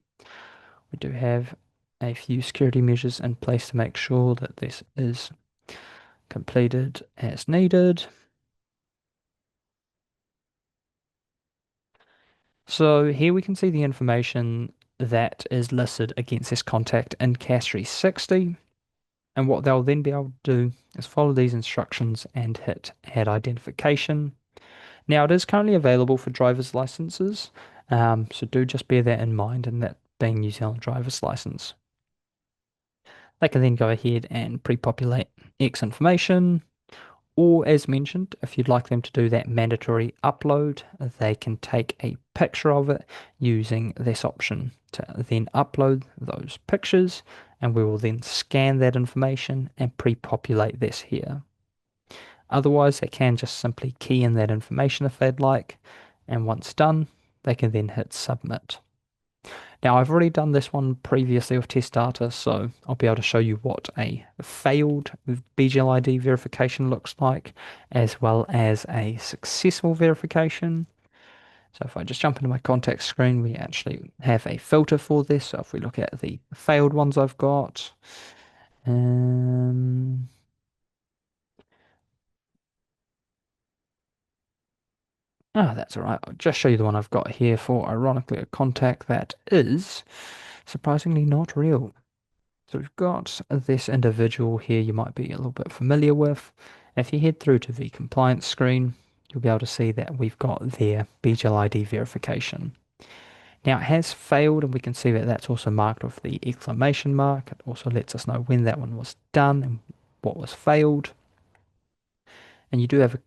We do have a few security measures in place to make sure that this is completed as needed. So here we can see the information that is listed against this contact in CAS 360. And what they'll then be able to do is follow these instructions and hit add identification. Now it is currently available for driver's licenses, so do just bear that in mind, and that being New Zealand driver's license. They can then go ahead and pre-populate X information, Or, as mentioned, if you'd like them to do that mandatory upload, they can take a picture of it using this option to then upload those pictures, and we will then scan that information and pre-populate this here. Otherwise, they can just simply key in that information if they'd like, and once done, they can then hit submit. Now, I've already done this one previously with test data, so I'll be able to show you what a failed BGLID verification looks like, as well as a successful verification. So if I just jump into my contact screen, we actually have a filter for this. So if we look at the failed ones I've got, um, that's all right. I'll just show you the one I've got here for, ironically, a contact that is surprisingly not real. So we've got this individual here you might be a little bit familiar with. If you head through to the compliance screen, you'll be able to see that we've got their BGLID verification. Now it has failed, and we can see that that's also marked with the exclamation mark. It also lets us know when that one was done and what was failed. And you do have a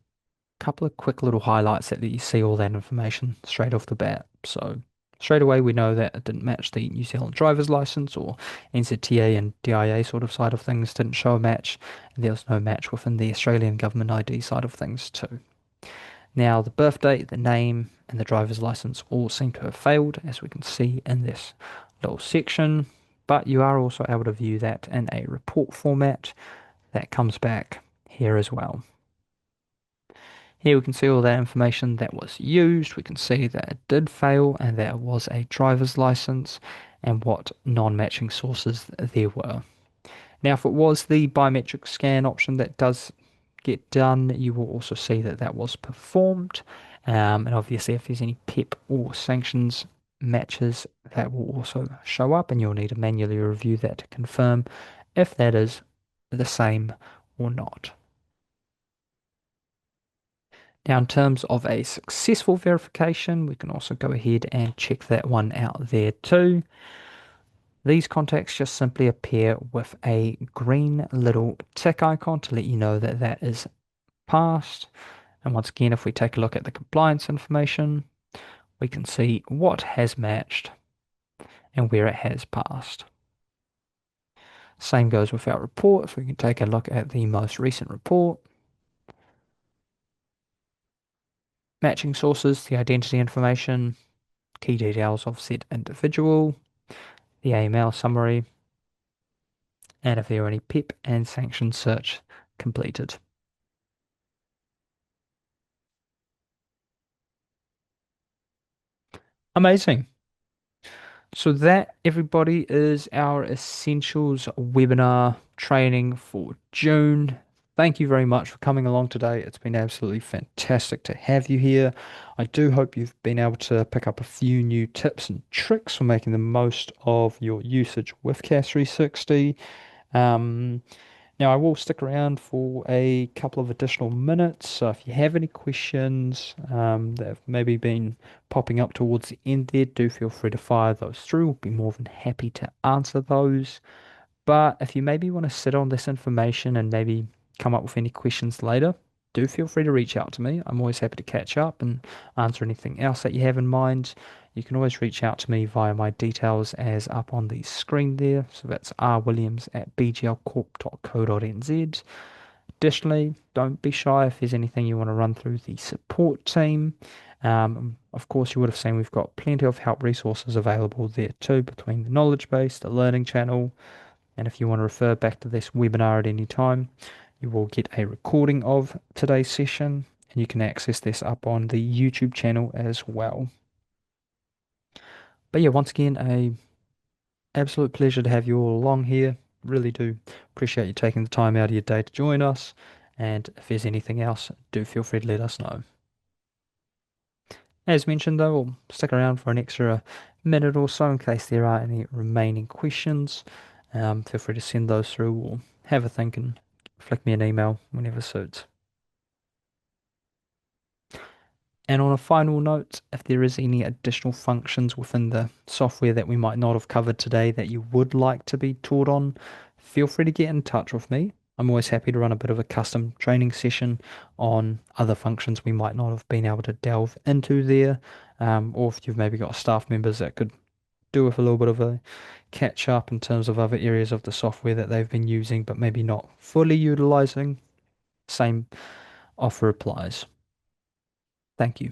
couple of quick little highlights that let you see all that information straight off the bat. So straight away we know that it didn't match the New Zealand driver's license, or NZTA and DIA sort of side of things didn't show a match. And there was no match within the Australian government ID side of things too. Now the birth date, the name, and the driver's license all seem to have failed, as we can see in this little section. But you are also able to view that in a report format that comes back here as well. Here we can see all that information that was used. We can see that it did fail and that it was a driver's license and what non-matching sources there were. Now, if it was the biometric scan option that does get done, you will also see that that was performed. And obviously, if there's any PEP or sanctions matches, that will also show up, and you'll need to manually review that to confirm if that is the same or not. Now, in terms of a successful verification, we can also go ahead and check that one out there too. These contacts just simply appear with a green little tick icon to let you know that that is passed. And once again, if we take a look at the compliance information, we can see what has matched and where it has passed. Same goes with our report. If we can take a look at the most recent report, matching sources, the identity information, key details of said individual, the AML summary, and if there are any PEP and sanction search completed. Amazing. So that, everybody, is our Essentials webinar training for June. Thank you very much for coming along today. It's been absolutely fantastic to have you here. I do hope you've been able to pick up a few new tips and tricks for making the most of your usage with CAS 360. Um, Now, I will stick around for a couple of additional minutes. So if you have any questions that have maybe been popping up towards the end there, do feel free to fire those through. We'll be more than happy to answer those. But if you maybe want to sit on this information and maybe come up with any questions later, do feel free to reach out to me. I'm always happy to catch up and answer anything else that you have in mind. You can always reach out to me via my details as up on the screen there. So that's rwilliams@bglcorp.co.nz. Additionally, don't be shy if there's anything you want to run through the support team. Of course, you would have seen we've got plenty of help resources available there too, between the knowledge base, the learning channel, and if you want to refer back to this webinar at any time, you will get a recording of today's session, and you can access this up on the YouTube channel as well. But yeah, once again, a absolute pleasure to have you all along here. Really do appreciate you taking the time out of your day to join us. And if there's anything else, do feel free to let us know. As mentioned, though, we'll stick around for an extra minute or so in case there are any remaining questions. Feel free to send those through or have a think and flick me an email whenever suits. And on a final note, if there is any additional functions within the software that we might not have covered today that you would like to be taught on, feel free to get in touch with me. I'm always happy to run a bit of a custom training session on other functions we might not have been able to delve into there. Or if you've maybe got staff members that could do with a little bit of a catch up in terms of other areas of the software that they've been using, but maybe not fully utilizing. Same offer applies. Thank you.